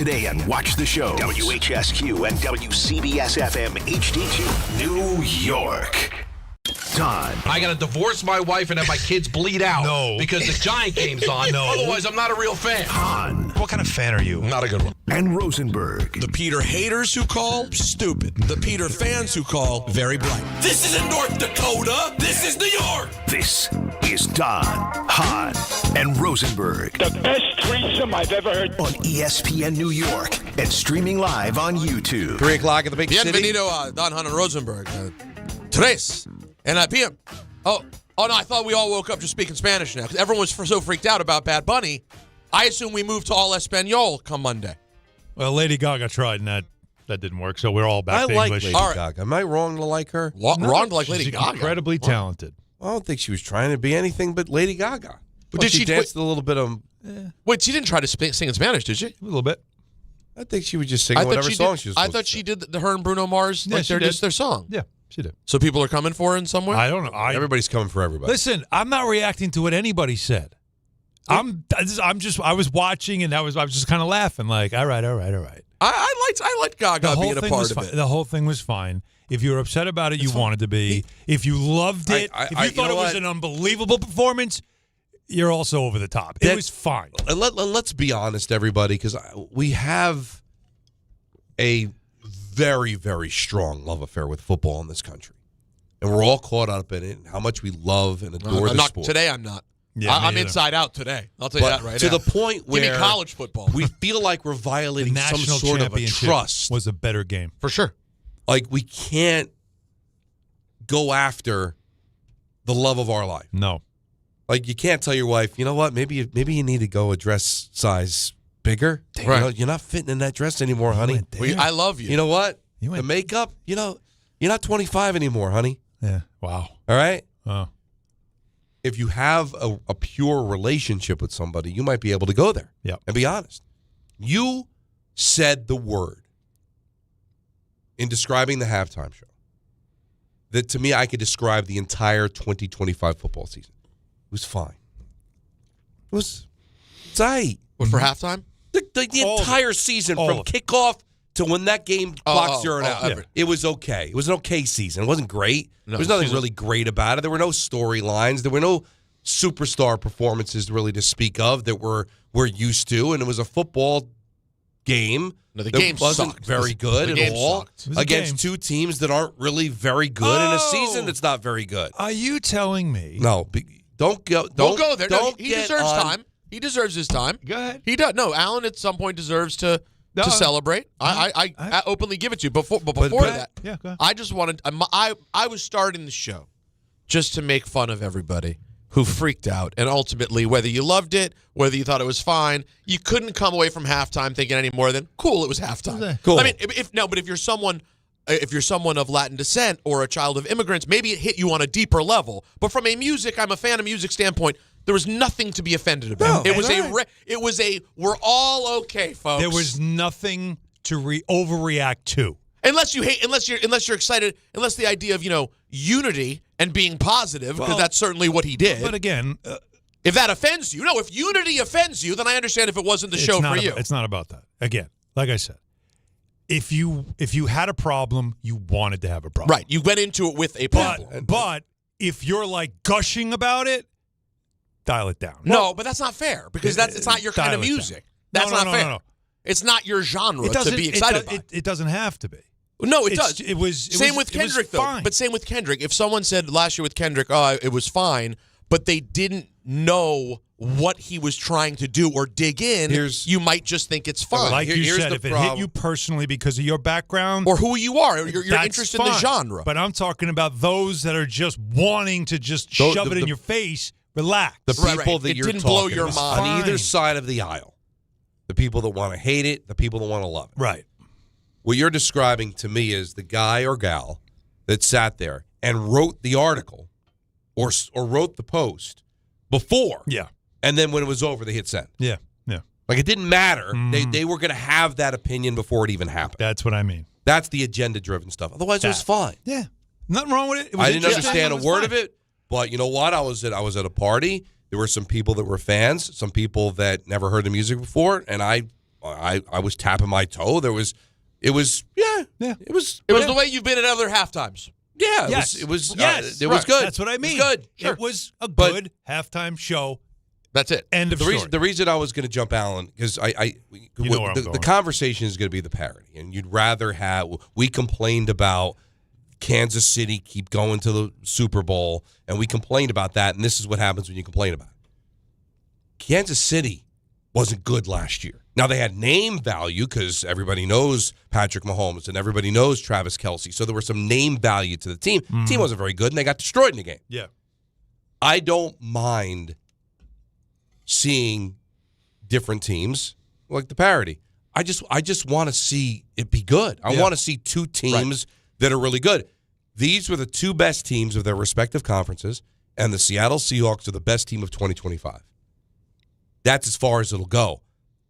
Today and watch the show. WHSQ and WCBS-FM HD2, New York. Don. I got to divorce my wife and have my kids bleed out. No. Because the Giant game's on. No. Otherwise, I'm not a real fan. Hahn. What kind of fan are you? Not a good one. And Rosenberg. The Peter haters who call, stupid. The Peter fans who call, very bright. This isn't North Dakota. This is New York. This is Don, Hahn, and Rosenberg. The best threesome I've ever heard. On ESPN New York and streaming live on YouTube. 3 o'clock at the big city. Bienvenido, Don, Hahn, and Rosenberg. Tres and PM. Oh, no, I thought we all woke up just speaking Spanish now because everyone was so freaked out about Bad Bunny. I assume we moved to all Espanol come Monday. Well, Lady Gaga tried, and that didn't work, so we're all back I to like English. Lady Gaga. Am I wrong to like her? Wrong to like Lady She's Gaga. incredibly talented. I don't think she was trying to be anything but Lady Gaga. But did she she danced a little bit of... Wait, she didn't try to sing in Spanish, did she? A little bit. I think she was just singing whatever song she was I supposed thought to she sing. did her and Bruno Mars, Yeah, like she they're did. just their song. Yeah, she did. So people are coming for her in some way? I don't know. Everybody's coming for everybody. Listen, I'm not reacting to what anybody said. I was watching, and I was just kind of laughing, like, all right. I liked Gaga being a part of it. The whole thing was fine. If you were upset about it, you wanted to be. If you loved it, if you thought it was an unbelievable performance, you're also over the top. It was fine. And let's be honest, everybody, because we have a very, very strong love affair with football in this country. And we're all caught up in it and how much we love and adore the sport. Today I'm not. Yeah, I'm me inside out today. I'll tell you that right to now. the point where Give me college football. we feel like we're The violating some national sort of a championship trust. was a better game. For sure. Like we can't go after the love of our life. No. Like you can't tell your wife, you know what? Maybe you need to go a dress size bigger. Right. You know, you're not fitting in that dress anymore, honey. I love you. You know what? You went- The makeup, you're not 25 anymore, honey. Yeah. Wow. All right? Oh. If you have a pure relationship with somebody, you might be able to go there. Yep. And be honest. You said the word in describing the halftime show that to me I could describe the entire 2025 football season. It was fine. It's aight. What, for halftime? The entire season All from of it. kickoff to when that game clock zeroed out. yeah. It was okay. It was an okay season. It wasn't great. No, there was nothing season- really great about it. There were no storylines. There were no superstar performances really to speak of that we're used to. And it was a football game. No, the that game wasn't sucked. very good The at game all sucked. It was a against game. two teams that aren't really very good in a Oh! season that's not very good. Are you telling me? No, don't go. Don't go there. No, Don't he get deserves on- time. He deserves his time. Go ahead. He does. No, Allen at some point deserves to No, celebrate. I openly give it to you. Before that, Yeah, go ahead. I just wanted. I was starting the show just to make fun of everybody who freaked out, and ultimately, whether you loved it, whether you thought it was fine, you couldn't come away from halftime thinking any more than cool. It was halftime. Cool. I mean, but if you're someone of Latin descent or a child of immigrants, maybe it hit you on a deeper level. But from I'm a fan of music standpoint, there was nothing to be offended about. No, it was right. it was a we're all okay, folks. There was nothing to overreact to. Unless you're excited, unless the idea of unity and being positive, because Well, that's certainly what he did. But again, If that offends you, if unity offends you, then I understand if it wasn't the show for you. It's not about that. Again, like I said, if you had a problem, you wanted to have a problem. Right. You went into it with a problem. But if you're like gushing about it, dial it down. No, but that's not fair because it's not your kind of Dial it down. music. That's not fair. No. It's not your genre It to doesn't be excited by. It doesn't have to be. No, it It's- does. it was- same with it was Kendrick, though. fine. But same with Kendrick. If someone said last year with Kendrick, oh, it was fine, but they didn't know what he was trying to do or dig in, you might just think it's fine. Like you here's said, the if it hit problem. you personally because of your background or who you are, or your that's interest in the fine. genre. But I'm talking about those that are just wanting to just shove it in your face. Relax. The people Right. that It you're didn't blow talking your about, mind. on either Fine. side of the aisle. The people that want to hate it, the people that want to love it. Right. What you're describing to me is the guy or gal that sat there and wrote the article or wrote the post before. Yeah. And then when it was over, they hit send. Yeah. Like it didn't matter. They were going to have that opinion before it even happened. That's what I mean. That's the agenda-driven stuff. Otherwise, it was fine. Yeah. Nothing wrong with it. It was I didn't interesting. understand a It was word fine. of it, but you know what? I was at a party. There were some people that were fans, some people that never heard the music before, and I I was tapping my toe. It was the way you've been at other halftimes. Yeah, yes. It was good. That's what I mean. It was good. Sure. It was a good halftime show. That's it. End of story. The reason I was going to jump Allen, because the conversation is going to be the parity, and you'd rather have. We complained about Kansas City keep going to the Super Bowl, and we complained about that, and this is what happens when you complain about it. Kansas City wasn't good last year. Now, they had name value because everybody knows Patrick Mahomes and everybody knows Travis Kelce, so there was some name value to the team. The team wasn't very good, and they got destroyed in the game. Yeah. I don't mind seeing different teams like the parity. I just want to see it be good. I want to see two teams that are really good. These were the two best teams of their respective conferences, and the Seattle Seahawks are the best team of 2025. That's as far as it'll go.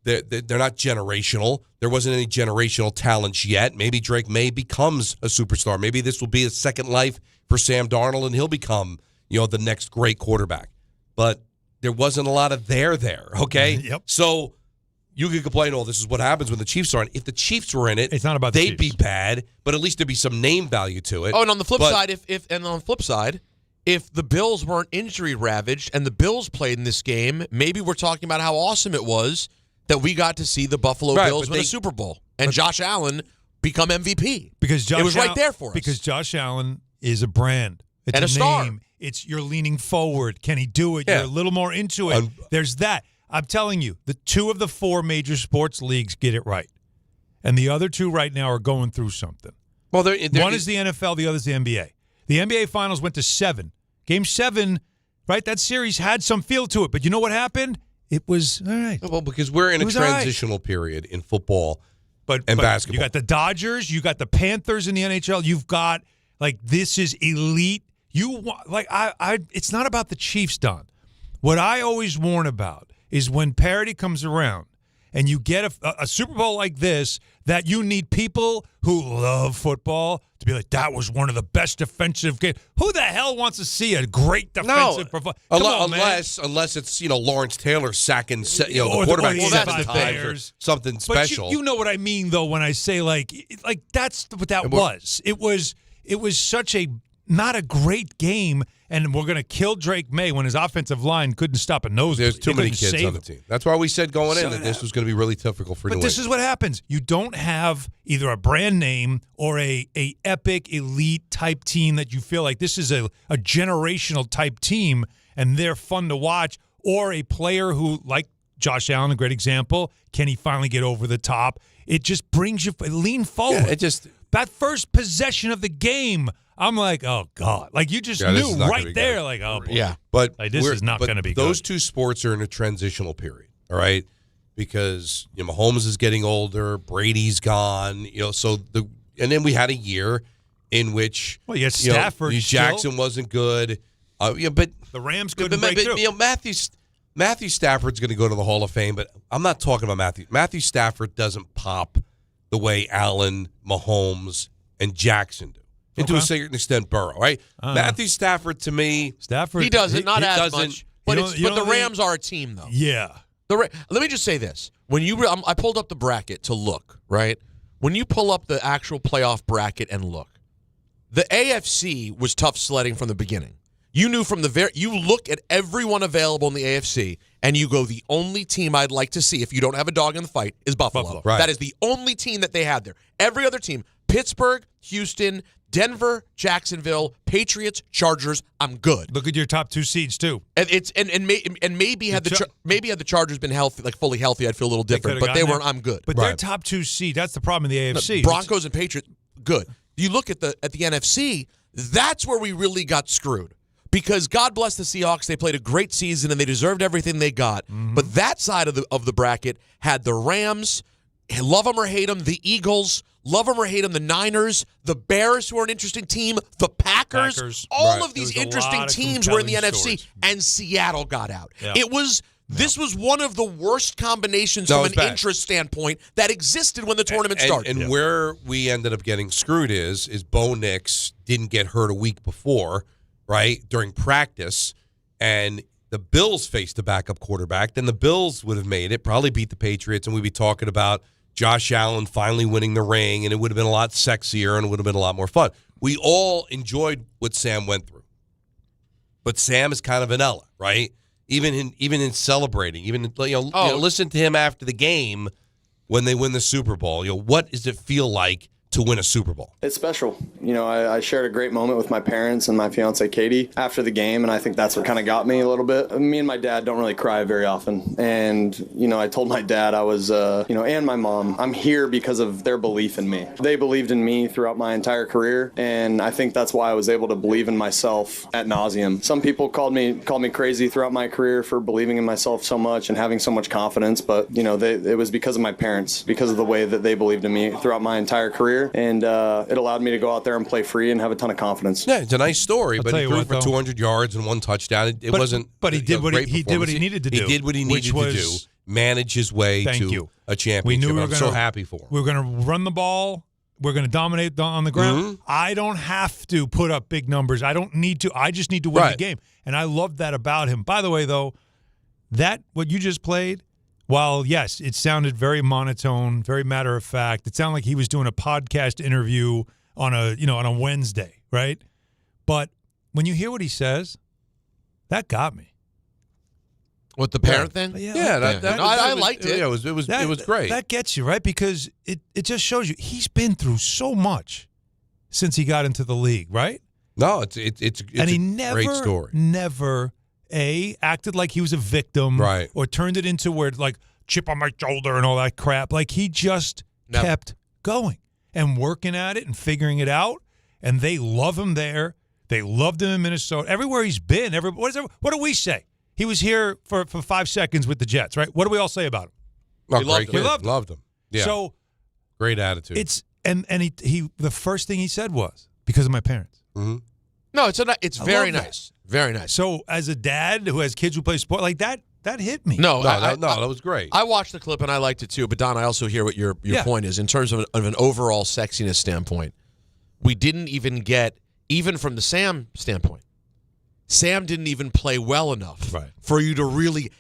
They're not generational. There wasn't any generational talent yet. Maybe Drake Maye becomes a superstar. Maybe this will be a second life for Sam Darnold, and he'll become the next great quarterback. But there wasn't a lot of there, okay? Yep. So you could complain, this is what happens when the Chiefs are in. If the Chiefs were in it, it's not about the they'd be bad, but at least there'd be some name value to it. Oh, and on the flip side, if the Bills weren't injury ravaged and the Bills played in this game, maybe we're talking about how awesome it was that we got to see the Buffalo Bills win a Super Bowl and Josh Allen become MVP. Because it was right there for us. Because Josh Allen is a brand. It's and a star. Name. You're leaning forward. Can he do it? Yeah. You're a little more into it. There's that. I'm telling you, the two of the four major sports leagues get it right. And the other two right now are going through something. Well, one is the NFL, the other is the NBA. The NBA Finals went to 7. Game 7, right? That series had some feel to it. But you know what happened? It was all right. Well, because we're in a transitional period in football and basketball. You got the Dodgers. You got the Panthers in the NHL. You've got, this is elite. It's not about the Chiefs, Don. What I always warn about is when parity comes around and you get a Super Bowl like this, that you need people who love football to be like, that was one of the best defensive games. Who the hell wants to see a great defensive performance? Unless it's Lawrence Taylor sacking the quarterback. Well, that's the thing. Something special. But you know what I mean, though, when I say that's what that was. It was such a not a great game, and we're going to kill Drake Maye when his offensive line couldn't stop a nosebleed. There's too many kids on the team. That's why we said going in that this was going to be really difficult for New England. But this is what happens. You don't have either a brand name or a epic elite type team that you feel like this is a generational type team, and they're fun to watch, or a player who, like Josh Allen, a great example, can he finally get over the top? It just brings you lean forward. Yeah, that first possession of the game, I'm like, oh, God. You just knew right there, oh, boy. Yeah. But this is not going to be good. Those two sports are in a transitional period, all right? Because Mahomes is getting older, Brady's gone, and then we had a year in which Stafford Jackson wasn't good. But the Rams couldn't break through. Matthew Stafford's going to go to the Hall of Fame, but I'm not talking about Matthew. Matthew Stafford doesn't pop the way Allen, Mahomes, and Jackson do. And to a certain extent, Burrow, right? Matthew Stafford, to me, he doesn't, not as much. But the Rams are a team, though. Yeah. Let me just say this: when I pulled up the bracket to look, right? When you pull up the actual playoff bracket and look, the AFC was tough sledding from the beginning. You knew from you look at everyone available in the AFC, and you go, the only team I'd like to see, if you don't have a dog in the fight, is Buffalo. Right. That is the only team that they had there. Every other team, Pittsburgh, Houston, Denver, Jacksonville, Patriots, Chargers. I'm good. Look at your top 2 seeds too. And maybe had the Chargers been healthy, fully healthy, I'd feel a little different. But they weren't. I'm good. But their top 2 seed. That's the problem in the AFC. Broncos and Patriots. Good. You look at the NFC. That's where we really got screwed. Because God bless the Seahawks, they played a great season and they deserved everything they got. Mm-hmm. But that side of the bracket had the Rams, love them or hate them, the Eagles, love them or hate them, the Niners, the Bears, who are an interesting team, the Packers. All of these interesting teams were in the NFC, and Seattle got out. Yeah. This was one of the worst combinations from an interest standpoint that existed when the tournament started. And where we ended up getting screwed is Bo Nix didn't get hurt a week before, right, during practice, and the Bills faced a backup quarterback, then the Bills would have made it, probably beat the Patriots, and we'd be talking about Josh Allen finally winning the ring, and it would have been a lot sexier and it would have been a lot more fun. We all enjoyed what Sam went through. But Sam is kind of vanilla, right? Even in celebrating, listen to him after the game when they win the Super Bowl. What does it feel like to win a Super Bowl? It's special. I shared a great moment with my parents and my fiance Katie after the game, and I think that's what kind of got me a little bit. Me and my dad don't really cry very often, and I told my dad I was and my mom, I'm here because of their belief in me. They believed in me throughout my entire career, and I think that's why I was able to believe in myself ad nauseum. Some people called me crazy throughout my career for believing in myself so much and having so much confidence, but it was because of my parents, because of the way that they believed in me throughout my entire career. And it allowed me to go out there and play free and have a ton of confidence. Yeah, it's a nice story, but he threw for 200 yards and 1 touchdown. It wasn't. But he did what he did what he needed to do. He did what he needed to do. Manage his way to a championship. We knew I'm so happy for him. We were going to run the ball. We're going to dominate on the ground. Mm-hmm. I don't have to put up big numbers. I don't need to. I just need to win the game. And I love that about him. By the way, though, what you just played. While, yes, it sounded very monotone, very matter of fact, it sounded like he was doing a podcast interview on a Wednesday, right? But when you hear what he says, that got me. What, the parent thing? I liked it. Yeah, it was great. That gets you, right? Because it just shows you he's been through so much since he got into the league, right? No, it's and he great story. Never acted like he was a victim, right? Or turned it into where like chip on my shoulder and all that crap. Like he just kept going and working at it and figuring it out. And they love him there. They loved him in Minnesota. Everywhere he's been. What do we say? He was here for 5 seconds with the Jets, right? What do we all say about him? We loved him. Yeah. So great attitude. It's and he the first thing he said was because of my parents. Mm-hmm. No, it's very nice. Very nice. So as a dad who has kids who play sport, like that hit me. No, that was great. I watched the clip and I liked it too. But Don, I also hear what your point is in terms of an overall sexiness standpoint. We didn't even get, even from the Sam standpoint, Sam didn't even play well enough for you to really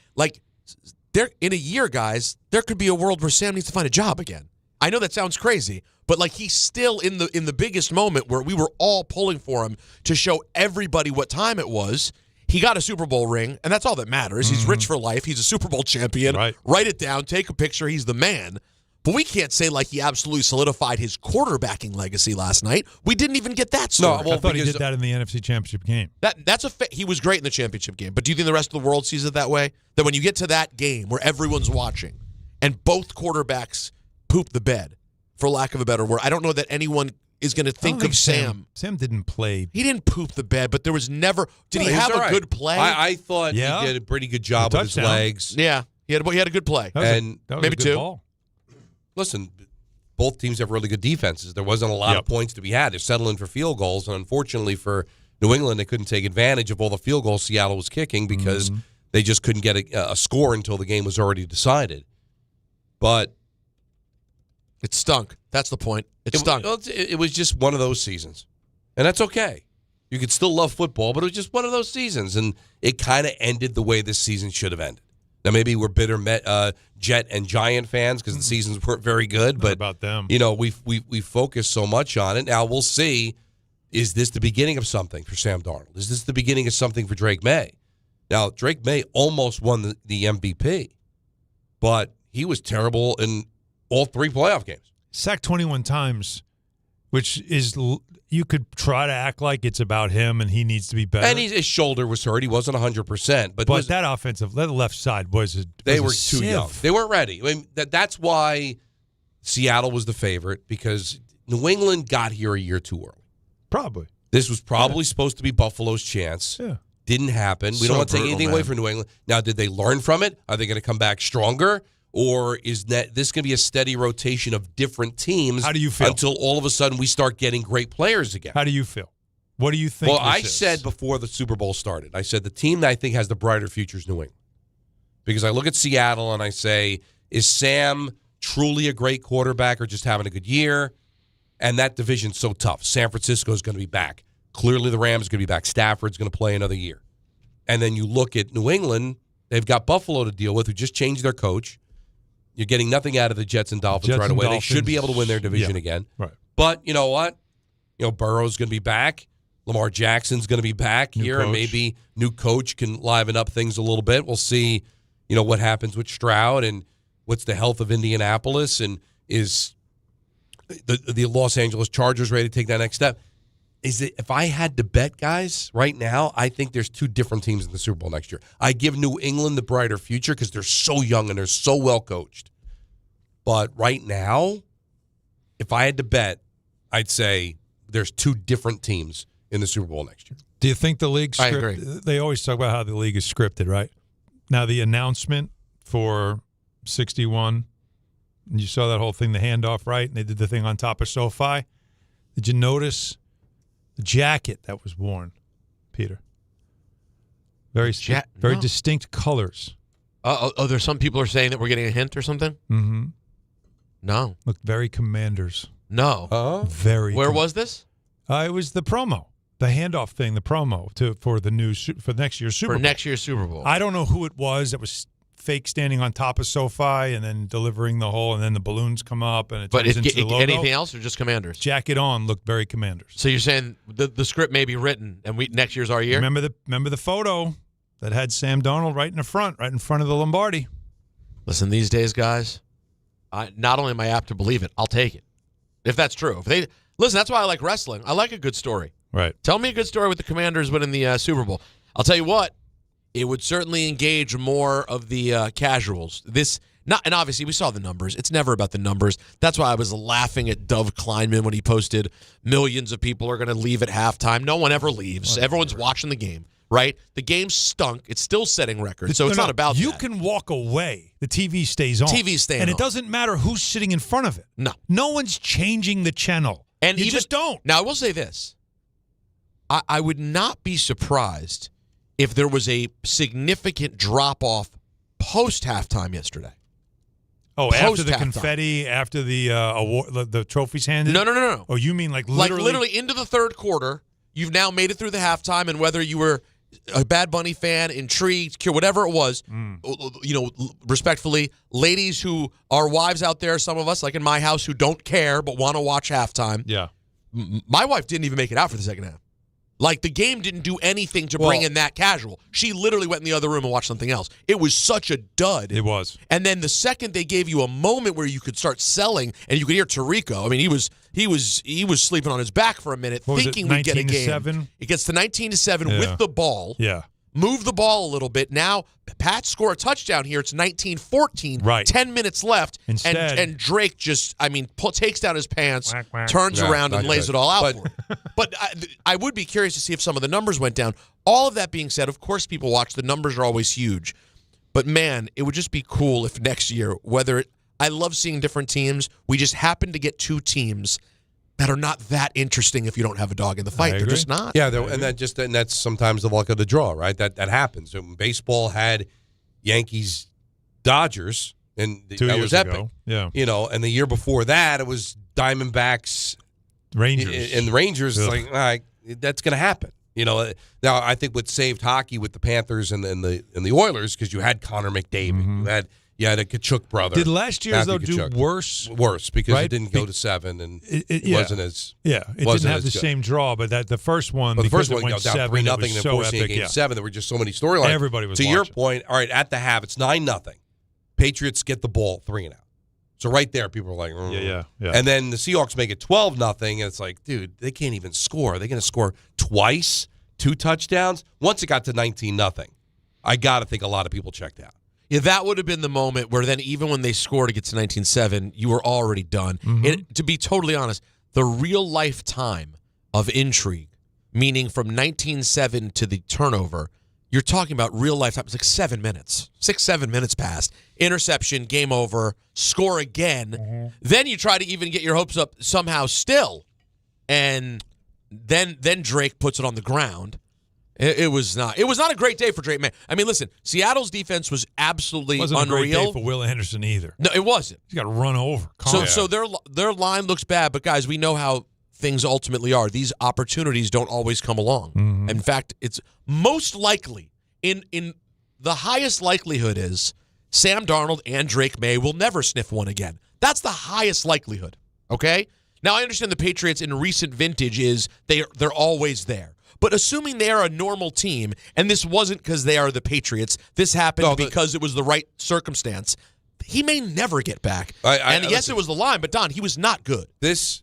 there in a year, guys. There could be a world where Sam needs to find a job again. I know that sounds crazy, but he's still in the biggest moment where we were all pulling for him to show everybody what time it was. He got a Super Bowl ring, and that's all that matters. He's rich for life. He's a Super Bowl champion. Right. Write it down. Take a picture. He's the man. But we can't say he absolutely solidified his quarterbacking legacy last night. We didn't even get that story. No, I thought he did that in the NFC Championship game. He was great in the championship game. But do you think the rest of the world sees it that way? That when you get to that game where everyone's watching and both quarterbacks poop the bed, for lack of a better word. I don't know that anyone is going to think of Sam. Sam didn't play. He didn't poop the bed, but there was never. Did he have a good play? I thought he did a pretty good job with his legs. Yeah, he had a good play. That was maybe a good two. Ball. Listen, both teams have really good defenses. There wasn't a lot of points to be had. They're settling for field goals, and unfortunately for New England, they couldn't take advantage of all the field goals Seattle was kicking because they just couldn't get a score until the game was already decided. But it stunk. That's the point. It stunk. It was just one of those seasons. And that's okay. You could still love football, but it was just one of those seasons. And it kind of ended the way this season should have ended. Now, maybe we're bitter Jet and Giant fans because the seasons weren't very good. But about them. We focus so much on it. Now, we'll see, is this the beginning of something for Sam Darnold? Is this the beginning of something for Drake Maye? Now, Drake Maye almost won the MVP, but he was terrible in all 3 playoff games. Sacked 21 times, which is, you could try to act like it's about him and he needs to be better. And his shoulder was hurt. He wasn't 100%. But that left side was they were too young. They weren't ready. I mean, that's why Seattle was the favorite, because New England got here a year too early. Probably. This was probably supposed to be Buffalo's chance. Yeah. Didn't happen. We don't want to take anything away from New England. Now, did they learn from it? Are they going to come back stronger? Or is this going to be a steady rotation of different teams? How do you feel? Until all of a sudden we start getting great players again. How do you feel? What do you think? Well, I said before the Super Bowl started, I said the team that I think has the brighter future is New England. Because I look at Seattle and I say, is Sam truly a great quarterback or just having a good year? And that division's so tough. San Francisco is going to be back. Clearly the Rams are going to be back. Stafford's going to play another year. And then you look at New England, they've got Buffalo to deal with, who just changed their coach. You're getting nothing out of the Jets and Dolphins right away. They should be able to win their division again. Right. But you know what? Burrow's going to be back. Lamar Jackson's going to be back here, and maybe new coach can liven up things a little bit. We'll see, what happens with Stroud and what's the health of Indianapolis, and is the Los Angeles Chargers ready to take that next step? If I had to bet, guys, right now, I think there's two different teams in the Super Bowl next year. I give New England the brighter future because they're so young and they're so well coached. But right now, if I had to bet, I'd say there's two different teams in the Super Bowl next year. Do you think the league's I agree. They always talk about how the league is scripted, right? Now, the announcement for 61, and you saw that whole thing, the handoff, right? And they did the thing on top of SoFi. Did you notice the jacket that was worn, Peter? Very distinct colors. There's some people are saying that we're getting a hint or something? Mm-hmm. No. Looked very Commanders. No. Very. Where was this? It was the promo. The handoff thing, the promo for next year's Super Bowl. For next year's Super Bowl. I don't know who it was that was fake standing on top of SoFi and then delivering the whole, and then the balloons come up and it turns into the logo. Anything else or just Commanders? Jacket on looked very Commanders. So you're saying the script may be written and next year's our year? Remember the photo that had Sam Darnold right in the front, right in front of the Lombardi. Listen, these days, guys, not only am I apt to believe it, I'll take it. If that's true. Listen, that's why I like wrestling. I like a good story. Right. Tell me a good story with the Commanders winning the Super Bowl. I'll tell you what, it would certainly engage more of the casuals. And obviously we saw the numbers. It's never about the numbers. That's why I was laughing at Dove Kleinman when he posted millions of people are going to leave at halftime. No one ever leaves. Everyone's watching the game, right? The game stunk. It's still setting records, so it's not about that. You can walk away. The TV stays on. TV's staying on. And it doesn't matter who's sitting in front of it. No. No one's changing the channel. And you just don't. Now, I will say this. I would not be surprised if there was a significant drop-off post-halftime yesterday. Oh, after the confetti, after the award, the trophies handed? No. Oh, you mean like literally? Like literally into the third quarter, you've now made it through the halftime, and whether you were a Bad Bunny fan, intrigued, whatever it was, respectfully, ladies who are wives out there, some of us, like in my house, who don't care but want to watch halftime. Yeah. My wife didn't even make it out for the second half. Like, the game didn't do anything to bring in that casual. She literally went in the other room and watched something else. It was such a dud. It was. And then the second they gave you a moment where you could start selling, and you could hear Tirico. I mean, he was sleeping on his back for a minute, thinking we'd get a game. 19-7? It gets to 19-7 with the ball. Yeah. Move the ball a little bit. Now, Pats score a touchdown here. It's 19-14. Right. 10 minutes left. Instead, and Drake just, takes down his pants, whack. turns around, and lays it all out for him. But I would be curious to see if some of the numbers went down. All of that being said, of course people watch. The numbers are always huge. But, man, it would just be cool if next year, I love seeing different teams. We just happen to get two teams that are not that interesting if you don't have a dog in the fight. They're just not. Yeah, and that's sometimes the luck of the draw, right? That happens. So baseball had Yankees, Dodgers, and 2 that years was epic. ago. Yeah. And the year before that, it was Diamondbacks, Rangers, and the Rangers. It's like, all right, that's going to happen. Now I think what saved hockey with the Panthers and the Oilers, because you had Connor McDavid, you had a Kachuk brother. Did last year's Matthew do Kachuk. worse? Because right? it didn't go to 7 and it yeah. wasn't as it didn't have the same draw. But the first one, the because first one it went down 7, 3-0 it and was so forcing epic. Game 7. There were just so many storylines. Everybody was to watching. your point. All right, at the half, it's 9-0. Patriots get the ball 3-0. So right there, people are like, yeah. And then the Seahawks make it 12-0, and it's like, dude, they can't even score. Are they going to score twice, 2 touchdowns? Once it got to 19-0, I got to think a lot of people checked out. Yeah, that would have been the moment where then even when they scored to get to 19-7, you were already done. To be totally honest, the real life time of intrigue, meaning from 19-7 to the turnover, you're talking about real life time. It's like 7 minutes. 6-7 minutes passed. Interception, game over, score again. Then you try to even get your hopes up somehow still. And then Drake puts it on the ground. It was not a great day for Drake Maye. I mean, listen, Seattle's defense was absolutely wasn't unreal. a great day for Will Anderson either. No, it wasn't. He's got to run over. So their line looks bad, but guys, we know how things ultimately are. These opportunities don't always come along. In fact, it's most likely in the highest likelihood is Sam Darnold and Drake Maye will never sniff one again. That's the highest likelihood, okay? Now, I understand the Patriots in recent vintage is they're always there. But assuming they are a normal team, and this wasn't because they are the Patriots, this happened because it was the right circumstance, he may never get back. Yes, it was the line, but Don, he was not good. This,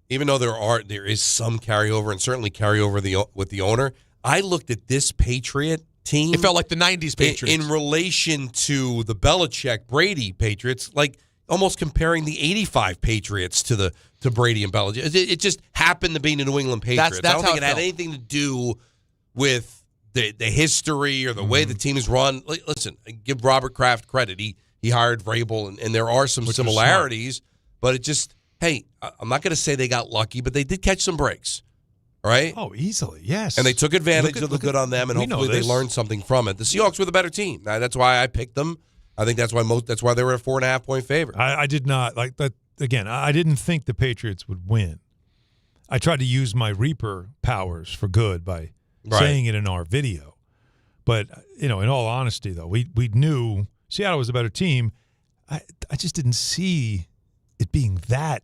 even though there is some carryover and certainly carryover with the owner, I looked at this Patriot team. It felt like the 90s Patriots. In relation to the Belichick-Brady Patriots, like almost comparing the 85 Patriots to Brady and Belichick. It just happened to be the New England Patriots. That's I don't think it had anything to do with the history or the way the team is run. Listen, give Robert Kraft credit. He hired Vrabel, and there are some similarities, but it just, hey, I'm not going to say they got lucky, but they did catch some breaks, right? Oh, easily, yes. And they took advantage of the good on them, and hopefully they learned something from it. The Seahawks were the better team. That's why I picked them. I think that's why they were a 4.5-point favorite. I did not like that. Again, I didn't think the Patriots would win. I tried to use my Reaper powers for good by saying it in our video. But, in all honesty, though, we knew Seattle was a better team. I just didn't see it being that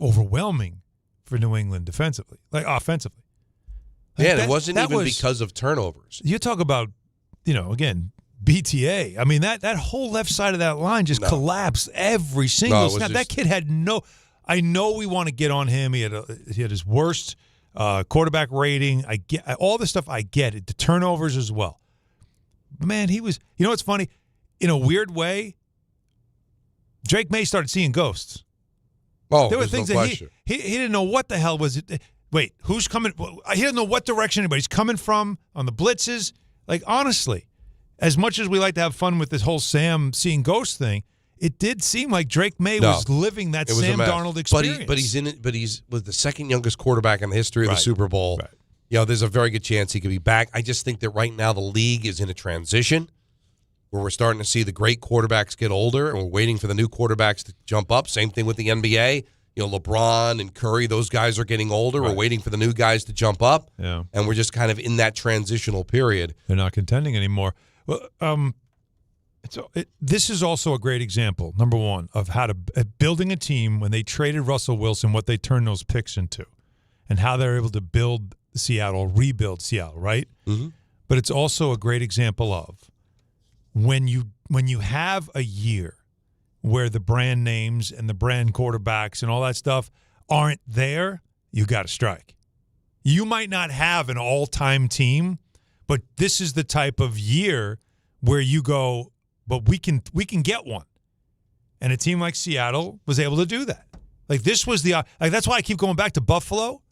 overwhelming for New England defensively, like offensively. And it wasn't even because of turnovers. You talk about, again, BTA. I mean, that whole left side of that line just collapsed every single snap. That kid had no – I know we want to get on him. He had his worst quarterback rating. I get all the stuff. I get it. The turnovers as well. But, man, he was – what's funny? In a weird way, Drake Maye started seeing ghosts. Oh, there were things that he didn't know what the hell was it. Wait, who's coming? He didn't know what direction anybody's coming from on the blitzes. Like, honestly, as much as we like to have fun with this whole Sam seeing ghosts thing, it did seem like Drake Maye was living that Sam Darnold experience. But he's in it. But he's was the second youngest quarterback in the history of the Super Bowl. Right. There's a very good chance he could be back. I just think that right now the league is in a transition where we're starting to see the great quarterbacks get older, and we're waiting for the new quarterbacks to jump up. Same thing with the NBA. LeBron and Curry, those guys are getting older. We're waiting for the new guys to jump up, and we're just kind of in that transitional period. They're not contending anymore. Well, this is also a great example, number one, of how to building a team when they traded Russell Wilson, what they turned those picks into, and how they're able to rebuild Seattle, right? Mm-hmm. But it's also a great example of when you have a year where the brand names and the brand quarterbacks and all that stuff aren't there, you got to strike. You might not have an all-time team, but this is the type of year where you go, but we can get one. And a team like Seattle was able to do that. Like this was that's why I keep going back to Buffalo.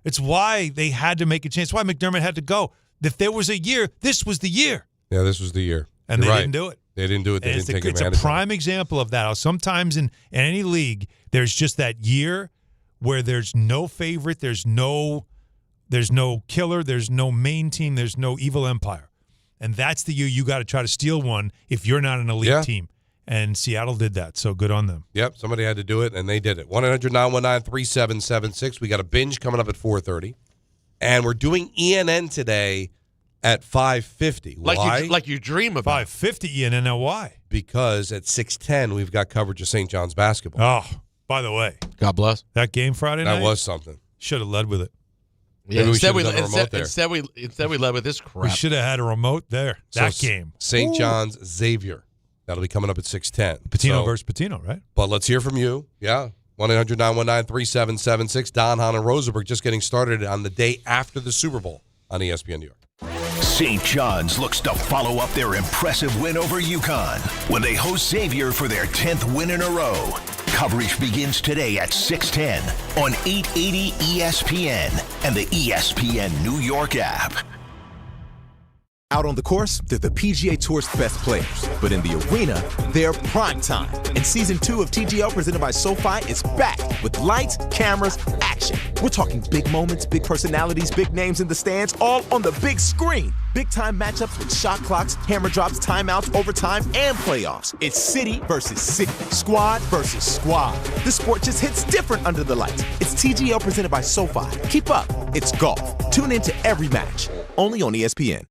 It's why they had to make a chance. It's why McDermott had to go. If there was a year, this was the year. Yeah, this was the year. And they didn't do it. They didn't do it. They didn't take advantage of it. It's a prime example of that. How sometimes in any league, there's just that year where there's no favorite, there's no killer, there's no main team, there's no evil empire. And that's the year you got to try to steal one if you're not an elite team. And Seattle did that, so good on them. Yep, somebody had to do it, and they did it. 1-800-919-3776. We got a binge coming up at 4:30. And we're doing ENN today at 5:50. Why? Like you dream about. 5:50 ENN. Why? Because at 6:10 we've got coverage of St. John's basketball. Oh, by the way, God bless that game Friday night. That was something. Should have led with it. Yeah, instead we led with this crap. We should have had a remote there. Game. St. John's Xavier. That'll be coming up at 6:10. Patino versus Patino, right? But let's hear from you. Yeah. 1-800-919-3776. Don, Hahn, and Rosenberg just getting started on the day after the Super Bowl on ESPN New York. St. John's looks to follow up their impressive win over UConn when they host Xavier for their 10th win in a row. Coverage begins today at 6:10 on 880 ESPN and the ESPN New York app. Out on the course, they're the PGA Tour's best players. But in the arena, they're prime time. And Season 2 of TGL presented by SoFi is back with lights, cameras, action. We're talking big moments, big personalities, big names in the stands, all on the big screen. Big-time matchups with shot clocks, hammer drops, timeouts, overtime, and playoffs. It's city versus city, squad versus squad. The sport just hits different under the lights. It's TGL presented by SoFi. Keep up. It's golf. Tune into every match. Only on ESPN.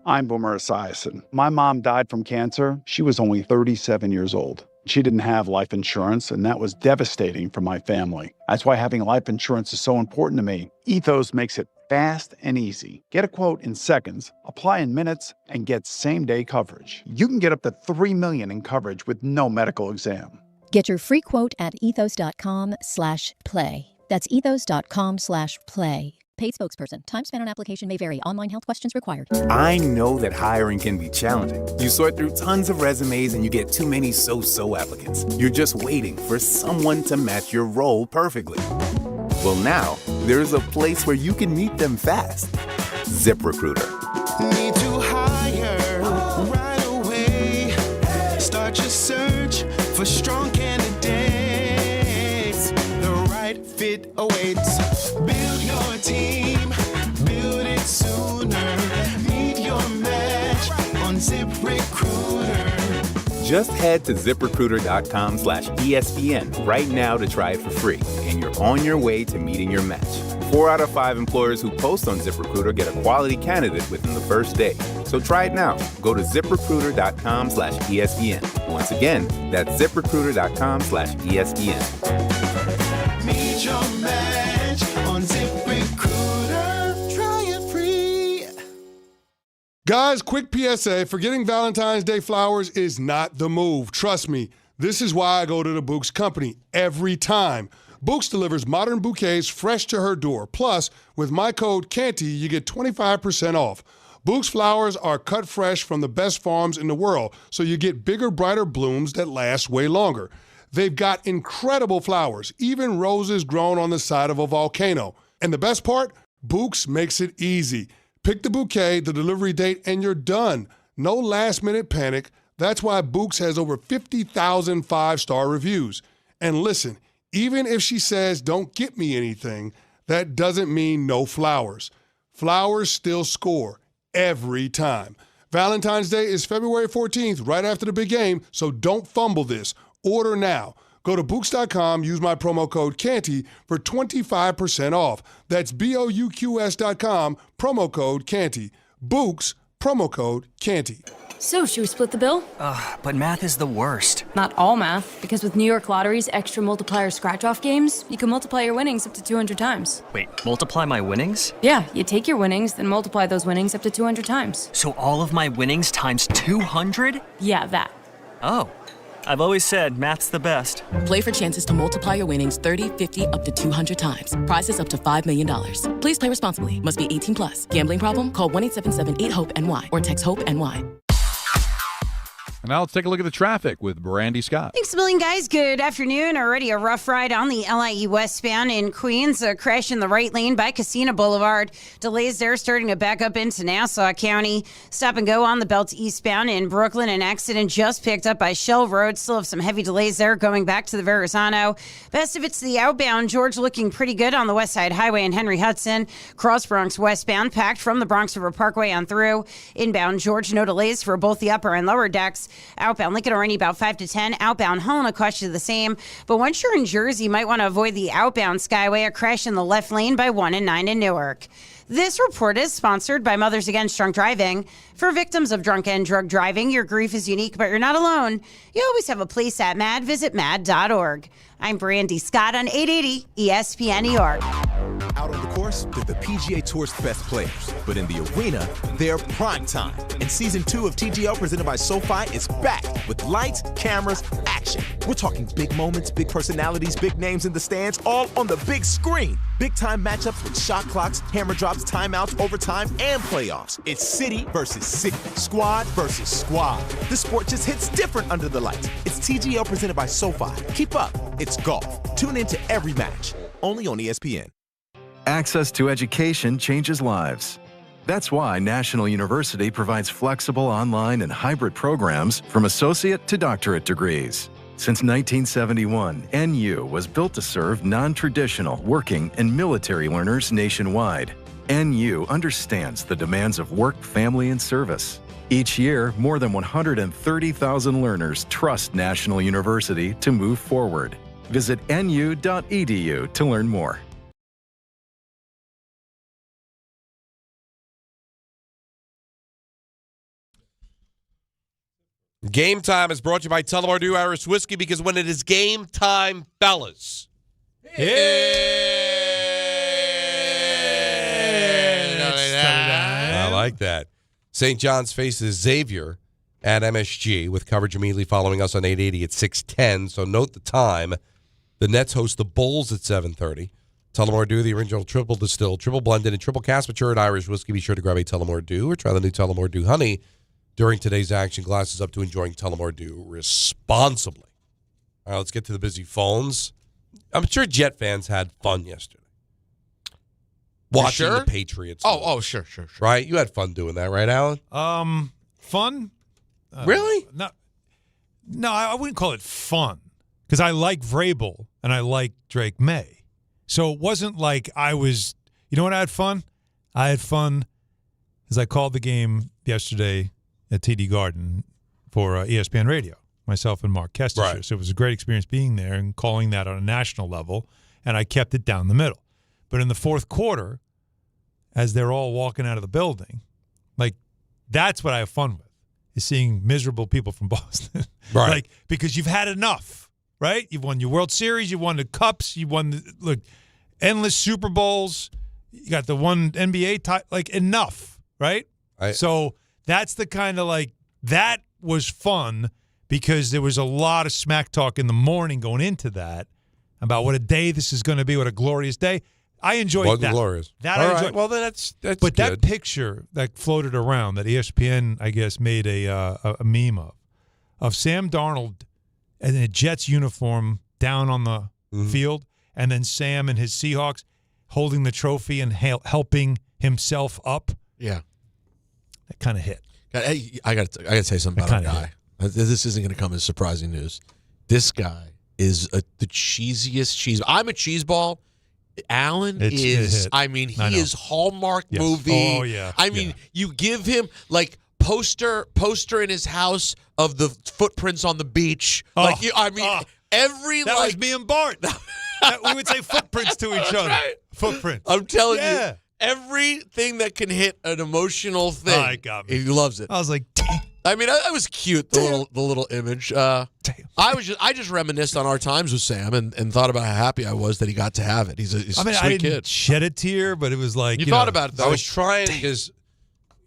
I'm Boomer Esiason. My mom died from cancer. She was only 37 years old. She didn't have life insurance, and that was devastating for my family. That's why having life insurance is so important to me. Ethos makes it fast and easy. Get a quote in seconds, apply in minutes, and get same-day coverage. You can get up to $3 million in coverage with no medical exam. Get your free quote at ethos.com/play. That's ethos.com/play. Paid spokesperson. Time spent on application may vary. Online health questions required. I know that hiring can be challenging. You sort through tons of resumes and you get too many so-so applicants. You're just waiting for someone to match your role perfectly. Well, now, there's a place where you can meet them fast. ZipRecruiter. Need to hire right away. Start your search for strong candidates. The right fit awaits. Build your team, build it sooner. Meet your match on ZipRecruiter. Just head to ZipRecruiter.com/ESPN right now to try it for free, and you're on your way to meeting your match. 4 out of 5 employers who post on ZipRecruiter get a quality candidate within the first day. So try it now. Go to ZipRecruiter.com/ESPN. Once again, that's ZipRecruiter.com/ESPN. Meet your match on ZipRecruiter. Try it free. Guys, quick PSA, forgetting Valentine's Day flowers is not the move. Trust me, this is why I go to the Bouqs company every time. Bouqs delivers modern bouquets fresh to her door. Plus, with my code CANTY, you get 25% off. Bouqs flowers are cut fresh from the best farms in the world, so you get bigger, brighter blooms that last way longer. They've got incredible flowers, even roses grown on the side of a volcano. And the best part? Bouqs makes it easy. Pick the bouquet, the delivery date, and you're done. No last-minute panic. That's why Bouqs has over 50,000 five-star reviews. And listen, even if she says, don't get me anything, that doesn't mean no flowers. Flowers still score every time. Valentine's Day is February 14th, right after the big game, so don't fumble this. Order now. Go to Bouqs.com, use my promo code CANTY for 25% off. That's BOUQS.com, promo code CANTY. Bouqs, promo code CANTY. So, should we split the bill? But math is the worst. Not all math, because with New York Lottery's extra multiplier scratch-off games, you can multiply your winnings up to 200 times. Wait, multiply my winnings? Yeah, you take your winnings, then multiply those winnings up to 200 times. So all of my winnings times 200? Yeah, that. Oh. I've always said math's the best. Play for chances to multiply your winnings 30, 50, up to 200 times. Prizes up to $5 million. Please play responsibly. Must be 18 plus. Gambling problem? Call 1-877-8-HOPE-NY or text HOPE-NY. And now let's take a look at the traffic with Brandy Scott. Thanks a million, guys. Good afternoon. Already a rough ride on the LIE westbound in Queens. A crash in the right lane by Casino Boulevard. Delays there starting to back up into Nassau County. Stop and go on the belt eastbound in Brooklyn. An accident just picked up by Shell Road. Still have some heavy delays there going back to the Verrazano. Best of it's the outbound. George looking pretty good on the West Side Highway in Henry Hudson. Cross Bronx westbound packed from the Bronx River Parkway on through. Inbound George, no delays for both the upper and lower decks. Outbound Lincoln Orany about 5 to 10. Outbound Helena question the same. But once you're in Jersey, you might want to avoid the outbound Skyway. A crash in the left lane by 1 and 9 in Newark. This report is sponsored by Mothers Against Drunk Driving. For victims of drunk and drug driving, your grief is unique, but you're not alone. You always have a place at MAD. Visit MAD.org. I'm Brandy Scott on 880 ESPN New York. Out on the course, they're the PGA Tour's best players. But in the arena, they're prime time. And Season 2 of TGL presented by SoFi is back with lights, cameras, action. We're talking big moments, big personalities, big names in the stands, all on the big screen. Big-time matchups with shot clocks, hammer drops, timeouts, overtime, and playoffs. It's city versus city, squad versus squad. The sport just hits different under the lights. It's TGL presented by SoFi. Keep up. It's golf. Tune into every match. Only on ESPN. Access to education changes lives. That's why National University provides flexible online and hybrid programs from associate to doctorate degrees. Since 1971, NU was built to serve non-traditional working and military learners nationwide. NU understands the demands of work, family, and service. Each year, more than 130,000 learners trust National University to move forward. Visit nu.edu to learn more. Game time is brought to you by Tullamore Dew Irish Whiskey, because when it is game time, fellas. I like that. St. John's faces Xavier at MSG with coverage immediately following us on 880 at 6:10. So note the time. The Nets host the Bulls at 7:30. Tullamore Dew, the original triple distilled, triple blended, and triple cast matured Irish whiskey. Be sure to grab a Tullamore Dew or try the new Tullamore Dew Honey during today's action. Glasses up to enjoying Tullamore Dew responsibly. All right, let's get to the busy phones. I'm sure Jet fans had fun yesterday. Watching the Patriots. Sure. Right? You had fun doing that, right, Alan? Fun? Really? No, I wouldn't call it fun, because I like Vrabel and I like Drake May. So it wasn't like I was, you know what I had fun? I had fun as I called the game yesterday at TD Garden for ESPN Radio, myself and Mark Kester. Right. So it was a great experience being there and calling that on a national level, and I kept it down the middle. But in the fourth quarter, as they're all walking out of the building, like, that's what I have fun with, is seeing miserable people from Boston. Right. Like, because you've had enough, right? You've won your World Series, you've won the Cups, you've won, endless Super Bowls, you got the one NBA title, like, enough, right? So that's the kind of, like, that was fun, because there was a lot of smack talk in the morning going into that about what a day this is going to be, what a glorious day. I enjoyed that. Glorious. That all I right. enjoyed. Well, then that's But good. that picture that floated around that ESPN, I guess, made a meme of Sam Darnold in a Jets uniform down on the field, and then Sam and his Seahawks holding the trophy and helping himself up. Yeah. That kind of hit. Hey, I got to say something about our guy. This isn't going to come as surprising news. This guy is the cheesiest cheese. I'm a cheese ball. Alan is, I mean, he is Hallmark movie. Oh, yeah. I mean, you give him, like, poster in his house of the footprints on the beach. Every, that was me and Bart. We would say footprints to each other. Right. Footprints. I'm telling you, everything that can hit an emotional thing, it got me. he loves it. I was like, damn. I mean, that was cute, the little image. I just reminisced on our times with Sam and thought about how happy I was that he got to have it. He's a sweet I didn't kid. shed a tear, but it was like, you thought about it, though. I was trying, because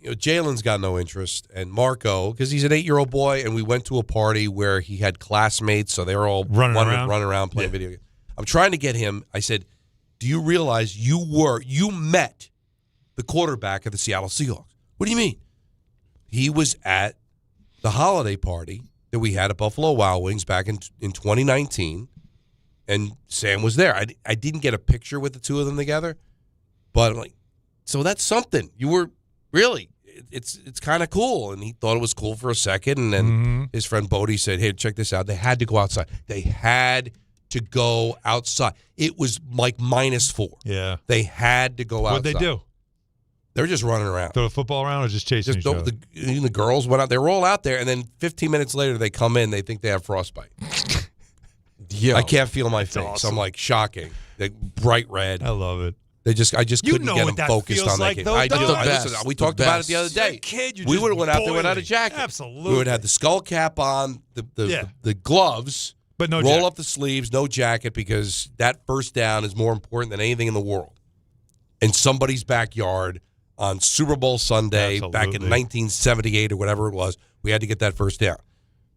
Jalen's got no interest, and Marco, because he's an 8-year-old boy, and we went to a party where he had classmates, so they were all running around playing video games. I'm trying to get him. I said, do you realize you met the quarterback of the Seattle Seahawks? What do you mean? He was at the holiday party that we had at Buffalo Wild Wings back in 2019, and Sam was there. I didn't get a picture with the two of them together, but I'm like, so that's something. You were really, it's kind of cool, and he thought it was cool for a second, and then his friend Bodie said, hey, check this out. They had to go outside. They had to go outside. It was like -4. Yeah. They had to go outside. What'd they do? They're just running around. Throw the football around or just chasing each other? The girls went out. They were all out there, and then 15 minutes later, they come in. They think they have frostbite. I can't feel my face. awesome. I'm like, shocking. They bright red. I love it. I just couldn't get them focused on that like, game. though, I do. Listen, We talked about it the other day. We would have went out there without a jacket. Absolutely. We would have had the skull cap on, the gloves, but no roll jacket. up the sleeves, no jacket, because that first down is more important than anything in the world. In somebody's backyard on Super Bowl Sunday back in 1978 or whatever it was, we had to get that first down.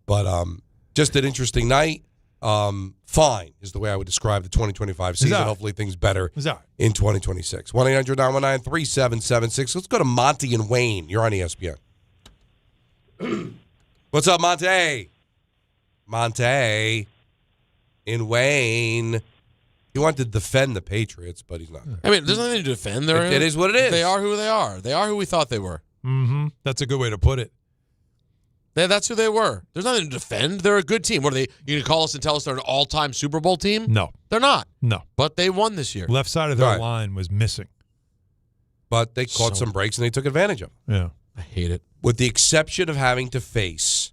But just an interesting night. Fine is the way I would describe the 2025 season. Hopefully things better in 2026. 1-800-919-3776. Let's go to Monty and Wayne. You're on ESPN. What's up, Monty? Monty in Wayne. He wanted to defend the Patriots, but he's not. I mean, there's nothing to defend. It is what it is. They are who they are. They are who we thought they were. Mm-hmm. That's a good way to put it. That's who they were. There's nothing to defend. They're a good team. What are they? You going to call us and tell us they're an all-time Super Bowl team? No. They're not. No. But they won this year. Left side of their line was missing. But they caught some breaks and they took advantage of them. Yeah. I hate it. With the exception of having to face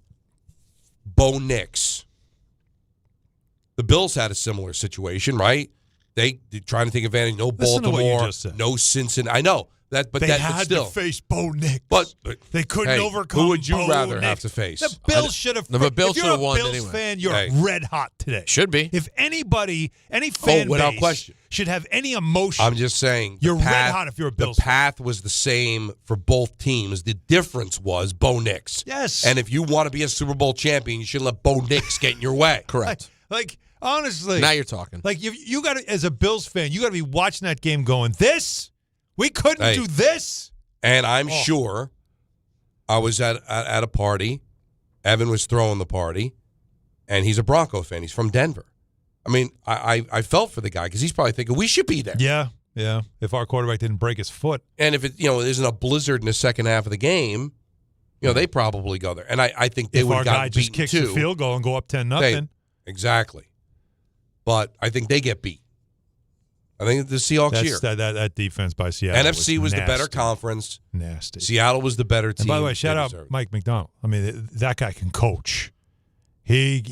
Bo Nix. The Bills had a similar situation, right? They're trying to take advantage. No Listen to what you Baltimore, just said. no Cincinnati. I know, They had to face Bo Nix. But they couldn't overcome. Who would you Bo rather Nix. have to face? The Bills should have. No, but Bills if should you're have won a Bills anyway. fan, you're Hey. red hot today. Should be. If anybody, any fan without base question. should have any emotion. I'm just saying. You're red hot if you're a Bills The path was the same for both teams. The difference was Bo Nix. Yes. And if you want to be a Super Bowl champion, you shouldn't let Bo Nix get in your way. Correct. Like honestly. Now you're talking. Like you got to, as a Bills fan, you got to be watching that game going, we couldn't do this. And I'm sure I was at a party. Evan was throwing the party, and he's a Bronco fan. He's from Denver. I mean, I felt for the guy because he's probably thinking we should be there. Yeah. If our quarterback didn't break his foot, and if it isn't a blizzard in the second half of the game, they probably go there. And I think they if would our have guy gotten just beaten kicks too. the field goal and go up 10-0. Exactly. But I think they get beat. I think the Seahawks here. That defense by Seattle. NFC was the better conference. Nasty. Seattle was the better team. And by the way, shout out Mike MacDonald. I mean, that guy can coach. He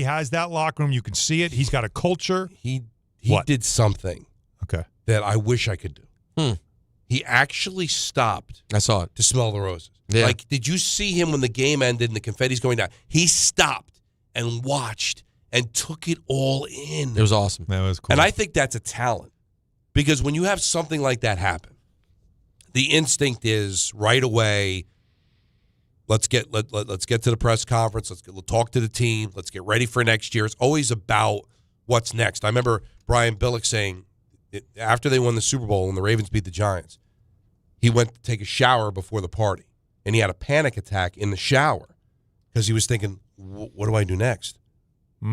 has that locker room. You can see it. He's got a culture. He did something. Okay. That I wish I could do. He actually stopped. I saw it. To smell the roses. Yeah. Like, did you see him when the game ended and the confetti's going down? He stopped and watched and took it all in. It was awesome. That was cool. And I think that's a talent. Because when you have something like that happen, the instinct is right away, let's get to the press conference, let's talk to the team, let's get ready for next year. It's always about what's next. I remember Brian Billick saying after they won the Super Bowl and the Ravens beat the Giants, he went to take a shower before the party. And he had a panic attack in the shower because he was thinking, what do I do next? We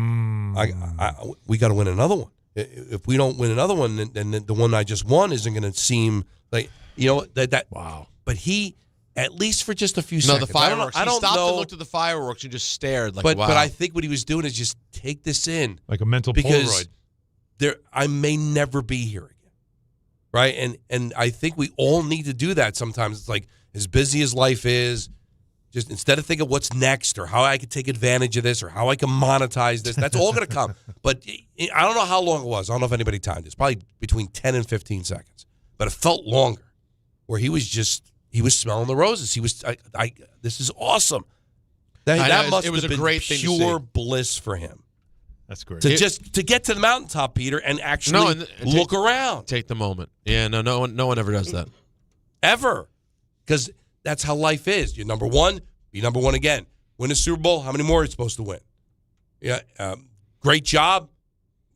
got to win another one. If we don't win another one, then the one I just won isn't going to seem like, that. Wow. But he, at least for just a few seconds. The fireworks. I don't he stopped know. and looked at the fireworks and just stared like, wow. But I think what he was doing is just take this in. Like a mental because Polaroid. I may never be here again. Right? And I think we all need to do that sometimes. It's like, as busy as life is, just instead of thinking what's next or how I could take advantage of this or how I can monetize this, that's all going to come. But I don't know how long it was. I don't know if anybody timed it. It's probably between 10 and 15 seconds. But it felt longer where he was smelling the roses. He was, this is awesome. That must have been great thing pure bliss for him. That's great. To get to the mountaintop, Peter, and actually look around. Take the moment. Yeah, no one ever does that. Ever. Because that's how life is. You're number one, be number one again. Win a Super Bowl, how many more are you supposed to win? Yeah, great job.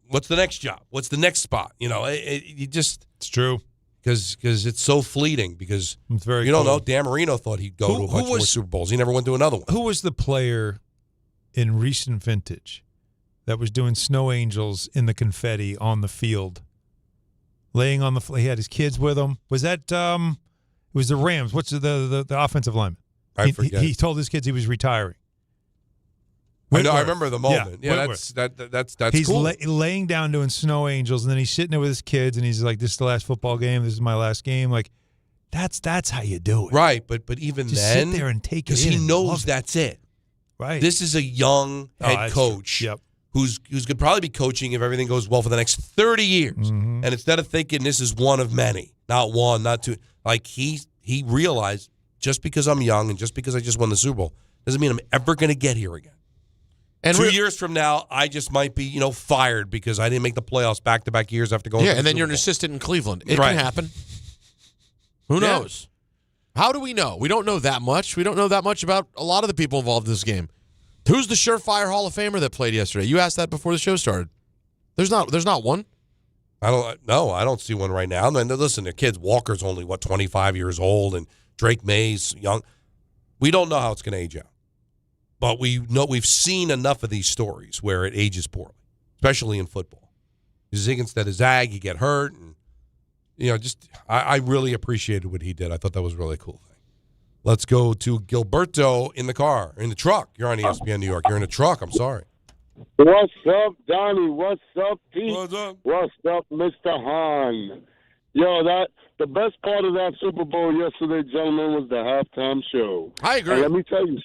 What's the next job? What's the next spot? It's true. Because it's so fleeting. Because it's very don't cool. know. Dan Marino thought he'd go to a bunch more Super Bowls. He never went to another one. Who was the player in recent vintage that was doing snow angels in the confetti on the field, laying on the? He had his kids with him. Was that? It was the Rams. What's the offensive lineman? I forget. He told his kids he was retiring. I know. I remember the moment. Yeah, that's he's cool. Laying down doing snow angels, and then he's sitting there with his kids, and he's like, "This is the last football game. This is my last game." Like, that's how you do it, right? But even just then, sit there and take it because in he and knows love it. that's it. Right. This is a young head coach. Yep. Who's could probably be coaching if everything goes well for the next 30 years. Mm-hmm. And instead of thinking this is one of many, not one, not two, like he realized just because I'm young and just because I just won the Super Bowl doesn't mean I'm ever going to get here again. And 2 years from now, I just might be, fired because I didn't make the playoffs back-to-back years after going. Yeah, to the and then Super you're an Bowl. assistant in Cleveland. It can happen. Who knows? How do we know? We don't know that much. We don't know that much about a lot of the people involved in this game. Who's the surefire Hall of Famer that played yesterday? You asked that before the show started. There's not one. I don't see one right now. And listen, the kid Walker's only 25 years old, and Drake May's young. We don't know how it's going to age out, but we've seen enough of these stories where it ages poorly, especially in football. You zig instead of zag, you get hurt, and I really appreciated what he did. I thought that was a really cool thing. Let's go to Gilberto in the truck. You're on ESPN New York. You're in a truck. I'm sorry. What's up, Donnie? What's up, Pete? What's up? What's up, Mr. Hahn? Yo, the best part of that Super Bowl yesterday, gentlemen, was the halftime show. I agree. And let me tell you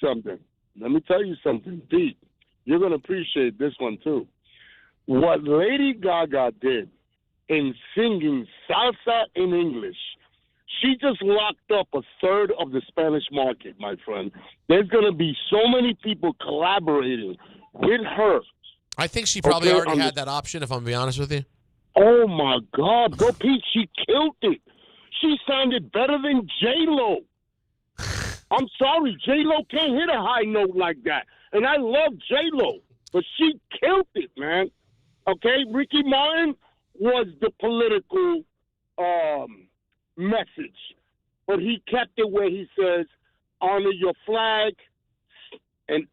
something, Pete. You're going to appreciate this one, too. What Lady Gaga did in singing salsa in English, She just locked up a third of the Spanish market, my friend. There's going to be so many people collaborating with her. I think she probably already had that option, if I'm being honest with you. Oh, my God. Go, Pete. She killed it. She sounded better than J-Lo. I'm sorry. J-Lo can't hit a high note like that. And I love J-Lo, but she killed it, man. Okay? Ricky Martin was the political message. But he kept it where he says, honor your flag and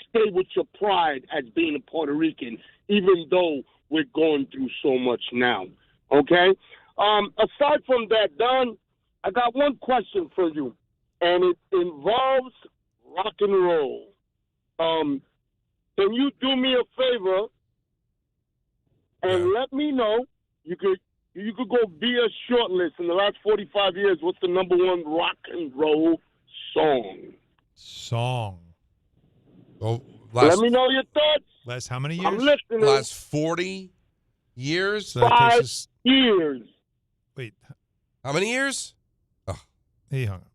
stay with your pride as being a Puerto Rican, even though we're going through so much now. Okay? Aside from that, Don, I got one question for you, and it involves rock and roll. Can you do me a favor and let me know? You could go be a short list in the last 45 years. What's the number one rock and roll song? Well, let me know your thoughts. Last how many years? I'm listening. Last 40 years? 5 years. Wait. How many years? Oh. He hung up.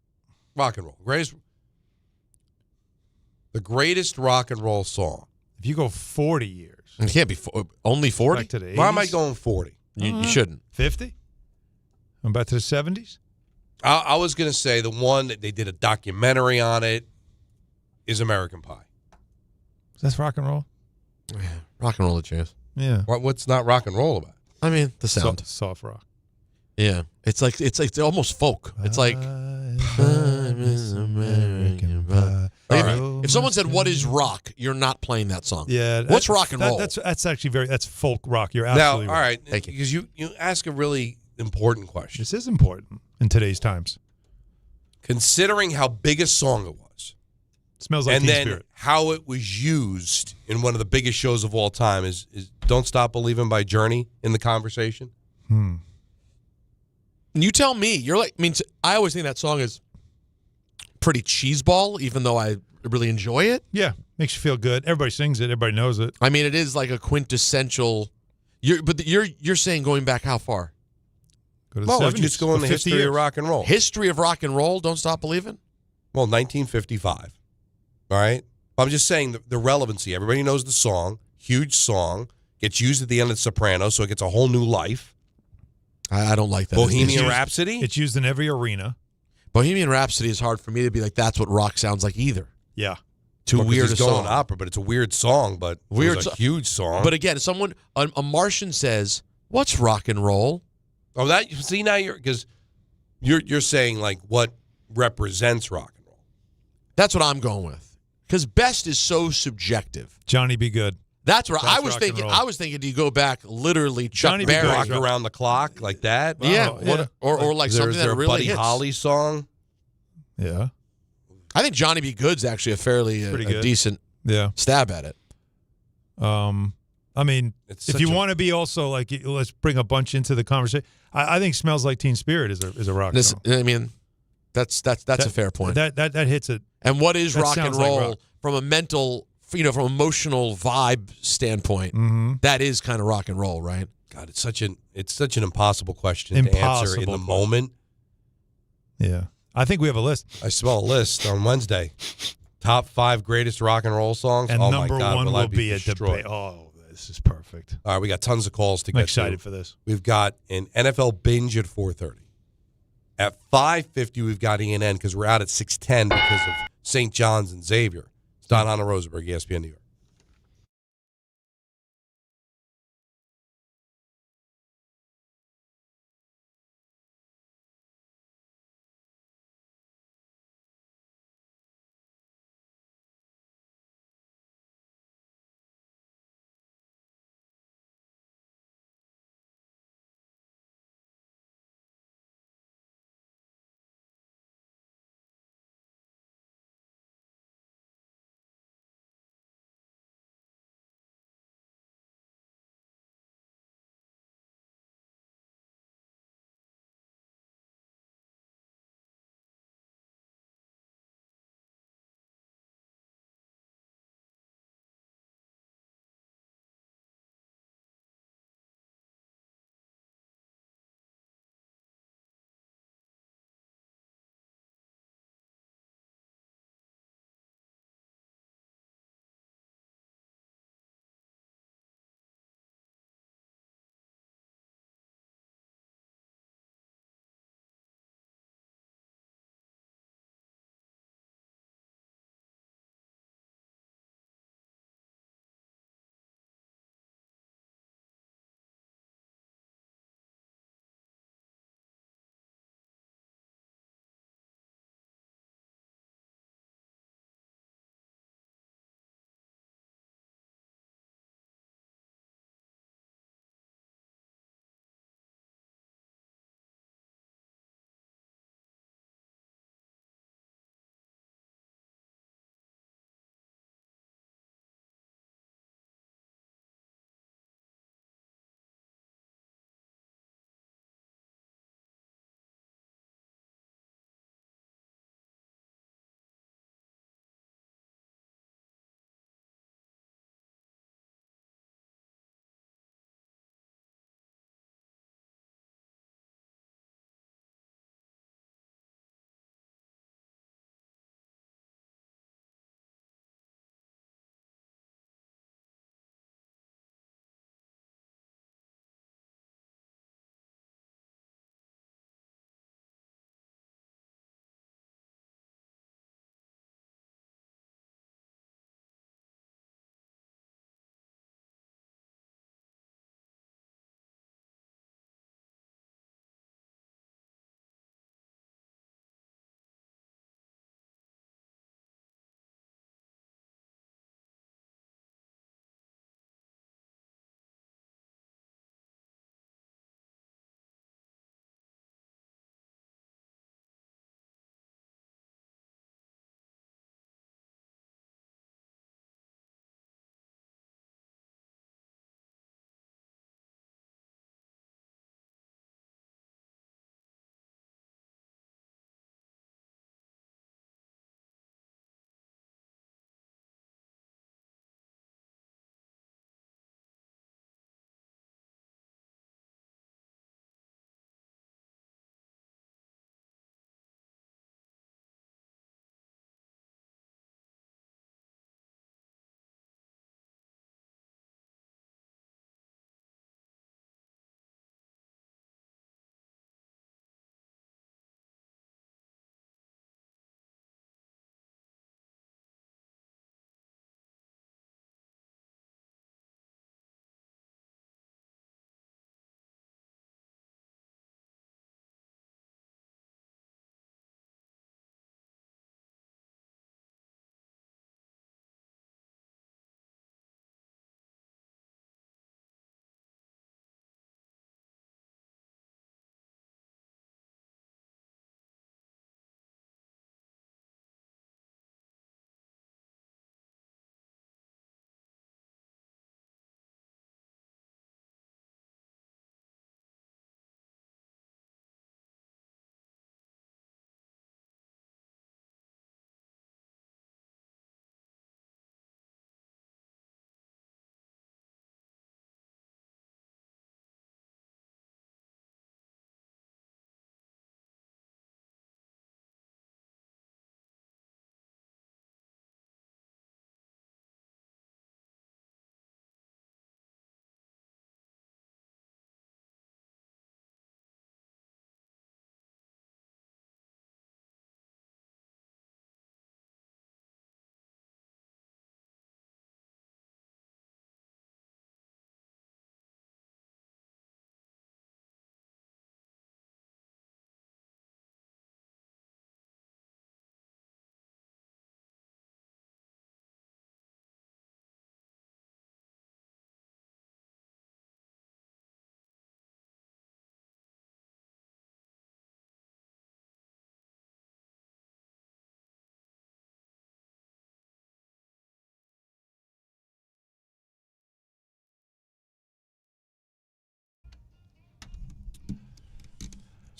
Rock and roll. The greatest rock and roll song. If you go 40 years. It can't be only 40? Back to the 80s? Why am I going 40? You shouldn't. 50? I'm back to the 70s? I was going to say the one that they did a documentary on it is American Pie. That's rock and roll? Yeah. Rock and roll, a chance. Yeah. What's not rock and roll about? I mean, the sound. Soft rock. Yeah. It's like it's almost folk. It's like American Pie. If someone said, "What is rock?" You're not playing that song. Yeah. What's rock and roll? That's actually that's folk rock. You're absolutely now, right. all right. Thank you. Because you ask a really important question. This is important in today's times. Considering how big a song it was. Smells like and Teen then Spirit. how it was used in one of the biggest shows of all time is Don't Stop Believing by Journey in the conversation. You tell me. You're like, I mean, I always think that song is pretty cheeseball, even though I really enjoy it. Yeah, makes you feel good. Everybody sings it. Everybody knows it. I mean, it is like a quintessential. You're saying going back how far? Go to the 70s. Just go in the 50 history years. of rock and roll. History of rock and roll. Don't Stop Believing. Well, 1955. All right? I'm just saying the relevancy. Everybody knows the song. Huge song. Gets used at the end of Sopranos, so it gets a whole new life. I don't like that. Bohemian Rhapsody? It's used in every arena. Bohemian Rhapsody is hard for me to be like, that's what rock sounds like either. Yeah. Too weird a song. Opera, but it's a weird song, but it's a huge song. But again, a Martian says, "What's rock and roll?" Oh, that see now you're saying like what represents rock and roll. That's what I'm going with. Because best is so subjective. Johnny Be Good. That's what I was rock and thinking. roll. I was thinking, do you go back literally Chuck Johnny B. Berry? Rock around the clock like that. Yeah. yeah. Or like something that really Buddy hits. Holly song. Yeah. I think Johnny B. Good's actually a fairly a decent stab at it. I mean, It's if you want to be also like, let's bring a bunch into the conversation. I think "Smells Like Teen Spirit" is a rock and roll. I mean, that's a fair point. That hits it. And what is that rock and sounds like roll rock. from a mental, from emotional vibe standpoint? Mm-hmm. That is kind of rock and roll, right? God, it's such an impossible question to answer in the moment. Yeah. I think we have a list. I smell a list on Wednesday. Top 5 greatest rock and roll songs. And oh number my God, one will I will be a destroyed. debate. Oh, this is perfect. All right, we got tons of calls to I'm get excited to. for this. We've got an NFL binge at 4:30. At 5:50, we've got ENN because we're out at 6:10 because of St. John's and Xavier. It's Don Hahn and Rosenberg, ESPN New York.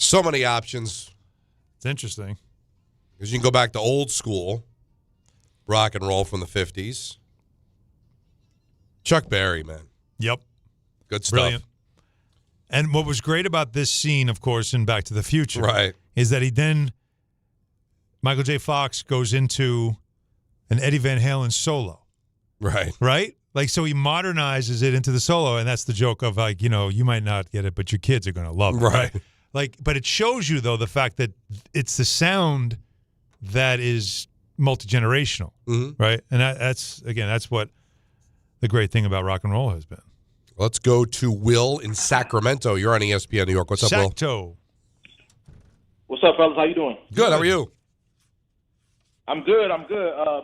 So many options. It's interesting. Because you can go back to old school rock and roll from the 50s. Chuck Berry, man. Yep. Good stuff. Brilliant. And what was great about this scene, of course, in Back to the Future, Right. is that Michael J. Fox goes into an Eddie Van Halen solo. Right. Right? Like, so he modernizes it into the solo, and that's the joke of, like, you might not get it, but your kids are going to love it. Right. Like, but it shows you, though, the fact that it's the sound that is multi-generational, right? And that's what the great thing about rock and roll has been. Let's go to Will in Sacramento. You're on ESPN New York. What's up, Will? Sacto. What's up, fellas? How you doing? Good. How are you? I'm good.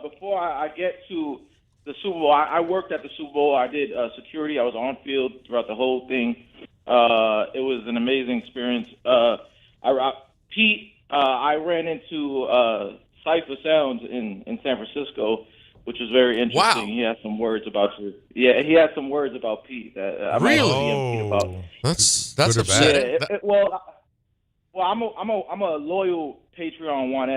Before I get to the Super Bowl, I worked at the Super Bowl. I did security. I was on field throughout the whole thing. It was an amazing experience. Pete, I ran into Cypher Sounds in San Francisco, which was very interesting. Wow. He had some words about you. Yeah, he had some words about Pete that I might DM Pete about. That's Good or upsetting. bad? I'm a loyal Patreon One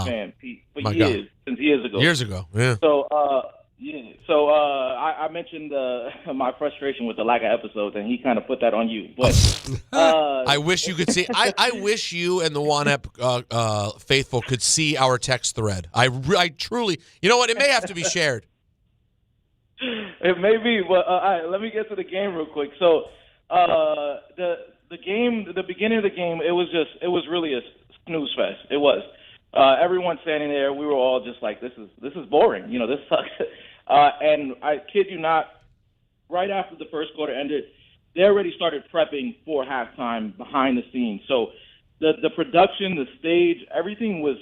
fan, Pete, for My years, since years ago. Years ago, yeah. So, I mentioned my frustration with the lack of episodes, and he kind of put that on you. But I wish you could see. I wish you and the One faithful could see our text thread. I truly. You know what? It may have to be shared. It may be, but all right, let me get to the game real quick. So, the beginning of the game, it was really a snooze fest. It was. Everyone standing there, we were all just like, this is boring. This sucks. And I kid you not, right after the first quarter ended, they already started prepping for halftime behind the scenes. So the production, the stage, everything was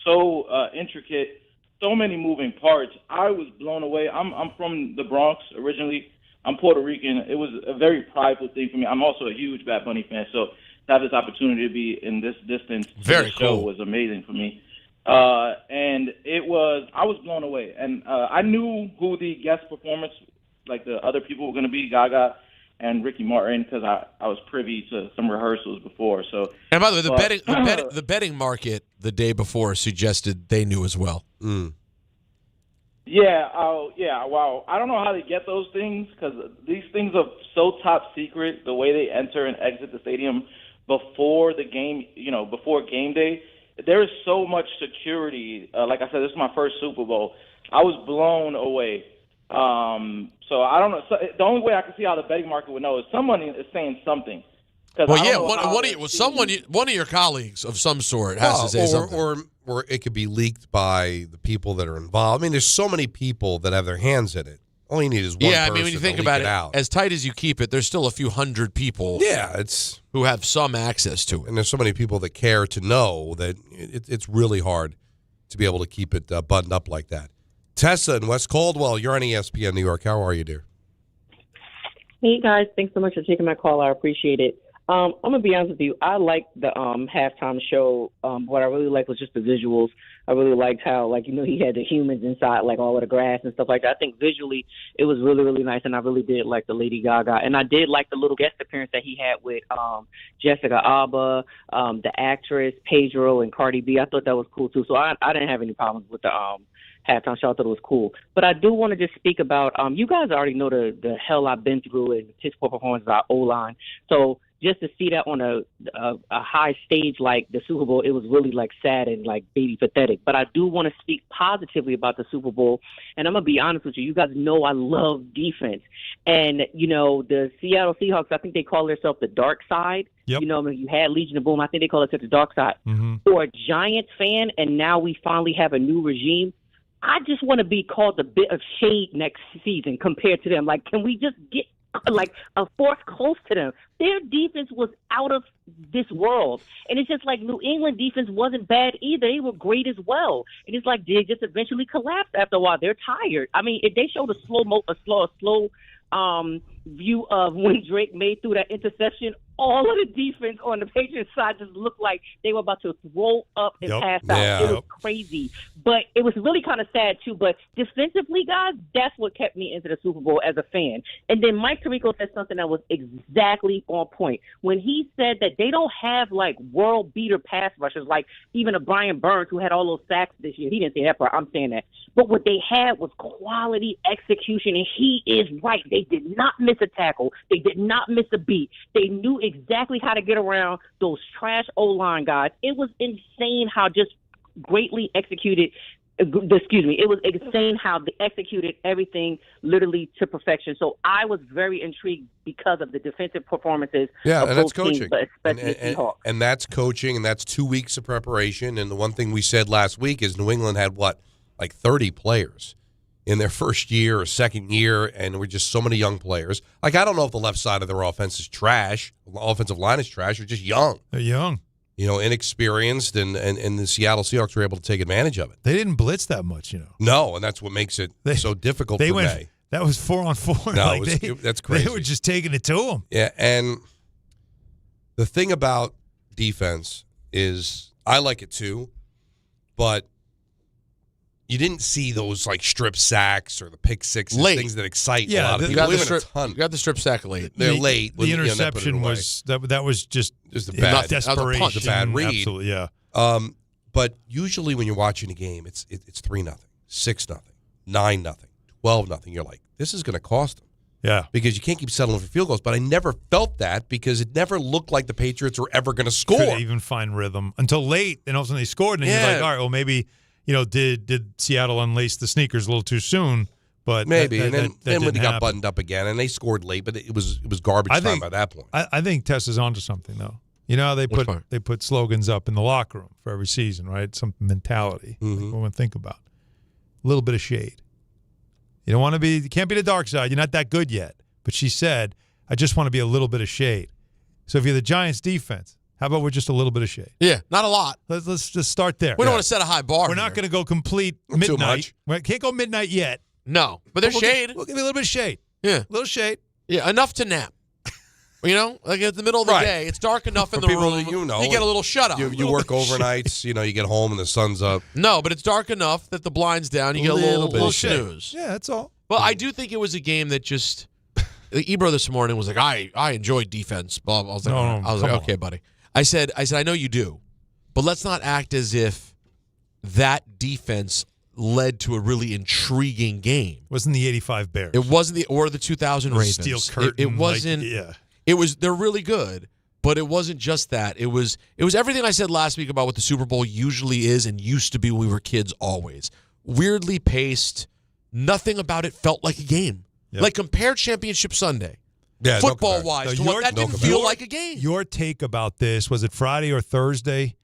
so intricate, so many moving parts. I was blown away. I'm from the Bronx originally. I'm Puerto Rican. It was a very prideful thing for me. I'm also a huge Bad Bunny fan, so to have this opportunity to be in this distance to the show was amazing for me. And I was blown away. And I knew who the guest performance, like the other people were going to be, Gaga and Ricky Martin, because I was privy to some rehearsals before. So, and by the way, the betting market the day before suggested they knew as well. Yeah, wow. I don't know how they get those things, because these things are so top secret, the way they enter and exit the stadium before the game, before game day. There is so much security. Like I said, this is my first Super Bowl. I was blown away. So I don't know. So the only way I can see how the betting market would know is someone is saying something. Well, yeah, one of your colleagues of some sort has to say something. Or it could be leaked by the people that are involved. I mean, there's so many people that have their hands in it. All you need is one person. Yeah, I mean, when you think about it, as tight as you keep it, there's still a few hundred people. Yeah, who have some access to it, and there's so many people that care to know that it's really hard to be able to keep it buttoned up like that. Tessa in West Caldwell, you're on ESPN New York. How are you, dear? Hey guys, thanks so much for taking my call. I appreciate it. I'm gonna be honest with you. I liked the halftime show. What I really liked was just the visuals. I really liked how, he had the humans inside, like all of the grass and stuff like that. I think visually it was really, really nice, and I really did like the Lady Gaga. And I did like the little guest appearance that he had with Jessica Alba, the actress Pedro, and Cardi B. I thought that was cool too. So I didn't have any problems with the halftime show. I thought it was cool. But I do want to just speak about, you guys already know the hell I've been through in piss poor performance of our O-line. So just to see that on a high stage like the Super Bowl, it was really sad and baby pathetic. But I do want to speak positively about the Super Bowl. And I'm going to be honest with you. You guys know I love defense. And, the Seattle Seahawks, I think they call themselves the dark side. Yep. You had Legion of Boom. I think they call it the dark side. Mm-hmm. For a Giants fan, and now we finally have a new regime, I just want to be called a bit of shade next season compared to them. Can we just get a fourth close to them? Their defense was out of this world. And it's just New England defense wasn't bad either. They were great as well. And it's they just eventually collapsed after a while. They're tired. I mean, if they showed a slow view of when Drake made through that interception, all of the defense on the Patriots side just looked like they were about to roll up and pass out. Yeah. It was crazy. But it was really kind of sad, too. But defensively, guys, that's what kept me into the Super Bowl as a fan. And then Mike Tirico said something that was exactly on point. When he said that they don't have, like, world-beater pass rushers, like even a Brian Burns who had all those sacks this year. He didn't say that part. I'm saying that. But what they had was quality execution, and he is right. They did not miss a tackle. They did not miss a beat. They knew exactly how to get around those trash O-line guys. It was insane how just greatly executed. It was insane how they executed everything literally to perfection. So I was very intrigued because of the defensive performances of and that's both teams, coaching. but especially the Seahawks. And that's coaching, and that's 2 weeks of preparation. And the one thing we said last week is New England had, like 30 players in their first year or second year, and we're just so many young players. Like, I don't know if the left side of their offense is trash, offensive line is trash, or just young. They're young. Inexperienced, and the Seattle Seahawks were able to take advantage of it. They didn't blitz that much, No, and that's what makes it so difficult for Maye. That was 4-on-4. No, that's crazy. They were just taking it to them. Yeah, and the thing about defense is I like it too, but you didn't see those like strip sacks or the pick sixes, things that excite a lot of people. You got the strip sack late. They're late. The interception was that was just a bad desperation. That was a bad read. Absolutely, yeah. But usually when you're watching a game, it's 3-0, 6-0, 9-0, 12-0. You're like, this is going to cost them. Yeah. Because you can't keep settling for field goals. But I never felt that because it never looked like the Patriots were ever going to score. Couldn't even find rhythm until late, and all of a sudden they scored, and you're like, all right, well maybe. Did Seattle unlace the sneakers a little too soon? But maybe, that and then when they got happen. buttoned up again, and they scored late, but it was garbage time by that point. I think Tess is onto something, though. How they put slogans up in the locker room for every season, right? Some mentality. Like we want to think about a little bit of shade. You can't be the dark side. You're not that good yet. But she said, I just want to be a little bit of shade. So if you're the Giants defense, how about we're just a little bit of shade? Yeah, not a lot. Let's just start there. We don't want to set a high bar. We're not going to go complete midnight. Too much. We can't go midnight yet. No, but there's shade. We'll give you a little bit of shade. Yeah. A little shade. Yeah, enough to nap. Like at the middle of the day, it's dark enough in the people room. that You get a little shut up. You work overnights. You get home and the sun's up. No, but it's dark enough that the blind's down. You get a little snooze. Yeah, that's all. Well, I do think it was a game that just Ebro this morning was like, I enjoyed defense. Blah, blah. I was like, okay, buddy. I said, I know you do, but let's not act as if that defense led to a really intriguing game. Wasn't the 85 Bears. It wasn't or the 2000 Ravens. Steel curtain. It wasn't. It was. They're really good, but it wasn't just that. It was everything I said last week about what the Super Bowl usually is and used to be when we were kids. Always weirdly paced. Nothing about it felt like a game. Yep. Like compare Championship Sunday. Yeah, football-wise, to what that didn't feel like a game. Your take about this, was it Friday or Thursday,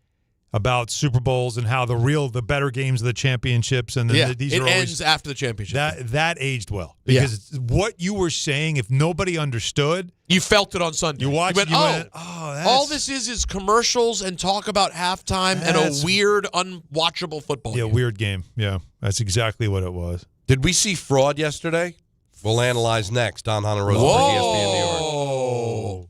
about Super Bowls and how the better games of the championships and these it are ends after the championship. That aged well. Because what you were saying, if nobody understood. You felt it on Sunday. You watched it. All this is commercials and talk about halftime and a weird, unwatchable football game. Yeah, weird game. Yeah, that's exactly what it was. Did we see fraud yesterday? We'll analyze next. Hahn and Rosenberg, ESPN New York.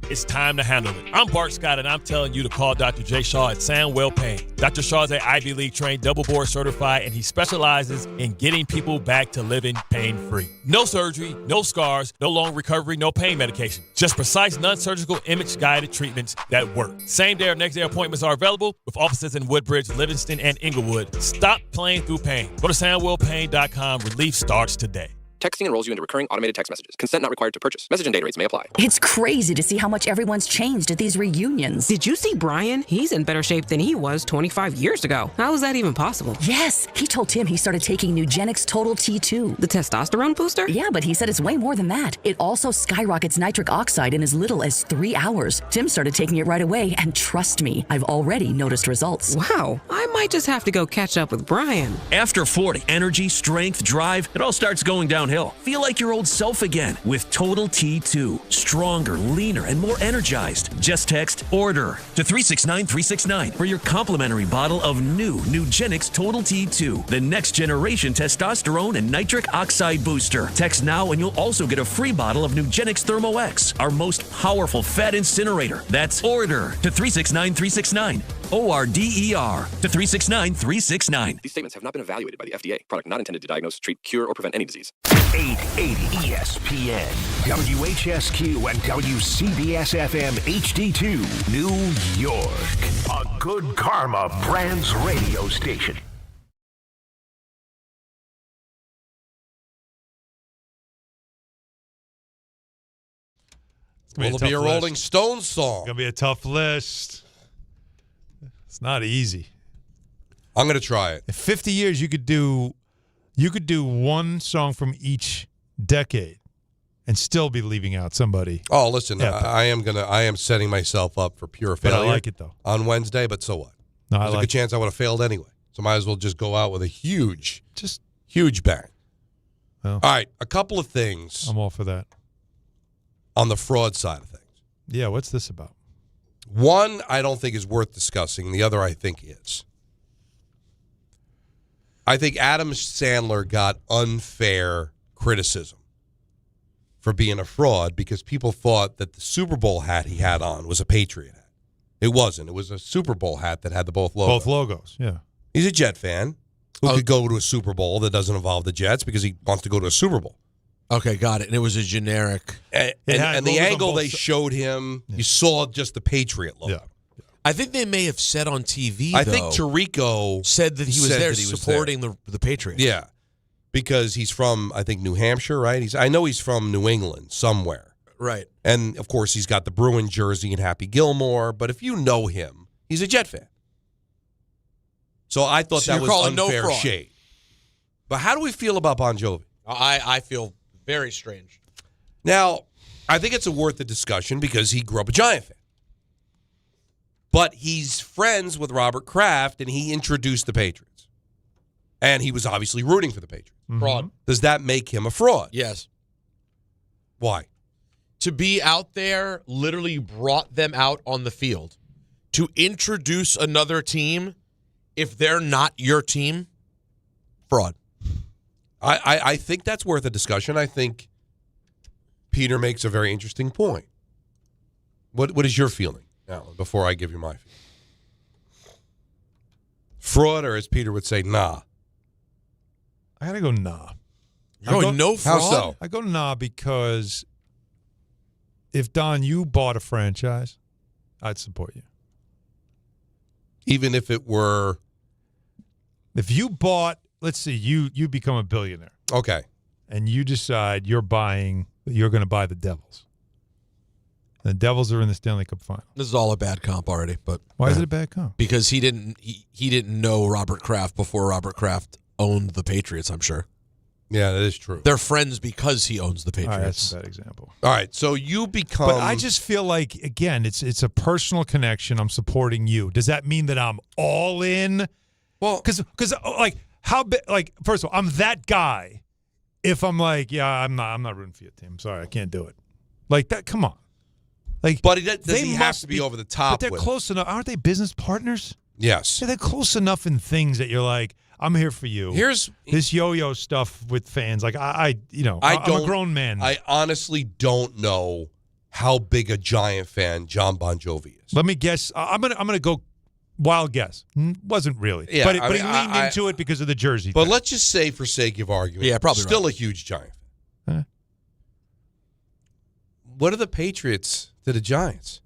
It's time to handle it. I'm Bart Scott, and I'm telling you to call Dr. Jay Shaw at Sandwell Pain. Dr. Shaw is an Ivy League trained, double board certified, and he specializes in getting people back to living pain-free. No surgery, no scars, no long recovery, no pain medication. Just precise, non-surgical, image-guided treatments that work. Same-day or next-day appointments are available with offices in Woodbridge, Livingston, and Inglewood. Stop playing through pain. Go to SandwellPain.com. Relief starts today. Texting enrolls you into recurring automated text messages. Consent not required to purchase. Message and data rates may apply. It's crazy to see how much everyone's changed at these reunions. Did you see Brian? He's in better shape than he was 25 years ago. How is that even possible? Yes, he told Tim he started taking Nugenix Total T2. The testosterone booster? Yeah, but he said it's way more than that. It also skyrockets nitric oxide in as little as 3 hours. Tim started taking it right away, and trust me, I've already noticed results. Wow, I might just have to go catch up with Brian. After 40, energy, strength, drive, it all starts going downhill. Feel like your old self again with Total T2. Stronger, leaner, and more energized. Just text ORDER to 369-369 for your complimentary bottle of new Nugenix Total T2, the next generation testosterone and nitric oxide booster. Text now and you'll also get a free bottle of Nugenix Thermo X, our most powerful fat incinerator. That's ORDER to 369-369. ORDER to 369-369. These statements have not been evaluated by the FDA. Product not intended to diagnose, treat, cure, or prevent any disease. 880 ESPN, WHSQ, and WCBS-FM HD2, New York. A Good Karma Brands radio station. Will it be a Rolling Stones song? It's going to be a tough list. It's not easy. I'm going to try it. In 50 years, you could do one song from each decade and still be leaving out somebody. Oh, listen, I am setting myself up for pure failure. But I like it, though. On Wednesday, but so what? No, There's a good chance I would have failed anyway. So might as well just go out with a huge bang. Well, all right, a couple of things. I'm all for that. On the fraud side of things. Yeah, what's this about? One, I don't think is worth discussing. The other, I think is. I think Adam Sandler got unfair criticism for being a fraud because people thought that the Super Bowl hat he had on was a Patriot hat. It wasn't. It was a Super Bowl hat that had the both logos. Both logos, yeah. He's a Jet fan who could go to a Super Bowl that doesn't involve the Jets because he wants to go to a Super Bowl. Okay, got it. And it was a generic. And the angle they showed him, you saw just the Patriot logo. Yeah. I think they may have said on TV, I think Tirico said that he was there supporting the Patriots. Yeah, because he's from, I think, New Hampshire, right? I know he's from New England somewhere. Right. And, of course, he's got the Bruin jersey and Happy Gilmore. But if you know him, he's a Jet fan. So I thought that was unfair shade. But how do we feel about Bon Jovi? I feel very strange. Now, I think it's worth a discussion because he grew up a Giant fan. But he's friends with Robert Kraft, and he introduced the Patriots. And he was obviously rooting for the Patriots. Mm-hmm. Fraud. Does that make him a fraud? Yes. Why? To be out there literally brought them out on the field. To introduce another team, if they're not your team, fraud. I think that's worth a discussion. I think Peter makes a very interesting point. What is your feeling, Alan, before I give you my feeling? Fraud, or as Peter would say, nah? I got to go nah. You're going no fraud? How so? I go nah because if, Don, you bought a franchise, I'd support you. Even if it were... If you bought... Let's see, you become a billionaire. Okay. And you decide you're going to buy the Devils. And the Devils are in the Stanley Cup final. This is all a bad comp already, but why is it a bad comp? Because he didn't know Robert Kraft before Robert Kraft owned the Patriots, I'm sure. Yeah, that is true. They're friends because he owns the Patriots. All right, that's a bad example. All right, so you become... But I just feel like, again, it's a personal connection. I'm supporting you. Does that mean that I'm all in? Well, because like... first of all, I'm that guy. If I'm like, yeah, I'm not rooting for your team. Sorry, I can't do it. Like that. Come on. Like, but does he have to be over the top? But they're close enough. Aren't they business partners? Yes. Yeah, they're close enough in things that you're like, I'm here for you. Here's this yo-yo stuff with fans. Like I'm a grown man. I honestly don't know how big a Giant fan John Bon Jovi is. Let me guess. I'm gonna go wild guess. Wasn't really. Yeah, but I he leaned into it because of the jersey. But thing. let's just say, for sake of argument, Yeah, probably still right. a huge Giant Huh? fan. What are the Patriots to the Giants?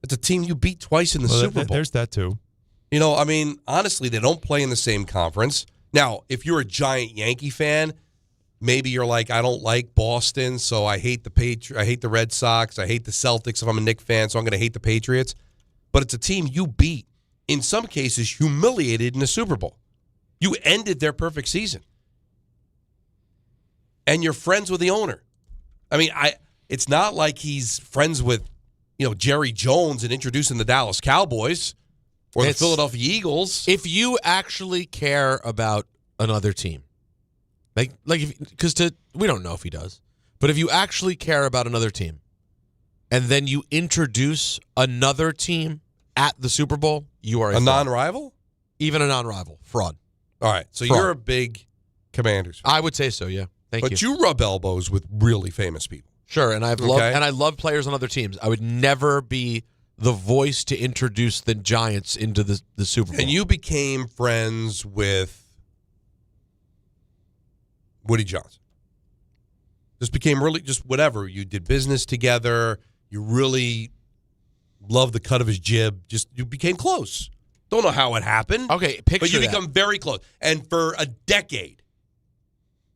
It's a team you beat twice in the Super Bowl. There's that too. You know, I mean, honestly, they don't play in the same conference. Now, if you're a giant Yankee fan, maybe you're like, I don't like Boston, so I hate I hate the Red Sox, I hate the Celtics if I'm a Knicks fan, so I'm going to hate the Patriots. But it's a team you beat, in some cases, humiliated in the Super Bowl. You ended their perfect season. And you're friends with the owner. I mean, it's not like he's friends with, Jerry Jones and introducing the Dallas Cowboys. Or the Philadelphia Eagles. If you actually care about another team, because we don't know if he does, but if you actually care about another team, and then you introduce another team at the Super Bowl, you are a fraud. Non-rival? Even a non-rival. Fraud. All right, so Fraud. you're a big Commanders fan. I would say so, yeah. Thank you. But you rub elbows with really famous people. Sure, and I love players on other teams. I would never be the voice to introduce the Giants into the Super Bowl. And you became friends with Woody Johnson. Just became really, just whatever. You did business together. You really loved the cut of his jib. You became close. Don't know how it happened. Okay, picture but you that. become very close. And for a decade,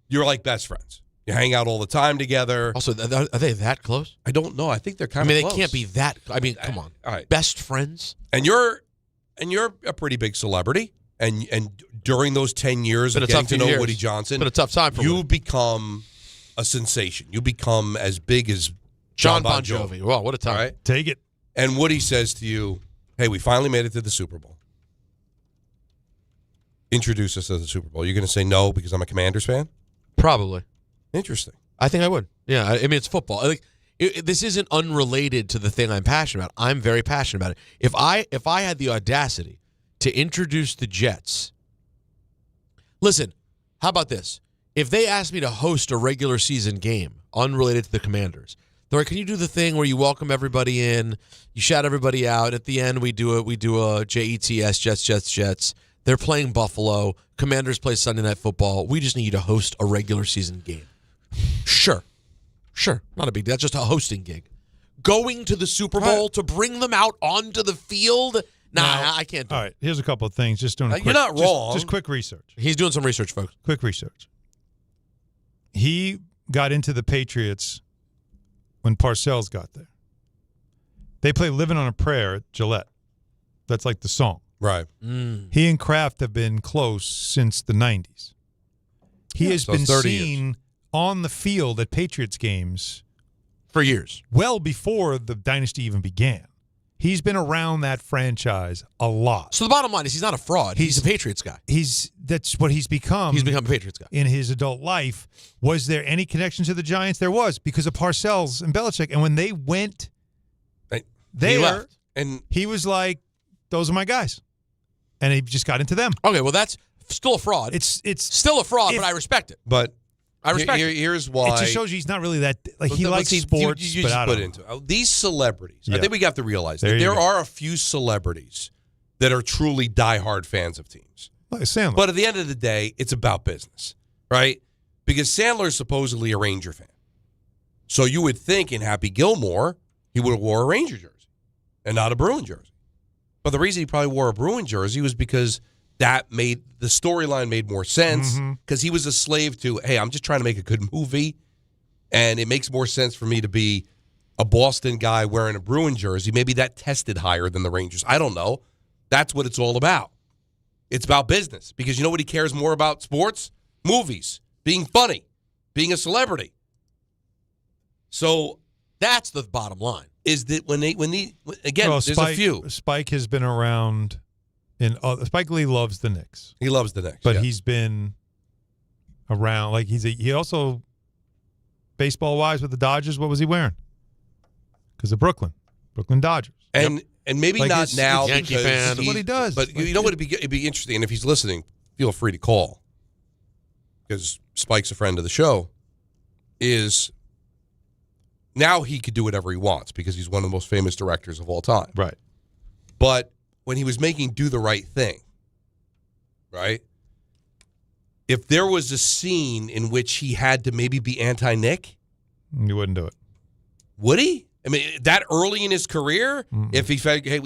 you're like best friends. You hang out all the time together. Also, are they that close? I don't know. I think they're kind of close. They can't be that. I mean, come on. All right. Best friends? And you're a pretty big celebrity. And during those 10 years of getting to know Woody Johnson, it's been a tough time for you become a sensation. You become as big as John Bon Jovi. Wow, what a time. Right? Take it. And Woody says to you, hey, we finally made it to the Super Bowl. Introduce us to the Super Bowl. You're going to say no because I'm a Commanders fan? Probably. Interesting. I think I would. Yeah, I mean, it's football. This isn't unrelated to the thing I'm passionate about. I'm very passionate about it. If I had the audacity to introduce the Jets, listen, how about this? If they asked me to host a regular season game unrelated to the Commanders, they're like, can you do the thing where you welcome everybody in, you shout everybody out, at the end we do a JETS, Jets. They're playing Buffalo. Commanders play Sunday Night Football. We just need you to host a regular season game. Sure. Not a big deal. That's just a hosting gig. Going to the Super Bowl to bring them out onto the field? Nah, I can't do it. All right, here's a couple of things. Just doing You're not wrong. Just quick research. He's doing some research, folks. Quick research. He got into the Patriots when Parcells got there. They play Living on a Prayer at Gillette. That's like the song. Right. He and Kraft have been close since the 90s. He has been 30 seen years. On the field at Patriots games for years, well before the dynasty even began. He's been around that franchise a lot. So the bottom line is he's not a fraud. He's a Patriots guy. That's what he's become. He's become a Patriots guy. In his adult life. Was there any connection to the Giants? There was, because of Parcells and Belichick. And when they went there, and he was like, those are my guys. And he just got into them. Okay, well, that's still a fraud. It's still a fraud, but I respect it. But I respect it. Here's why. It just shows you he's not really that. He likes sports, you but just I put don't into it. These celebrities. Yeah. I think we have to realize There that you there go. are a few celebrities that are truly diehard fans of teams. Like Sandler. But at the end of the day, it's about business, right? Because Sandler is supposedly a Ranger fan. So you would think in Happy Gilmore, he would have wore a Ranger jersey and not a Bruin jersey. But the reason he probably wore a Bruin jersey was because that made the storyline made more sense, because he was a slave to, hey, I'm just trying to make a good movie, and it makes more sense for me to be a Boston guy wearing a Bruin jersey. Maybe that tested higher than the Rangers. I don't know. That's what it's all about. It's about business, because you know what he cares more about? Sports, movies, being funny, being a celebrity. So that's the bottom line. Is that again, Well, there's a few. Spike has been around. Spike Lee loves the Knicks. He loves the Knicks, but yeah. he's been around. Like he also baseball wise with the Dodgers. What was he wearing? Because of Brooklyn Dodgers. And maybe Like not it's now Yankee because fan. That's what he does. But you know what? It'd be interesting. And if he's listening, feel free to call, because Spike's a friend of the show. Is Now he could do whatever he wants because he's one of the most famous directors of all time. Right. But when he was making Do the Right Thing, right? If there was a scene in which he had to maybe be anti-Nick, he wouldn't do it. Would he? I mean, that early in his career, if he felt, hey,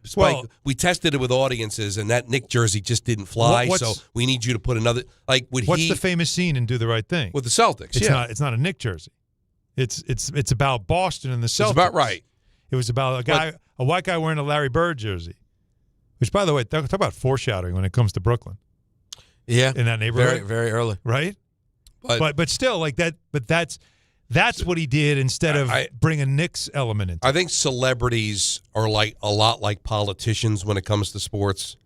Spike, we tested it with audiences, and that Nick jersey just didn't fly, so we need you to put another. Like, what's the famous scene in Do the Right Thing with the Celtics? It's not a Nick jersey. It's about Boston and the Celtics. It's about right. It was about a white guy wearing a Larry Bird jersey. Which, by the way, talk about foreshadowing when it comes to Brooklyn. Yeah, in that neighborhood, very, very early, right? But still, like that. But that's what he did instead of bring a Knicks element into. I think celebrities are like a lot like politicians when it comes to sports.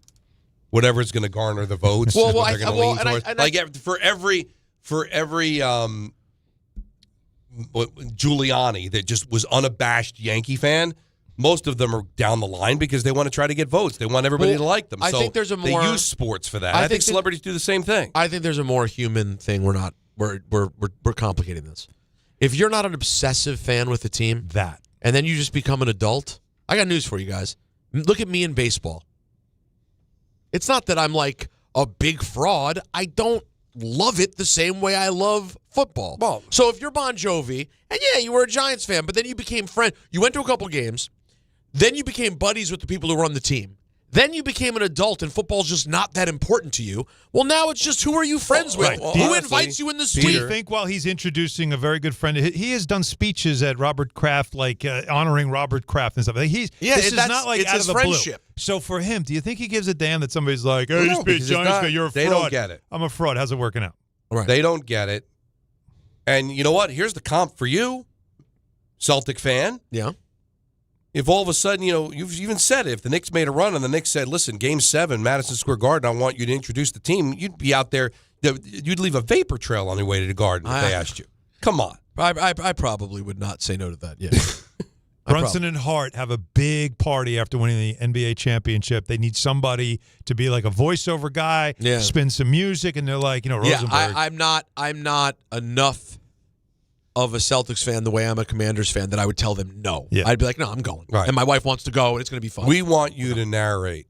Whatever's going to garner the votes, is what they're going to lean towards. For every Giuliani that just was unabashed Yankee fan. Most of them are down the line because they want to try to get votes. They want everybody to like them. I think there's a more. They use sports for that. I think celebrities do the same thing. I think there's a more human thing. We're complicating this. If you're not an obsessive fan with the team, and then you just become an adult, I got news for you guys. Look at me in baseball. It's not that I'm like a big fraud. I don't love it the same way I love football. Well, so if you're Bon Jovi, and yeah, you were a Giants fan, but then you became you went to a couple games. Then you became buddies with the people who run the team. Then you became an adult, and football's just not that important to you. Well, now it's just who are you friends with? Who invites you in the suite? Do you think while he's introducing a very good friend, he has done speeches at Robert Kraft, like honoring Robert Kraft and stuff. This is not like out of the friendship. Blue. So for him, do you think he gives a damn that somebody's like, "Oh, you be a Giants fan, you're a fraud"? They don't get it. I'm a fraud. How's it working out? Right. They don't get it. And you know what? Here's the comp for you, Celtic fan. Yeah. If all of a sudden, you've even said it, if the Knicks made a run and the Knicks said, listen, Game 7, Madison Square Garden, I want you to introduce the team, you'd be out there, you'd leave a vapor trail on your way to the Garden if they asked you. Come on. I probably would not say no to that, yeah. Brunson and Hart have a big party after winning the NBA championship. They need somebody to be like a voiceover guy, spin some music, and they're like, Rosenberg. Yeah, I'm not enough of a Celtics fan the way I'm a Commanders fan that I would tell them no. Yeah. I'd be like, no, I'm going. Right. And my wife wants to go, and it's going to be fun. We want you to narrate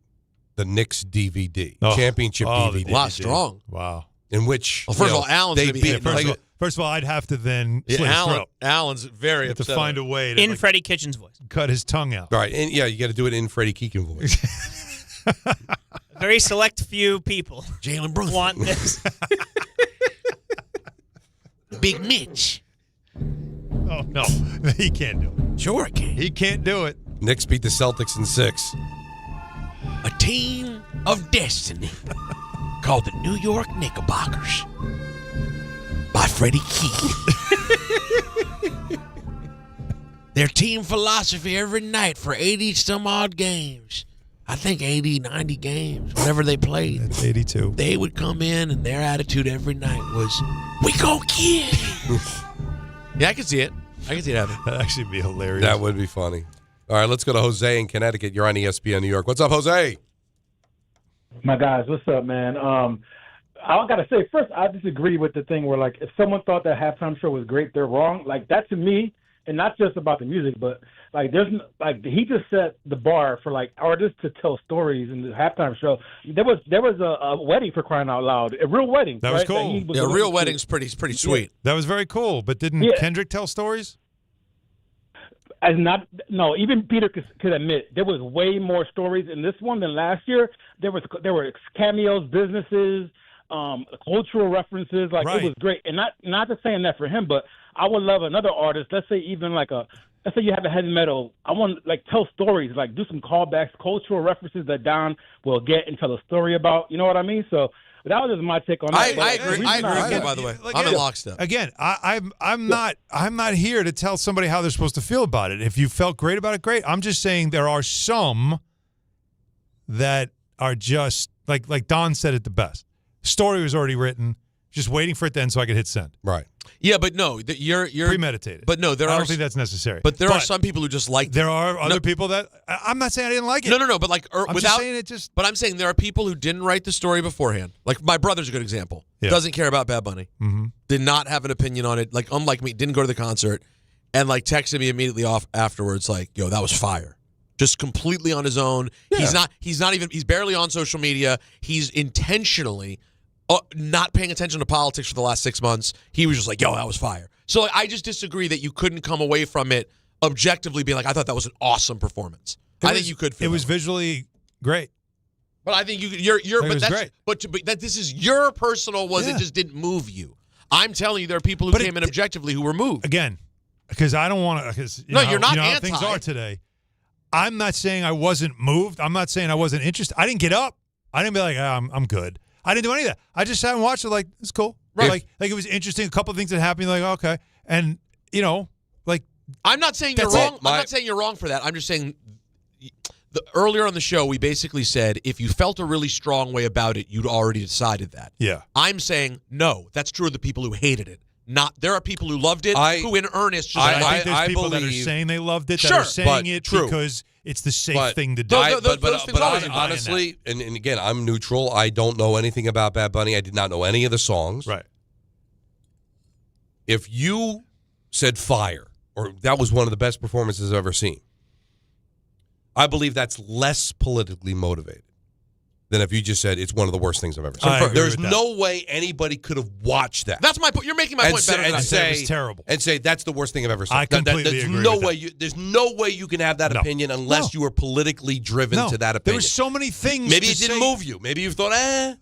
the Knicks DVD, championship DVD. Wow, strong. Wow. In which, first of all, Allen's going to be First of all, I'd have to then slit his throat. Allen's very upset. To find a way to in Freddie Kitchen's voice. Cut his tongue out. Right. And you got to do it in Freddie Keegan voice. A very select few people Jalen Brunson want this. Big Mitch. Oh, no. He can't do it. Sure I can. He can't do it. Knicks beat the Celtics in 6. A team of destiny called the New York Knickerbockers by Freddie Keegan. Their team philosophy every night for 80-some-odd games. I think 80, 90 games, whatever they played. That's 82. They would come in, and their attitude every night was, we gon' kill. Yeah, I can see it. I can see it happen. That'd actually be hilarious. That would be funny. All right, let's go to Jose in Connecticut. You're on ESPN New York. What's up, Jose? My guys, what's up, man? I got to say, first, I disagree with the thing where, like, if someone thought that halftime show was great, they're wrong. Like, that to me, and not just about the music, but, like, he just set the bar for, like, artists to tell stories in the halftime show. There was a wedding, for crying out loud, a real wedding. That was cool. A real wedding's pretty sweet. Yeah. That was very cool. But didn't Kendrick tell stories? Even Peter could admit there was way more stories in this one than last year. There were cameos, businesses, cultural references. Like, It was great. And not just saying that for him, but I would love another artist. Let's say even like let's say you have a heavy metal. I want to tell stories, like do some callbacks, cultural references that Don will get and tell a story about. You know what I mean? So that was just my take on that. I agree. By the way, I'm in lockstep. Again, I'm not here to tell somebody how they're supposed to feel about it. If you felt great about it, great. I'm just saying there are some that are just like Don said it the best. Story was already written, just waiting for it to end so I could hit send. Right. Yeah, but no, you're premeditated. But no, I don't think that's necessary. But there are some people who just like. There are other people that I'm not saying I didn't like it. No. But I'm just saying it just. But I'm saying there are people who didn't write the story beforehand. Like my brother's a good example. Yeah. Doesn't care about Bad Bunny. Mm-hmm. Did not have an opinion on it. Like unlike me, didn't go to the concert, and like texted me immediately off afterwards, like, "Yo, that was fire." Just completely on his own. Yeah. He's barely on social media. He's intentionally not paying attention to politics for the last 6 months. He was just like, "Yo, that was fire." So like, I just disagree that you couldn't come away from it objectively being like, "I thought that was an awesome performance." I think you could feel it was that way. visually great. But I think you're It but was that's great. but that this is your personal was it just didn't move you. I'm telling you, there are people who came in objectively who were moved. Again, because I don't want to. Because you're not how anti. things are today. I'm not saying I wasn't moved. I'm not saying I wasn't interested. I didn't get up. I didn't be like, I'm good. I didn't do any of that. I just sat and watched it. Like, it's cool. Right. Like it was interesting. A couple of things that happened. Like, okay, and like I'm not saying you're wrong. I'm not saying you're wrong for that. I'm just saying. Earlier on the show, we basically said if you felt a really strong way about it, you'd already decided that. Yeah. I'm saying no. That's true of the people who hated it. There are people who loved it who in earnest just I think there's people that are saying they loved it that are saying it because it's the safe thing to do. Honestly, and again, I'm neutral. I don't know anything about Bad Bunny. I did not know any of the songs. Right. If you said fire, or that was one of the best performances I've ever seen, I believe that's less politically motivated than if you just said it's one of the worst things I've ever seen. There's no way anybody could have watched that. That's my point. You're making my point better than I said. It was terrible. And say that's the worst thing I've ever seen. I completely agree with that. There's no way you can have that opinion unless you are politically driven to that opinion. There were so many things. Maybe it didn't move you. Maybe you thought,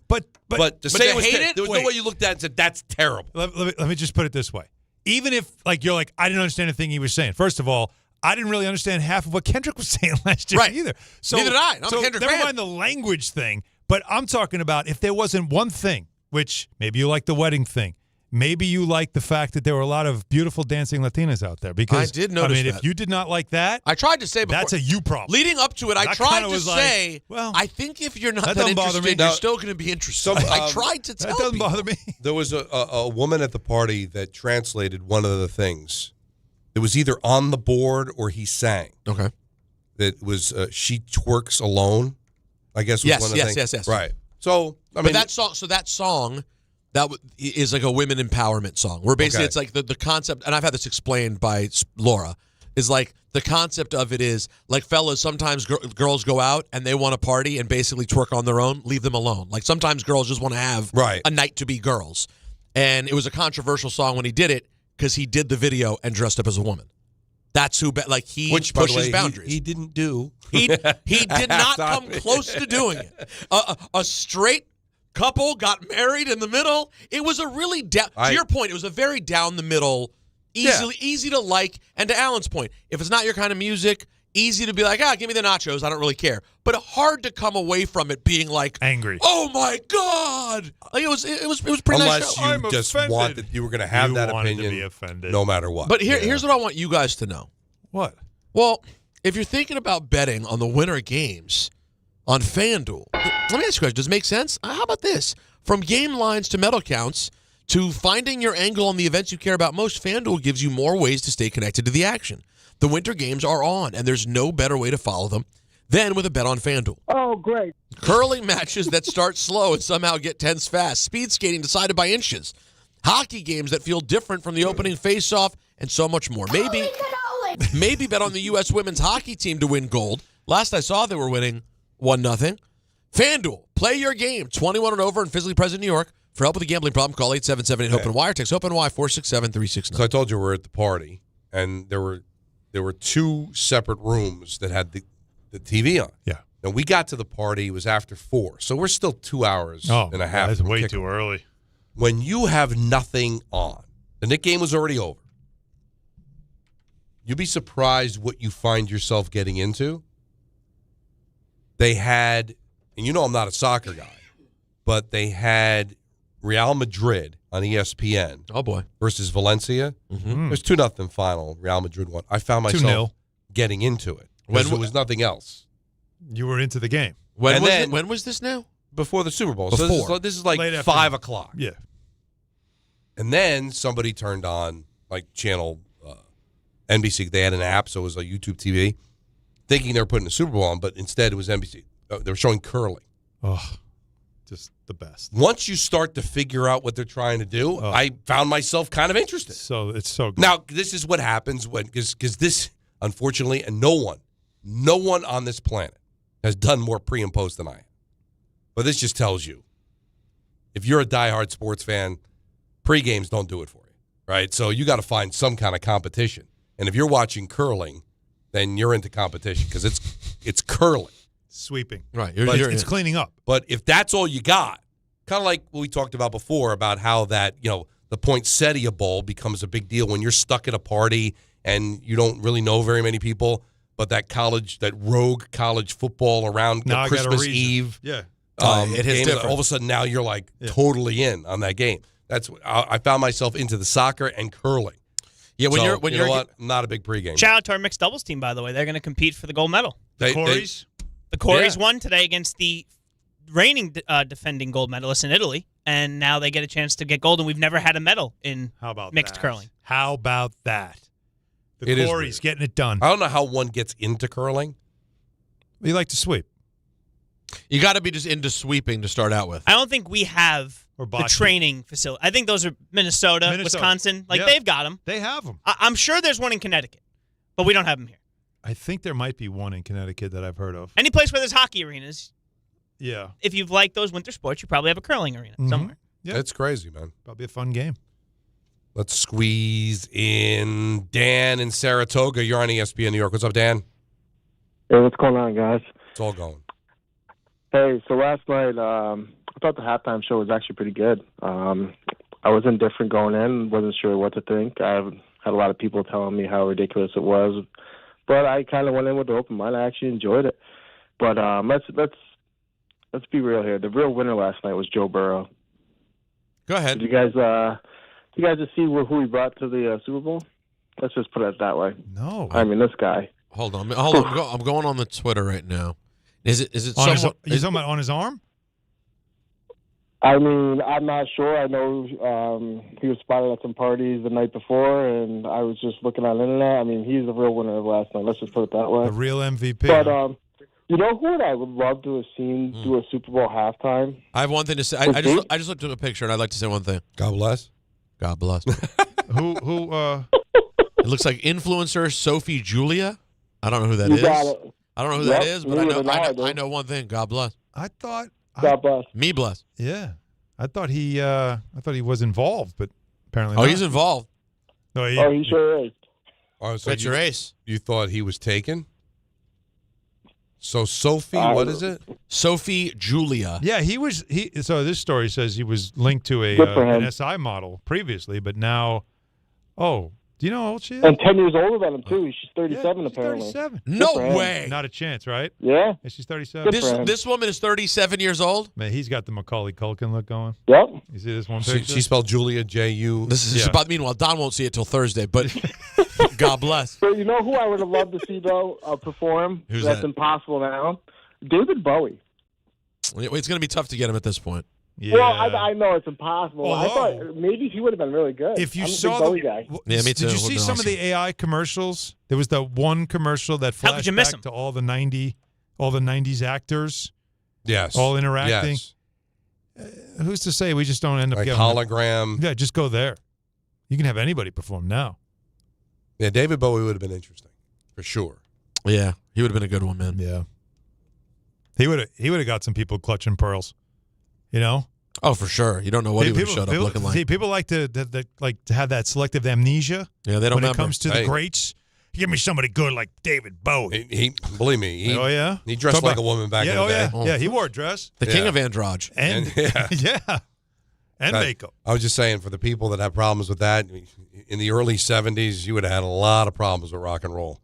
But to say it was there was no way you looked at it and said that's terrible. Let me just put it this way. Even if you're like, I didn't understand a thing he was saying. First of all, I didn't really understand half of what Kendrick was saying last year either. So, neither did I. I'm a Kendrick never fan. mind the language thing, but I'm talking about if there wasn't one thing, which maybe you like the wedding thing, maybe you like the fact that there were a lot of beautiful dancing Latinas out there. Because I did notice that. if you did not like that, I tried to say before, that's a you problem. Leading up to it, I tried to say, I think if you're not that interested, you're still going to be interested. I tried to tell that doesn't bother me. There was a woman at the party that translated one of the things. It was either on the board or he sang. Okay. That was She Twerks Alone, I guess was one of the things. Yes. Right. So, I mean. That song is like a women empowerment song. Where basically it's like the concept, and I've had this explained by Laura, is like the concept of it is like, fellas, sometimes girls go out and they want to party and basically twerk on their own, leave them alone. Like sometimes girls just want to have a night to be girls. And it was a controversial song when he did it, because he did the video and dressed up as a woman. That's who, he pushes boundaries. He didn't do. He did not come close to doing it. A straight couple got married in the middle. It was a really, to your point, it was a very down the middle, easy to like. And to Alan's point, if it's not your kind of music, easy to be like, give me the nachos, I don't really care. But hard to come away from it being like angry. Oh my God! Like it was pretty nice. Unless you just wanted, you were going to have that opinion, to be offended, no matter what. But here's what I want you guys to know. What? Well, if you're thinking about betting on the winter games on FanDuel, let me ask you guys: does it make sense? How about this? From game lines to medal counts to finding your angle on the events you care about most, FanDuel gives you more ways to stay connected to the action. The winter games are on, and there's no better way to follow them than with a bet on FanDuel. Oh, great. Curling matches that start slow and somehow get tense fast. Speed skating decided by inches. Hockey games that feel different from the opening face-off, and so much more. Maybe bet on the U.S. women's hockey team to win gold. Last I saw, they were winning 1-0. FanDuel, play your game. 21 and over and physically present in New York. For help with a gambling problem, call 877-8-HOPE-NY or text HOPE-NY 467-369. So I told you we're at the party, and there were two separate rooms that had the TV on. Yeah. And we got to the party, it was after 4. So we're still 2 hours and a half. That's way too early. When you have nothing on, the Knicks game was already over. You'd be surprised what you find yourself getting into. They had, and you know I'm not a soccer guy, but they had Real Madrid on ESPN. Oh, boy. Versus Valencia. Mm-hmm. It was 2-0 final. Real Madrid won. I found myself getting into it. When there was nothing else. You were into the game. When was this now? Before the Super Bowl. Before. So this is like 5 o'clock. Yeah. And then somebody turned on like channel NBC. They had an app, so it was like YouTube TV, thinking they were putting the Super Bowl on, but instead it was NBC. They were showing curling. Oh. just the best. Once you start to figure out what they're trying to do, I found myself kind of interested. So it's so good. Now, this is what happens when, because this, unfortunately, and no one on this planet has done more pre and post than I have. But this just tells you, if you're a diehard sports fan, pre-games don't do it for you, right? So you got to find some kind of competition. And if you're watching curling, then you're into competition because it's curling. Sweeping. Right. It's cleaning up. But if that's all you got, kind of like what we talked about before about how that, the Poinsettia Bowl becomes a big deal when you're stuck at a party and you don't really know very many people, but that rogue college football around Christmas Eve. Yeah. It hits different. All of a sudden now you're like totally in on that game. That's I found myself into the soccer and curling. Yeah, when you're what? I'm not a big pregame. Shout out to our mixed doubles team, by the way. They're going to compete for the gold medal. The Corys won today against the reigning defending gold medalists in Italy, and now they get a chance to get gold, and we've never had a medal in mixed curling. How about that? The It is Corys weird. getting it done. I don't know how one gets into curling. We like to sweep. You got to be just into sweeping to start out with. I don't think we have the training facility. I think those are Minnesota. Wisconsin. They've got them. They have them. I'm sure there's one in Connecticut, but we don't have them here. I think there might be one in Connecticut that I've heard of. Any place where there's hockey arenas, Yeah. if you've liked those winter sports, you probably have a curling arena somewhere. Yeah. It's crazy, man. Probably a fun game. Let's squeeze in Dan in Saratoga. You're on ESPN New York. What's up, Dan? Hey, what's going on, guys? It's all going. Hey, so last night, I thought the halftime show was actually pretty good. I was indifferent going in, wasn't sure what to think. I had a lot of people telling me how ridiculous it was, but I kind of went in with an open mind. I actually enjoyed it. But let's be real here. The real winner last night was Joe Burrow. Go ahead. Did you guys just see who he brought to the Super Bowl? Let's just put it that way. No. I mean, this guy. Hold on. I'm going on the Twitter right now. Is it On you talking about on his arm? I mean, I'm not sure. I know he was spotted at some parties the night before, and I was just looking on the internet. I mean, he's the real winner of last night. Let's just put it that way. The real MVP. But you know who I would love to have seen do a Super Bowl halftime? I have one thing to say. I just looked at a picture, and I'd like to say one thing. God bless. God bless. Who? It looks like influencer Sophie Julia. I don't know who that is. I don't know who that is, but I know one thing. God bless. I thought. God bless. Me bless. Yeah, I thought he was involved, but apparently. Oh, not. he's involved. No, he sure is. Oh, so That's your ace. You thought he was taken? So Sophie, what is it? Sophie Julia. Yeah, he was. So this story says he was linked to an SI model previously, but now, do you know how old she is? And 10 years older than him too. She's 37 apparently. 37. No way. Not a chance, right? Yeah. She's 37. This woman is 37 years old. Man, he's got the Macaulay Culkin look going. Yep. You see this one picture? She spelled Julia J-U. This is about. Meanwhile, Don won't see it till Thursday, but God bless. So you know who I would have loved to see though perform? Who's That's that? impossible now. David Bowie. It's going to be tough to get him at this point. Yeah. Well, I know it's impossible. I thought maybe he would have been really good. If you I'm a saw big Bowie guy. Yeah, me too. Did you see some of the AI commercials? There was the one commercial that How could you miss flashed him? back to all the 90s actors. Yes. All interacting. Yes. Who's to say we just don't end up Like getting hologram. Yeah, just go there. You can have anybody perform now. Yeah, David Bowie would have been interesting for sure. Yeah, he would have been a good one, man. Yeah. He would have got some people clutching pearls. You know? Oh, for sure. You don't know what he would have showed up looking like. See, people like to have that selective amnesia. Yeah, they don't when remember. it comes to the greats. Give me somebody good like David Bowie. He believe me. He dressed Talk like about- a woman back in the day. Yeah, he wore a dress. The king of androge. And makeup. I was just saying, for the people that have problems with that, in the early 70s, you would have had a lot of problems with rock and roll.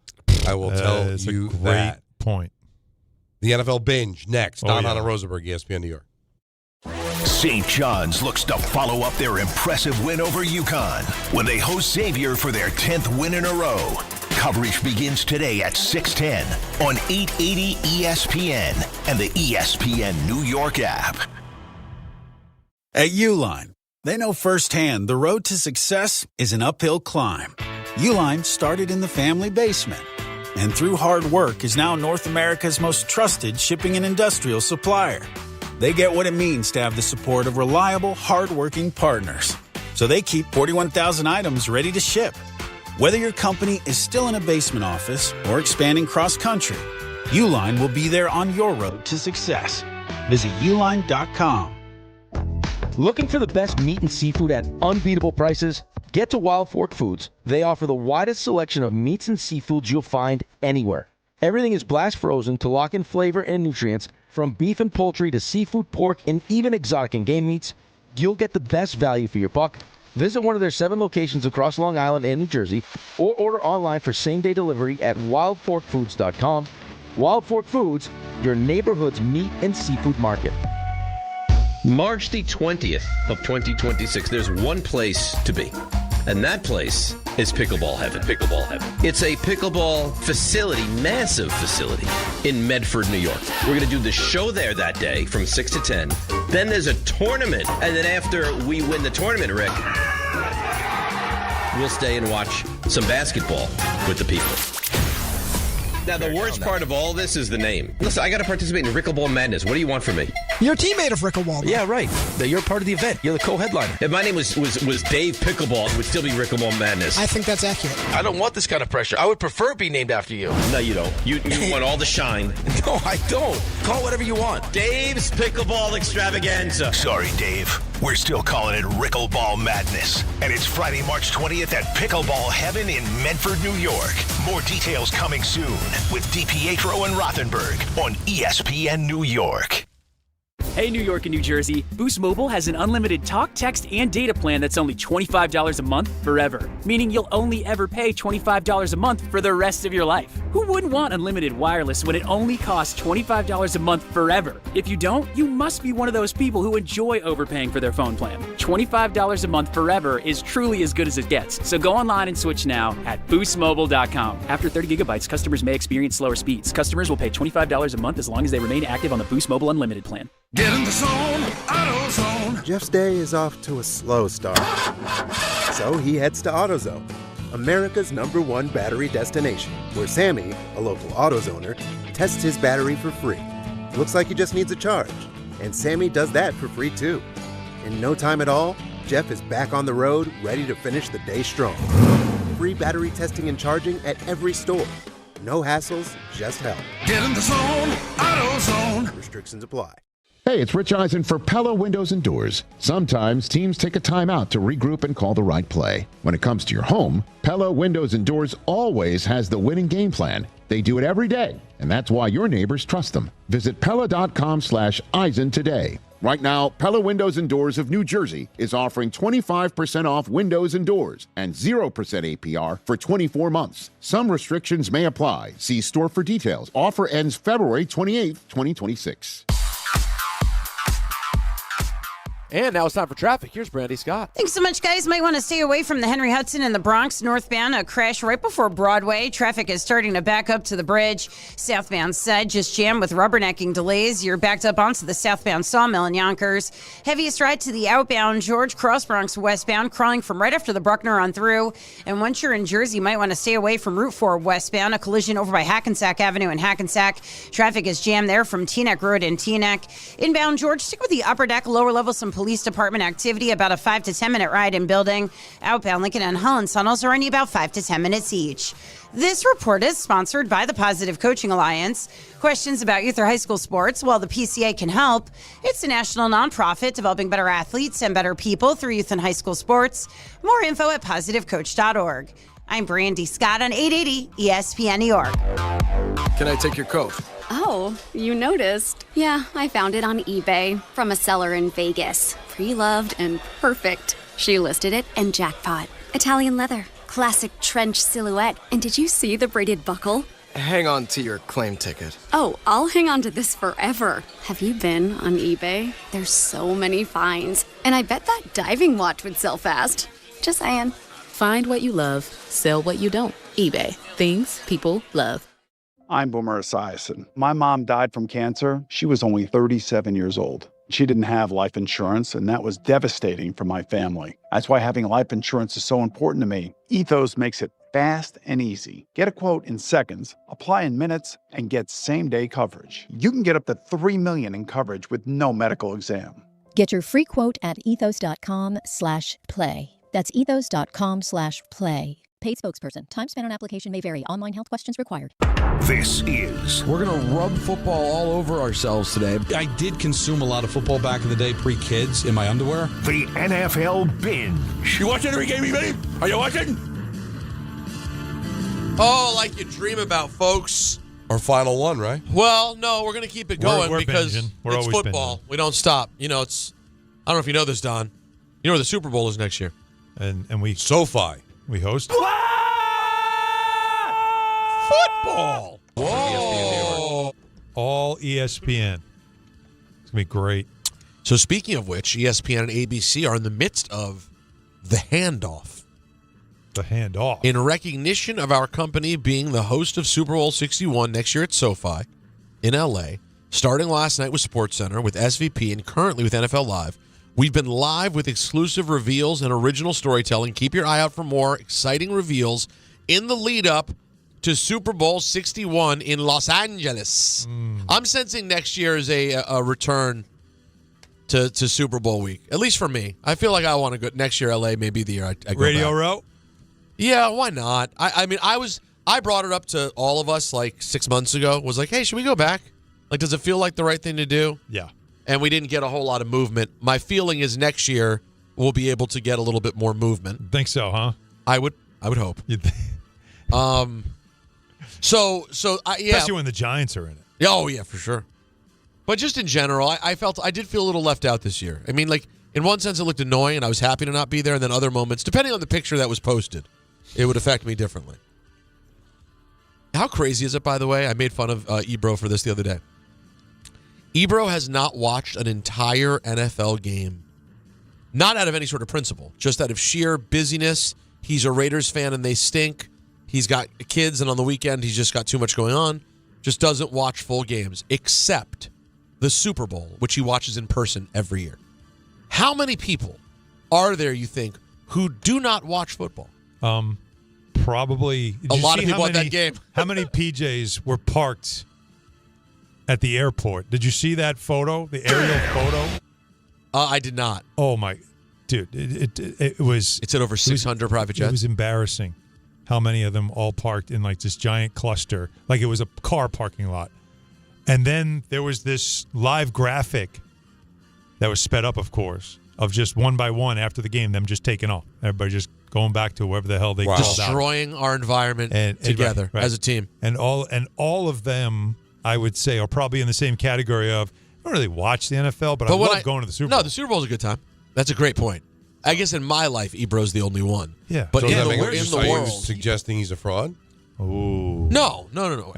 I will tell you a great that. point. The NFL Binge next. Oh, Don yeah. Hahn and Rosenberg, ESPN New York. St. John's looks to follow up their impressive win over UConn when they host Xavier for their 10th win in a row. Coverage begins today at 6:10 on 880 ESPN and the ESPN New York app. At Uline, they know firsthand the road to success is an uphill climb. Uline started in the family basement and through hard work is now North America's most trusted shipping and industrial supplier. They get what it means to have the support of reliable, hardworking partners. So they keep 41,000 items ready to ship. Whether your company is still in a basement office or expanding cross-country, Uline will be there on your road to success. Visit uline.com. Looking for the best meat and seafood at unbeatable prices? Get to Wild Fork Foods. They offer the widest selection of meats and seafoods you'll find anywhere. Everything is blast frozen to lock in flavor and nutrients. From beef and poultry to seafood, pork, and even exotic and game meats, you'll get the best value for your buck. Visit one of their 7 locations across Long Island and New Jersey, or order online for same-day delivery at wildforkfoods.com. Wild Fork Foods, your neighborhood's meat and seafood market. March the 20th of 2026, there's one place to be. And that place is Pickleball Heaven. Pickleball Heaven. It's a pickleball facility, massive facility in Medford, New York. We're going to do the show there that day from 6 to 10. Then there's a tournament. And then after we win the tournament, Rick, we'll stay and watch some basketball with the people. Now, the worst part of all this is the name. Listen, I got to participate in Rickleball Madness. What do you want from me? You're a teammate of Rickleball. Yeah, right. You're part of the event. You're the co-headliner. If my name was Dave Pickleball, it would still be Rickleball Madness. I think that's accurate. I don't want this kind of pressure. I would prefer it be named after you. No, you don't. You want all the shine. No, I don't. Call whatever you want. Dave's Pickleball Extravaganza. Sorry, Dave. We're still calling it Rickleball Madness. And it's Friday, March 20th at Pickleball Heaven in Medford, New York. More details coming soon with DiPietro and Rothenberg on ESPN New York. Hey, New York and New Jersey, Boost Mobile has an unlimited talk, text, and data plan that's only $25 a month forever, meaning you'll only ever pay $25 a month for the rest of your life. Who wouldn't want unlimited wireless when it only costs $25 a month forever? If you don't, you must be one of those people who enjoy overpaying for their phone plan. $25 a month forever is truly as good as it gets. So go online and switch now at boostmobile.com. After 30 gigabytes, customers may experience slower speeds. Customers will pay $25 a month as long as they remain active on the Boost Mobile Unlimited plan. Get in the zone, AutoZone. Jeff's day is off to a slow start. So he heads to AutoZone, America's #1 battery destination, where Sammy, a local AutoZoner, tests his battery for free. Looks like he just needs a charge. And Sammy does that for free too. In no time at all, Jeff is back on the road, ready to finish the day strong. Free battery testing and charging at every store. No hassles, just help. Get in the zone, AutoZone. Restrictions apply. Hey, it's Rich Eisen for Pella Windows and Doors. Sometimes teams take a timeout to regroup and call the right play. When it comes to your home, Pella Windows and Doors always has the winning game plan. They do it every day, and that's why your neighbors trust them. Visit Pella.com/Eisen today. Right now, Pella Windows and Doors of New Jersey is offering 25% off windows and doors and 0% APR for 24 months. Some restrictions may apply. See store for details. Offer ends February 28th, 2026. And now it's time for traffic. Here's Brandy Scott. Thanks so much, guys. Might want to stay away from the Henry Hudson in the Bronx northbound. A crash right before Broadway. Traffic is starting to back up to the bridge. Southbound side just jammed with rubbernecking delays. You're backed up onto the southbound Sawmill in Yonkers. Heaviest ride to the outbound George Cross Bronx westbound, crawling from right after the Bruckner on through. And once you're in Jersey, you might want to stay away from Route 4 westbound. A collision over by Hackensack Avenue in Hackensack. Traffic is jammed there from Teaneck Road in Teaneck. Inbound George, stick with the upper deck, lower level, some police department activity, about a 5 to 10 minute ride in building. Outbound Lincoln and Holland tunnels are only about 5 to 10 minutes each. This report is sponsored by the Positive Coaching Alliance. Questions about youth or high school sports? Well, the PCA can help. It's a national nonprofit developing better athletes and better people through youth and high school sports. More info at positivecoach.org. I'm Brandy Scott on 880 ESPN New York. Can I take your coat? Oh, you noticed. Yeah, I found it on eBay from a seller in Vegas. Pre-loved and perfect. She listed it and jackpot. Italian leather, classic trench silhouette. And did you see the braided buckle? Hang on to your claim ticket. Oh, I'll hang on to this forever. Have you been on eBay? There's so many finds. And I bet that diving watch would sell fast. Just saying. Find what you love, sell what you don't. eBay. Things people love. I'm Boomer Esiason. My mom died from cancer. She was only 37 years old. She didn't have life insurance, and that was devastating for my family. That's why having life insurance is so important to me. Ethos makes it fast and easy. Get a quote in seconds, apply in minutes, and get same-day coverage. You can get up to $3 million in coverage with no medical exam. Get your free quote at ethos.com/play. That's ethos.com/play. Paid spokesperson. Time spent on application may vary. Online health questions required. This is... We're going to rub football all over ourselves today. I did consume a lot of football back in the day, pre-kids, in my underwear. The NFL Binge. You watching every game, baby? Are you watching? Oh, like you dream about, folks. Our final one, right? Well, no, we're going to keep it going because binging. We're it's always football. binging. We don't stop. You know, it's... I don't know if you know this, Don. You know where the Super Bowl is next year. And we... SoFi. We host... Football. Whoa. All ESPN. It's going to be great. So speaking of which, ESPN and ABC are in the midst of the handoff. The handoff. In recognition of our company being the host of Super Bowl 61 next year at SoFi in L.A., starting last night with SportsCenter, with SVP, and currently with NFL Live, we've been live with exclusive reveals and original storytelling. Keep your eye out for more exciting reveals in the lead-up to Super Bowl 61 in Los Angeles. I'm sensing next year is a return to Super Bowl week, at least for me. I feel like I want to go next year. LA may be the year I go Radio back. Row? Yeah, why not? I mean, I brought it up to all of us like 6 months ago. Was like, hey, should we go back? Like, does it feel like the right thing to do? Yeah. And we didn't get a whole lot of movement. My feeling is next year we'll be able to get a little bit more movement. Think so, huh? I would hope. So yeah. Especially when the Giants are in it. Oh, yeah, for sure. But just in general, I did feel a little left out this year. I mean, like, in one sense, it looked annoying, and I was happy to not be there. And then other moments, depending on the picture that was posted, it would affect me differently. How crazy is it, by the way? I made fun of Ebro for this the other day. Ebro has not watched an entire NFL game, not out of any sort of principle, just out of sheer busyness. He's a Raiders fan, and they stink. He's got kids, and on the weekend, he's just got too much going on. Just doesn't watch full games, except the Super Bowl, which he watches in person every year. How many people are there, you think, who do not watch football? Probably. A lot of people at that game. How many PJs were parked at the airport? Did you see that photo, the aerial photo? I did not. Oh, my. Dude, it was... It's at over 600 private jets. It was embarrassing how many of them all parked in like this giant cluster, like it was a car parking lot. And then there was this live graphic that was sped up, of course, of just one by one after the game, them just taking off. Everybody just going back to wherever the hell they called out. Destroying our environment together as a team. And all of them, I would say, are probably in the same category of, I don't really watch the NFL, but I love going to the Super Bowl. No, the Super Bowl is a good time. That's a great point. I guess in my life, Ebro's the only one. Yeah. But So in does the that make world. Are you suggesting he's a fraud? Ooh. No. Not at all.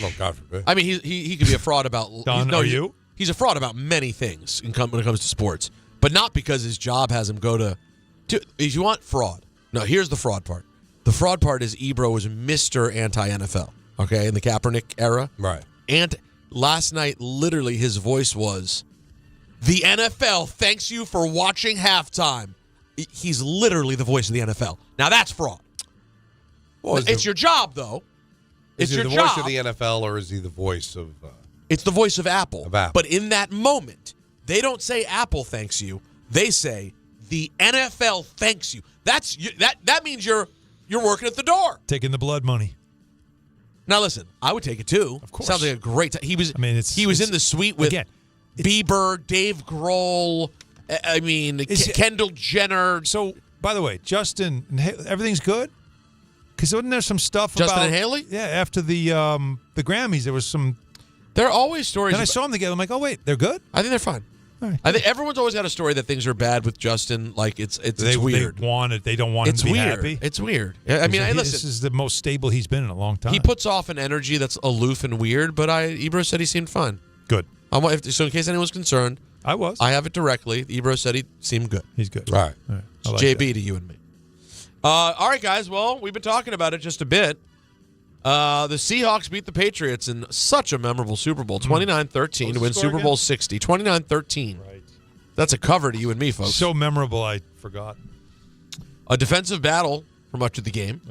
No, God forbid. I mean, he could be a fraud about. Don, are you? He's a fraud about many things when it comes to sports, but not because his job has him go to. If you want fraud, no. Here's the fraud part. The fraud part is Ebro was Mr. Anti-NFL. Okay, in the Kaepernick era, right? And last night, literally, his voice was, "The NFL thanks you for watching halftime." He's literally the voice of the NFL. Now that's fraud. Well, it's your job, though. Is he the voice of the NFL, or is he the voice of... It's the voice of Apple. Of Apple. But in that moment, they don't say Apple thanks you. They say the NFL thanks you. That means you're working at the door. Taking the blood money. Now listen, I would take it too. Of course. Sounds like a great time. He was in the suite with Bieber, Dave Grohl, Kendall Jenner. So, by the way, Justin, everything's good? Because wasn't there some stuff Justin about... and Haley? Yeah, after the Grammys, there was some... There are always stories... Then I saw them together. I'm like, oh, wait, they're good? I think they're fine. Right. I think everyone's always got a story that things are bad with Justin. Like, it's weird. They don't want him to be happy? It's weird. I mean, listen. This is the most stable he's been in a long time. He puts off an energy that's aloof and weird, but Ebro said he seemed fine. Good. So in case anyone's concerned... I was. I have it directly. Ebro said he seemed good. He's good. All right. It's JB to you and me. All right, guys. Well, we've been talking about it just a bit. The Seahawks beat the Patriots in such a memorable Super Bowl, 29-13 to win Super Bowl 60. 29-13. Right. That's a cover to you and me, folks. So memorable, I forgot. A defensive battle for much of the game.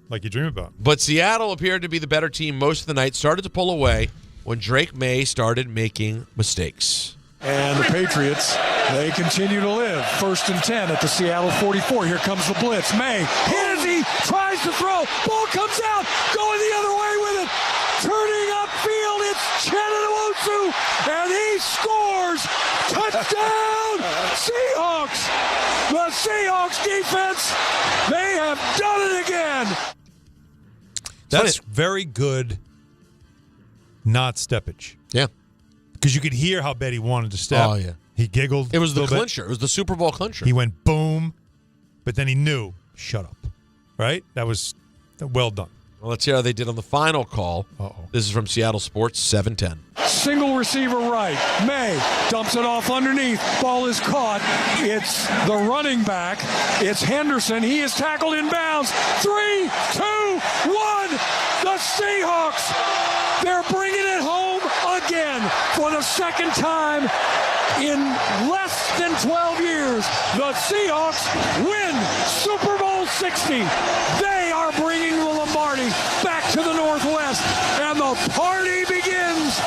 Like you dream about. But Seattle appeared to be the better team most of the night, started to pull away when Drake Maye started making mistakes. And the Patriots, they continue to live. 1st and 10 at the Seattle 44. Here comes the blitz. Maye, he tries to throw. Ball comes out. Going the other way with it. Turning upfield. It's Chenowusu. And he scores. Touchdown, Seahawks. The Seahawks defense, they have done it again. That's very good not steppage. Yeah. Because you could hear how bad he wanted to step. Oh, yeah. He giggled. It was the a little clincher. It was the Super Bowl clincher. He went boom, but then he knew, shut up. Right? That was well done. Well, let's hear how they did on the final call. Uh-oh. This is from Seattle Sports, 7:10. Single receiver right. Maye dumps it off underneath. Ball is caught. It's the running back. It's Henderson. He is tackled in bounds. 3, 2, 1. The Seahawks. They're bringing it home again for the second time in less than 12 years. The Seahawks win Super Bowl 60. They are bringing the Lombardi back to the Northwest, and the party begins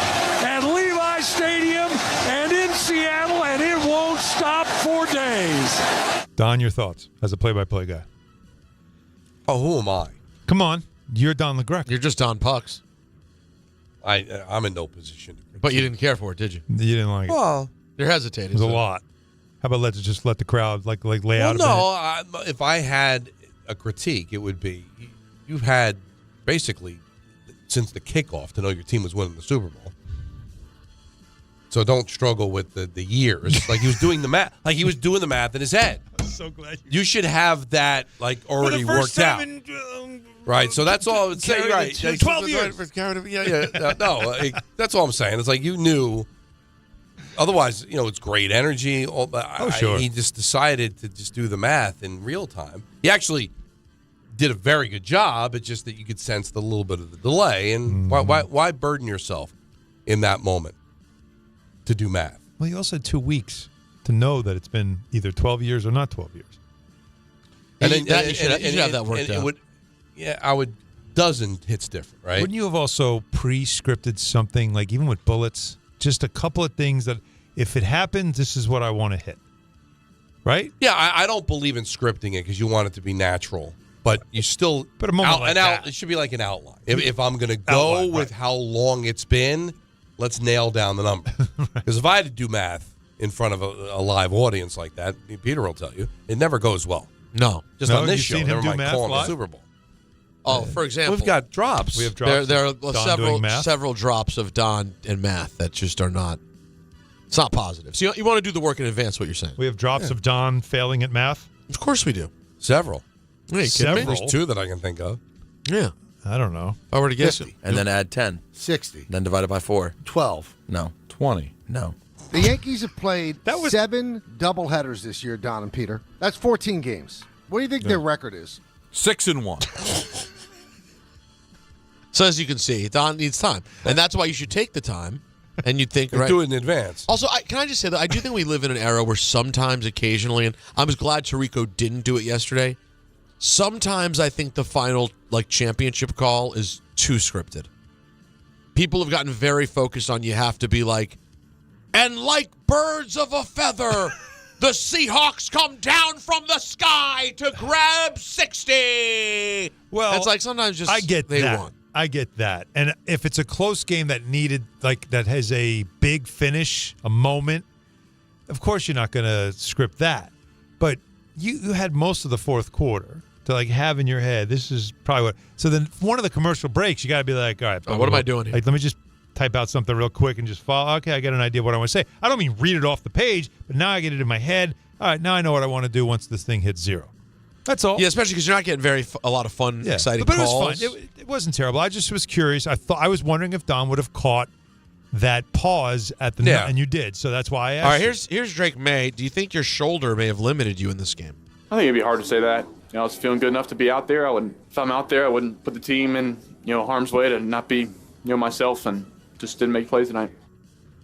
at Levi Stadium and in Seattle, and it won't stop for days. Don, your thoughts as a play-by-play guy? Oh, who am I? Come on. You're Don LeGrec. You're just Don Pucks. I'm in no position to But you didn't care for it, did you? You didn't like it. Well, you're hesitating. It was a lot. How about let's just let the crowd like lay out a minute? If I had a critique, it would be you've had basically since the kickoff to know your team was winning the Super Bowl. So don't struggle with the years. Like he was doing the math. Like he was doing the math in his head. I'm so glad you should have that like already worked out. Right, so that's all I would say. Right, 12 years. Yeah. No, that's all I'm saying. It's like you knew. Otherwise, it's great energy. Sure. He just decided to just do the math in real time. He actually did a very good job. It's just that you could sense the little bit of the delay. And why burden yourself in that moment to do math? Well, you also had 2 weeks to know that it's been either 12 years or not 12 years. And you should have that worked out. I would. Dozen hits different, right? Wouldn't you have also pre-scripted something, like even with bullets, just a couple of things that if it happens, this is what I want to hit, right? Yeah, I don't believe in scripting it because you want it to be natural, but you still. But a moment like that. It should be like an outline. If I'm going to go with how long it's been, let's nail down the number. Because if I had to do math in front of a live audience like that, Peter will tell you, it never goes well. No. Just on this show, never mind calling the Super Bowl. Oh, for example, we've got drops. We have drops. There are several drops of Don and math that just are not. It's not positive. So you want to do the work in advance. What you're saying? We have drops of Don failing at math. Of course we do. Several. Several. There's 2 that I can think of. Yeah. I don't know. If I were to guess 50. And then add 10. 60. Then divide it by 4. 12. No. 20. No. The Yankees have played 7 doubleheaders this year, Don and Peter. That's 14 games. What do you think their record is? 6-1. So as you can see, Don needs time, and that's why you should take the time. And you'd think, right? Do it in advance. Also, can I just say that I do think we live in an era where sometimes, occasionally, and I was glad Tirico didn't do it yesterday. Sometimes I think the final championship call is too scripted. People have gotten very focused on you have to be like, and like birds of a feather, the Seahawks come down from the sky to grab 60. Well, it's like sometimes just I get they that. won. I get that. And if it's a close game that needed, that has a big finish, a moment, of course you're not going to script that. But you had most of the fourth quarter to have in your head, this is probably what. So then one of the commercial breaks, you got to be like, all right. What am I doing here? Let me just type out something real quick and just follow. Okay, I got an idea of what I want to say. I don't mean read it off the page, but now I get it in my head. All right, now I know what I want to do once this thing hits 0. That's all. Yeah, especially because you're not getting a lot of fun, exciting but calls. But it was fun. It wasn't terrible. I just was curious. I was wondering if Don would have caught that pause at the net, and you did. So that's why I asked. All right, here's Drake Maye. Do you think your shoulder may have limited you in this game? I think it'd be hard to say that. I was feeling good enough to be out there. If I'm out there, I wouldn't put the team in, harm's way to not be, myself, and just didn't make plays tonight.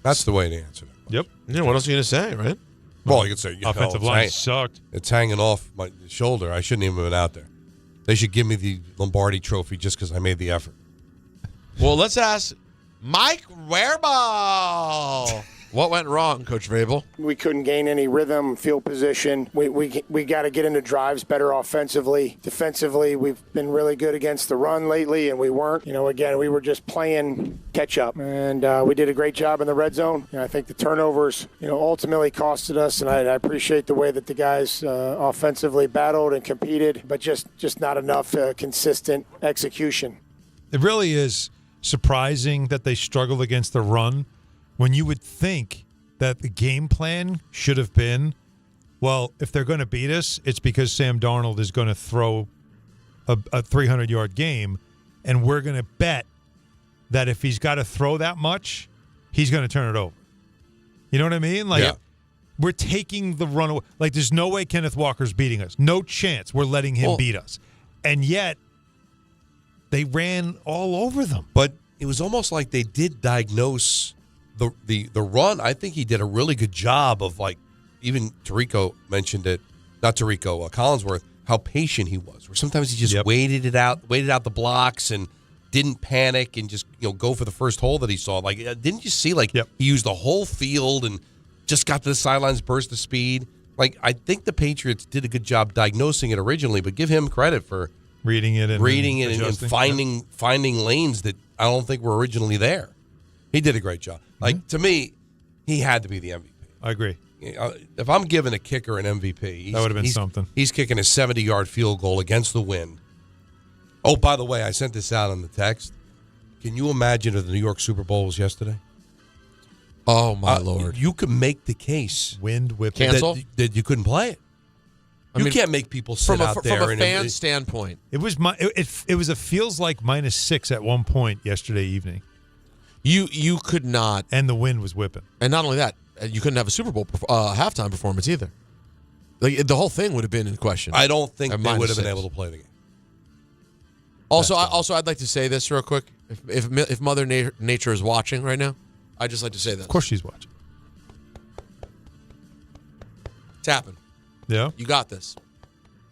That's the way to answer that. Yep. Yeah, what else are you going to say, right? Well, you could say, offensive line sucked. It's hanging off my shoulder. I shouldn't even have been out there. They should give me the Lombardi trophy just because I made the effort. Well, let's ask Mike Werball. What went wrong, Coach Vrabel? We couldn't gain any rhythm, field position. We got to get into drives better offensively. Defensively, we've been really good against the run lately, and we weren't. Again, we were just playing catch up, and we did a great job in the red zone. I think the turnovers, ultimately costed us, and I appreciate the way that the guys offensively battled and competed, but just not enough consistent execution. It really is surprising that they struggled against the run, when you would think that the game plan should have been, well, if they're going to beat us, it's because Sam Darnold is going to throw a 300-yard game, and we're going to bet that if he's got to throw that much, he's going to turn it over. You know what I mean? We're taking the run away. There's no way Kenneth Walker's beating us. No chance we're letting him beat us. And yet, they ran all over them. But it was almost like they did diagnose the run. I think he did a really good job of, even Collinsworth, how patient he was. Where sometimes he just waited out the blocks and didn't panic and just go for the first hole that he saw. Didn't you see he used the whole field and just got to the sidelines, burst of speed. I think the Patriots did a good job diagnosing it originally, but give him credit for reading it and finding lanes that I don't think were originally there. He did a great job. To me, he had to be the MVP. I agree. If I'm giving a kicker an MVP, that would have been something. He's kicking a 70-yard field goal against the wind. Oh, by the way, I sent this out on the text. Can you imagine if the New York Super Bowl was yesterday? Oh, my Lord. You could make the case. Wind whip. Cancel? That you couldn't play it. You can't make people sit out there. From a fan standpoint. It was feels like -6 at one point yesterday evening. You could not. And the wind was whipping. And not only that, you couldn't have a Super Bowl halftime performance either. The whole thing would have been in question. I don't think they would have been able to play the game. Also, I'd like to say this real quick. If Mother Nature is watching right now, I'd just like to say this. Of course she's watching. It's happened. Yeah. You got this.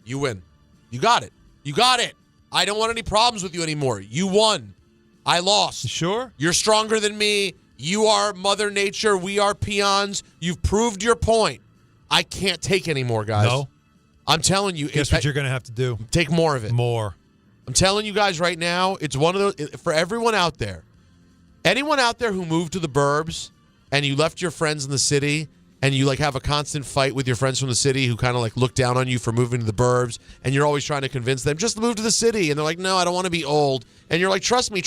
You win. You got it. You got it. I don't want any problems with you anymore. You won. I lost. You sure? You're stronger than me. You are Mother Nature. We are peons. You've proved your point. I can't take any more, guys. No. I'm telling you. Guess what you're going to have to do? Take more of it. More. I'm telling you guys right now, it's one of those, for everyone out there, anyone out there who moved to the burbs and you left your friends in the city and you have a constant fight with your friends from the city who kind of look down on you for moving to the burbs, and you're always trying to convince them, just move to the city. And they're like, no, I don't want to be old. And you're like, trust me.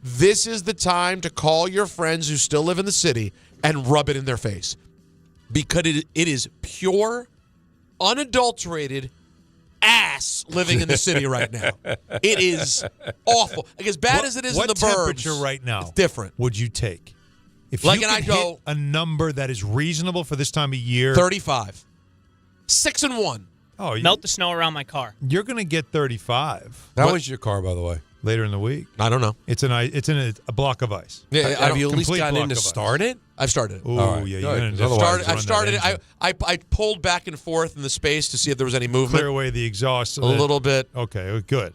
This is the time to call your friends who still live in the city and rub it in their face. Because it is pure, unadulterated ass living in the city right now. It is awful. As bad as it is in the burbs. What temperature right now it's different. Would you take? If you could hit a number that is reasonable for this time of year. 35. 6-1. Oh, melt the snow around my car. You're going to get 35. How was your car, by the way? Later in the week. I don't know. It's in a block of ice. Yeah, have you at least gotten in to start it? I've started it. Oh, right. Yeah. I've started it. I pulled back and forth in the space to see if there was any movement. Clear away the exhaust. A little bit. Okay, good.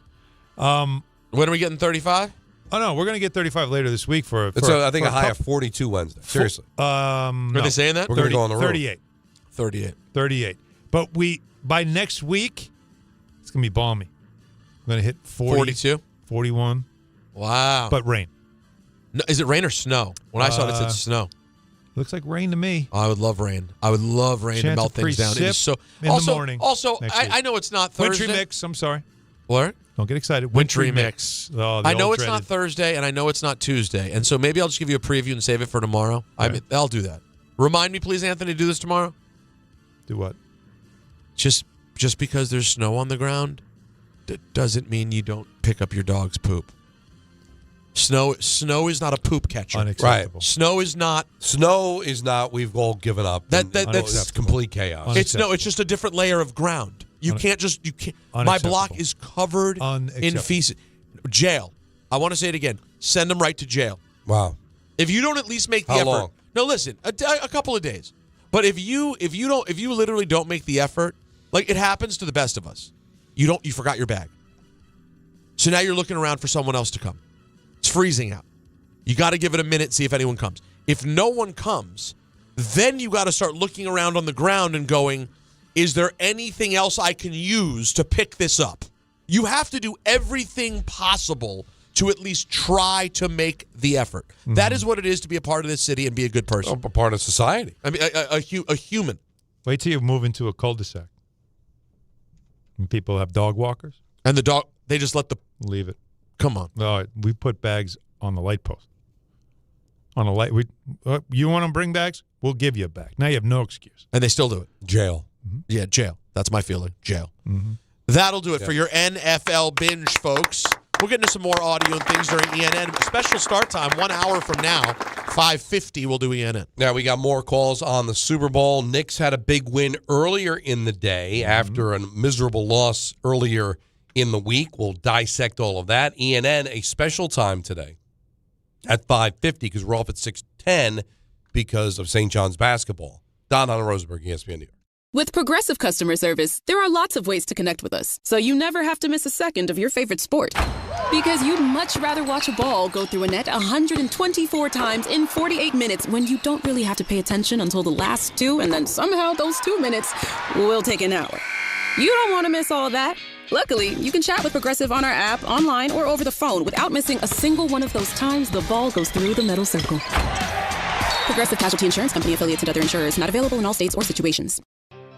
When are we getting 35? Oh, no, we're going to get 35 later this week for I think a high of 42 Wednesday. Seriously. Are they saying that? We're going to go on the road. 38. But by next week, it's going to be balmy. We're going to hit 42? 41. Wow. But rain. No, is it rain or snow? When I saw it, it said snow. Looks like rain to me. Oh, I would love rain. I would love rain to melt things down. It is so in the morning. Also, I know it's not Thursday. Wintry mix. I'm sorry. What? Don't get excited. Wintry mix. Oh, I know it's not Thursday, and I know it's not Tuesday, and so maybe I'll just give you a preview and save it for tomorrow. Right. I'll do that. Remind me, please, Anthony, to do this tomorrow. Do what? Just because there's snow on the ground, doesn't mean you don't pick up your dog's poop. Snow is not a poop catcher. Unacceptable. Right. Snow is not. We've all given up. That's complete chaos. It's just a different layer of ground. You can't. My Unacceptable. block is covered in feces. Jail. I want to say it again. Send them right to jail. Wow. If you don't at least make the How effort. long? No, listen, a couple of days. But if you literally don't make the effort, like it happens to the best of us. You forgot your bag. So now you're looking around for someone else to come. It's freezing out. You got to give it a minute, see if anyone comes. If no one comes, then you got to start looking around on the ground and going, is there anything else I can use to pick this up? You have to do everything possible to at least try to make the effort. Mm-hmm. That is what it is to be a part of this city and be a good person. A part of society. I mean, a human. Wait till you move into a cul-de-sac. And people have dog walkers. And the dog, they just leave it. Come on. No, we put bags on the light post. On a light, you want to bring bags? We'll give you a bag. Now you have no excuse. And they still do it. Jail. Mm-hmm. Yeah, jail. That's my feeling. Jail. Mm-hmm. That'll do it for your NFL binge, folks. We'll get into some more audio and things during ENN. Special start time, 1 hour from now, 5:50. We'll do ENN. Now, we got more calls on the Super Bowl. Knicks had a big win earlier in the day after a miserable loss earlier in the week. We'll dissect all of that. ENN, a special time today at 5:50 because we're off at 6:10 because of St. John's basketball. Don on Rosenberg, ESPN New York. With Progressive customer service, there are lots of ways to connect with us, so you never have to miss a second of your favorite sport. Because you'd much rather watch a ball go through a net 124 times in 48 minutes when you don't really have to pay attention until the last 2, and then somehow those 2 minutes will take an hour. You don't want to miss all that. Luckily, you can chat with Progressive on our app, online, or over the phone without missing a single one of those times the ball goes through the metal circle. Progressive Casualty Insurance Company, affiliates, and other insurers. Not available in all states or situations.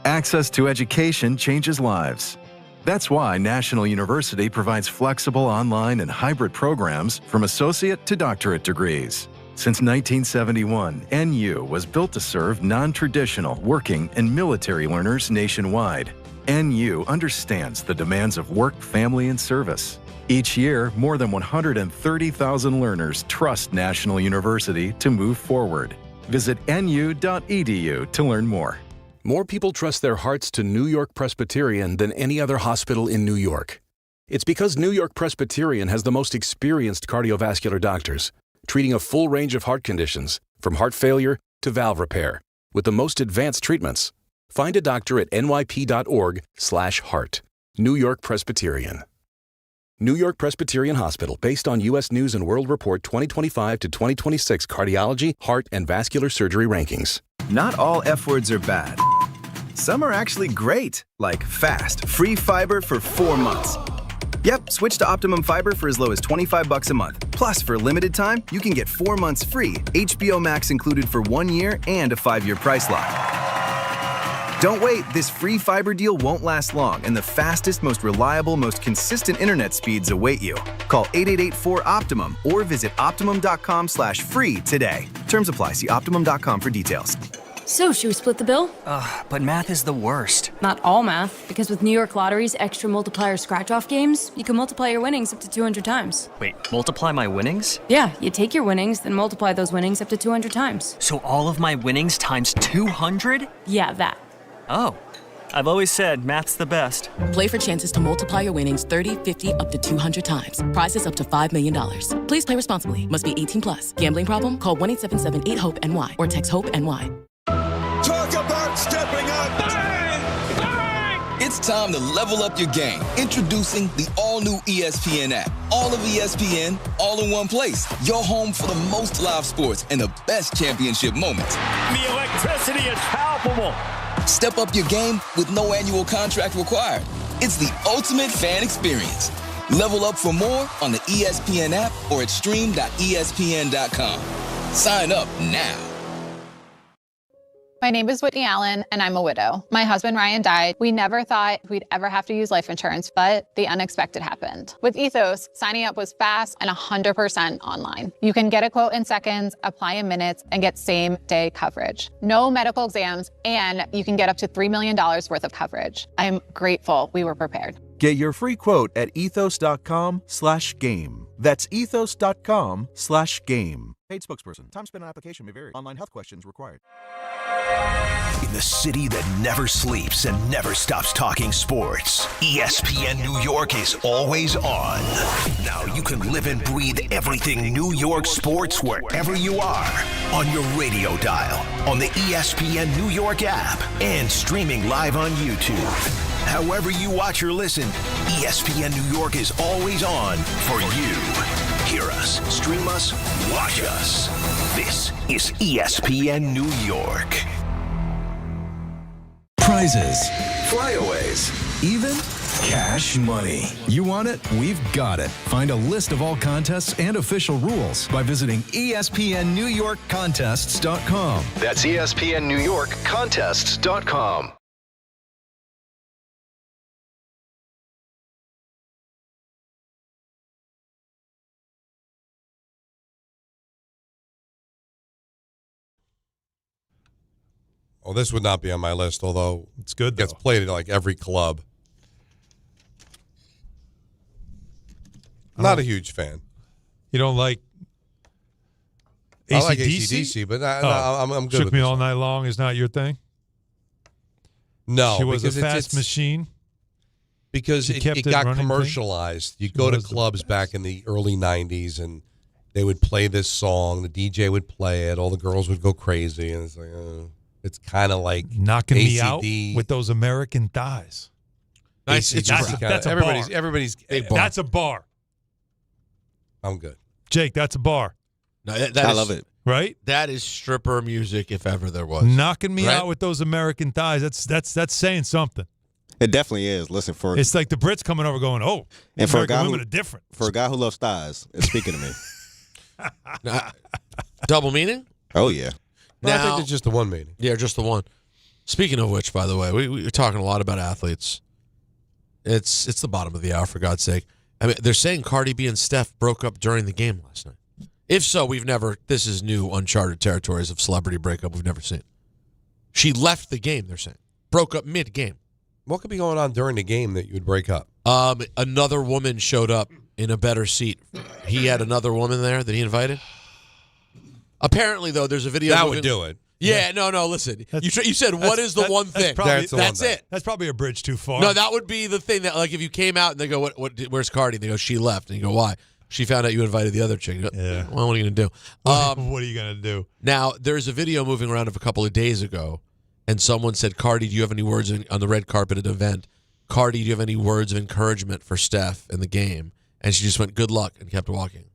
Access to education changes lives. That's why National University provides flexible online and hybrid programs from associate to doctorate degrees. Since 1971, NU was built to serve non-traditional working and military learners nationwide. NU understands the demands of work, family, and service. Each year, more than 130,000 learners trust National University to move forward. Visit nu.edu to learn more. More people trust their hearts to New York Presbyterian than any other hospital in New York. It's because New York Presbyterian has the most experienced cardiovascular doctors, treating a full range of heart conditions, from heart failure to valve repair, with the most advanced treatments. Find a doctor at nyp.org/heart. New York Presbyterian. New York Presbyterian Hospital, based on U.S. News & World Report 2025 to 2026 cardiology, heart, and vascular surgery rankings. Not all F words are bad. Some are actually great, like fast, free fiber for 4 months. Yep, switch to Optimum Fiber for as low as $25 a month. Plus, for a limited time, you can get 4 months free, HBO Max included for 1 year, and a 5-year price lock. Don't wait, this free fiber deal won't last long, and the fastest, most reliable, most consistent internet speeds await you. Call 888-4-OPTIMUM or visit Optimum.com/free today. Terms apply. See Optimum.com for details. So, should we split the bill? But math is the worst. Not all math, because with New York Lottery's extra multiplier scratch-off games, you can multiply your winnings up to 200 times. Wait, multiply my winnings? Yeah, you take your winnings, then multiply those winnings up to 200 times. So all of my winnings times 200? Yeah, that. Oh, I've always said math's the best. Play for chances to multiply your winnings 30, 50, up to 200 times. Prizes up to $5 million. Please play responsibly. Must be 18 plus. Gambling problem? Call 1-877-8-HOPE-NY or text HOPE-NY. Talk about stepping up. Bang! Bang! It's time to level up your game. Introducing the all-new ESPN app. All of ESPN, all in one place. Your home for the most live sports and the best championship moments. The electricity is palpable. Step up your game with no annual contract required. It's the ultimate fan experience. Level up for more on the ESPN app or at stream.espn.com. Sign up now. My name is Whitney Allen, and I'm a widow. My husband, Ryan, died. We never thought we'd ever have to use life insurance, but the unexpected happened. With Ethos, signing up was fast and 100% online. You can get a quote in seconds, apply in minutes, and get same-day coverage. No medical exams, and you can get up to $3 million worth of coverage. I'm grateful we were prepared. Get your free quote at ethos.com/game. That's ethos.com/game. Paid spokesperson. Time spent on application may vary. Online health questions required. In the city that never sleeps and never stops talking sports, ESPN New York is always on. Now you can live and breathe everything New York sports wherever you are. On your radio dial, on the ESPN New York app, and streaming live on YouTube. However you watch or listen, ESPN New York is always on for you. Hear us, stream us, watch us. This is ESPN New York. Prizes, flyaways, even cash money. You want it? We've got it. Find a list of all contests and official rules by visiting ESPNNewYorkContests.com. That's ESPNNewYorkContests.com. Oh, this would not be on my list, although it's good. It gets played at like every club. Not a huge fan. You don't like AC/DC? I like AC/DC, but I'm good Shook with Me this All one. Night Long is not your thing? No. She was a because fast machine? Because She it kept it got running commercialized. You She go to was the clubs back in the early 90s, and they would play this song. The DJ would play it. All the girls would go crazy. And it's like, it's kind of like Knocking ACD. me out with those American thighs. Nice. That's a bar. Everybody's Big bar. That's a bar. I'm good. Jake, that's a bar. No, that I is- love it. Right? That is stripper music if ever there was. Knocking me Right? out with those American thighs. That's saying something. It definitely is. Listen, for It's like the Brits coming over going, oh, and for a American guy women who, are different. For a guy who loves thighs, it's speaking to me. Double meaning? Oh yeah. No, I think it's just the one meeting. Yeah, just the one. Speaking of which, by the way, we're talking a lot about athletes. It's the bottom of the hour, for God's sake. I mean, they're saying Cardi B and Steph broke up during the game last night. If so, this is new uncharted territories of celebrity breakup we've never seen. She left the game, they're saying. Broke up mid-game. What could be going on during the game that you would break up? Another woman showed up in a better seat. He had another woman there that he invited. Apparently, though, there's a video. That would do it. Yeah, no, listen. You said, what is the one thing? That's it. That's probably a bridge too far. No, that would be the thing that, like, if you came out and they go, where's Cardi? And they go, she left. And you go, why? She found out you invited the other chick. You go, Yeah. Well, what are you going to do? What are you going to do? Now, there's a video moving around of a couple of days ago, and someone said, Cardi, do you have any words on the red carpet at an event? Cardi, do you have any words of encouragement for Steph in the game? And she just went, good luck, and kept walking.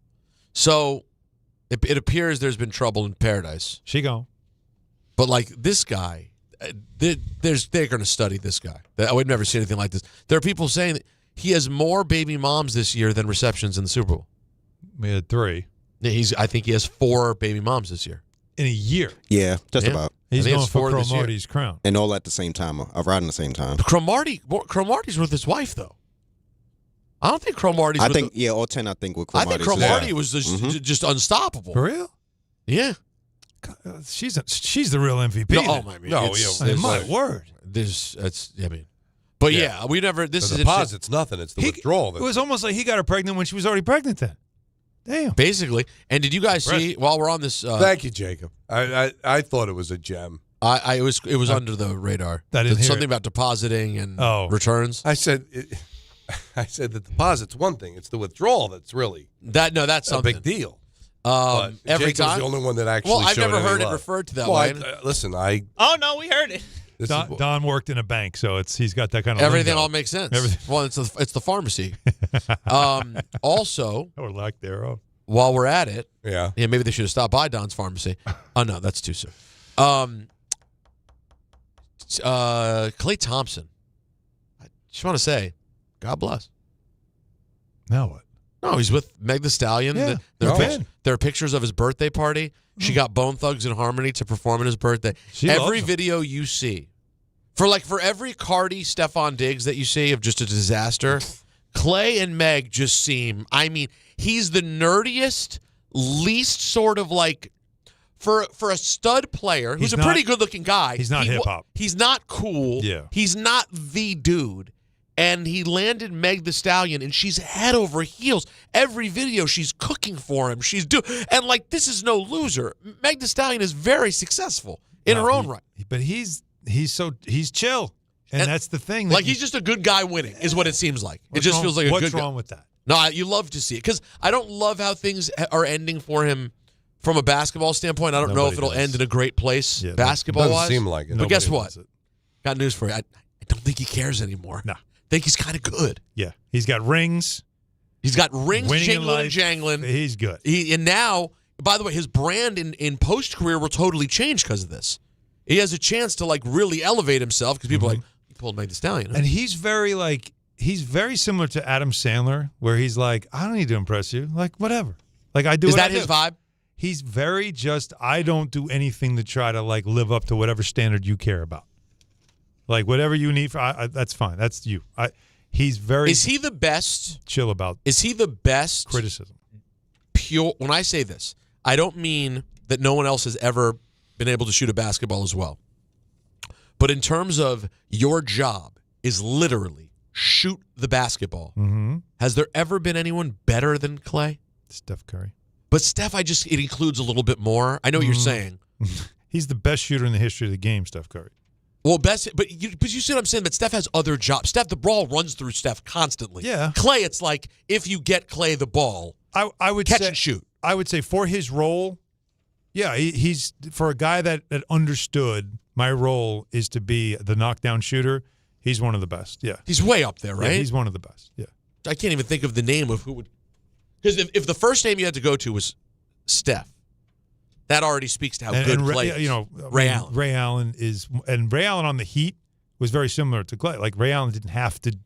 So it appears there's been trouble in paradise. She gone. But, like, this guy, they're going to study this guy. I would never see anything like this. There are people saying that he has more baby moms this year than receptions in the Super Bowl. We had 3. I think he has 4 baby moms this year. In a year. Yeah, just about. He's I think going it's for 4 this year. Cromartie's crown. And all at the same time. Around the same time. Cromartie's with his wife, though. I don't think Cromartie's I with think, all 10, I think, with I Cromartie's. think Cromartie was just unstoppable. For real? Yeah. She's the real MVP. No, then. oh, my my word. But yeah, we never. This The is deposit's nothing. It's the withdrawal. It was almost like he got her pregnant when she was already pregnant then. Damn. Basically. And did you guys see, while we're on this. Thank you, Jacob. I thought it was a gem. It was under the radar. I didn't hear something it. about depositing and returns. I said the deposit's one thing. It's the withdrawal that's really that's a something. big deal. Every Jacob's time. the only one that actually. Well, I've showed never any heard it love. referred to that well, way. Listen, Oh no, we heard it. Don worked in a bank, so he's got that kind of Everything lingo. all makes sense. Everything. Well, it's the pharmacy. Also, or lack thereof. While we're at it, yeah, maybe they should have stopped by Don's pharmacy. Oh no, that's too soon. Klay Thompson. I just want to say, God bless. Now what? No, he's with Meg Thee Stallion. Yeah. There are pictures of his birthday party. She got Bone Thugs and Harmony to perform at his birthday. Every video you see, for every Cardi, Stephon Diggs that you see of just a disaster, Klay and Meg just seem. I mean, he's the nerdiest, least sort of like. For a stud player who's a pretty good looking guy, He's not hip hop. He's not cool. Yeah. He's not the dude. And he landed Meg Thee Stallion, and she's head over heels. Every video, she's cooking for him. And like, this is no loser. Meg Thee Stallion is very successful in her own right. But he's chill. And that's the thing. Like, he's just a good guy winning, is what it seems like. It just feels like a good guy. What's wrong with that? No, you love to see it. Because I don't love how things are ending for him from a basketball standpoint. I don't know if it'll end in a great place basketball-wise. Doesn't seem like it. But guess what? Got news for you. I don't think he cares anymore. No. I think he's kind of good. Yeah. He's got rings. He's got rings Winning jingling and jangling. He's good. And now, by the way, his brand in post-career will totally change because of this. He has a chance to, like, really elevate himself because people are like, he pulled Meg Thee Stallion. Huh? And he's very similar to Adam Sandler, where he's like, I don't need to impress you. Like, whatever. Like, I do Is what that I do. his vibe? He's very I don't do anything to try to, like, live up to whatever standard you care about. Like, whatever you need, that's fine. That's you. He's very Is he the best? Chill about Is he the best? Criticism. Pure. When I say this, I don't mean that no one else has ever been able to shoot a basketball as well. But in terms of your job is literally shoot the basketball. Mm-hmm. Has there ever been anyone better than Clay? Steph Curry. But Steph, it includes a little bit more. I know what you're saying. He's the best shooter in the history of the game, Steph Curry. Well, but you see what I'm saying? But Steph has other jobs. the ball runs through Steph constantly. Yeah. Clay, it's like if you get Clay the ball, I would catch say, and shoot. I would say for his role, yeah, he's for a guy that understood my role is to be the knockdown shooter. He's one of the best. Yeah, he's way up there, right? Yeah, he's one of the best. Yeah, I can't even think of the name of who would. Because if the first name you had to go to was Steph, that already speaks to how good Clay is. You know, Ray Allen. Ray Allen is, and Ray Allen on the Heat was very similar to Clay. Like, Ray Allen didn't have to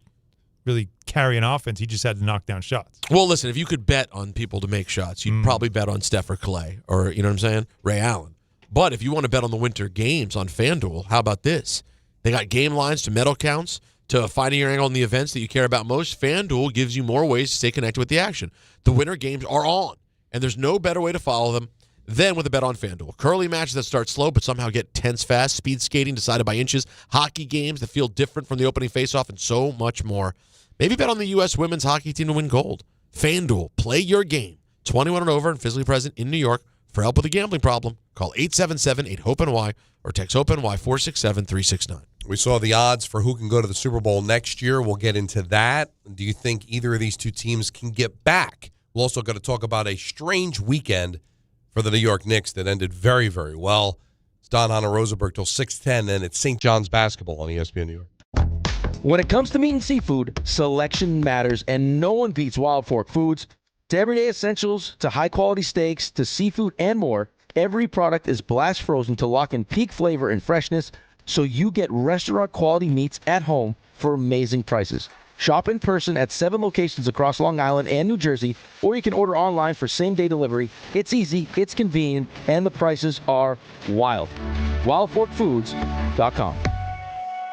really carry an offense; he just had to knock down shots. Well, listen, if you could bet on people to make shots, you'd probably bet on Steph or Clay, or you know what I'm saying, Ray Allen. But if you want to bet on the winter games on FanDuel, how about this? They got game lines to medal counts to finding your angle in the events that you care about most. FanDuel gives you more ways to stay connected with the action. The winter games are on, and there's no better way to follow them than with a bet on FanDuel. Curling matches that start slow but somehow get tense fast, speed skating decided by inches, hockey games that feel different from the opening faceoff, and so much more. Maybe bet on the U.S. women's hockey team to win gold. FanDuel, play your game. 21 and over and physically present in New York. For help with a gambling problem, call 877-8-HOPE-NY or text HOPE-NY 467-369. We saw the odds for who can go to the Super Bowl next year. We'll get into that. Do you think either of these two teams can get back? We're also going to talk about a strange weekend for the New York Knicks that ended very, very well. It's Don, Hahn, and Rosenberg till 6:10, and it's St. John's basketball on ESPN New York. When it comes to meat and seafood, selection matters, and no one beats Wild Fork Foods. To everyday essentials, to high-quality steaks, to seafood, and more, every product is blast frozen to lock in peak flavor and freshness, so you get restaurant-quality meats at home for amazing prices. Shop in person at 7 locations across Long Island and New Jersey, or you can order online for same-day delivery. It's easy, it's convenient, and the prices are wild. WildForkFoods.com.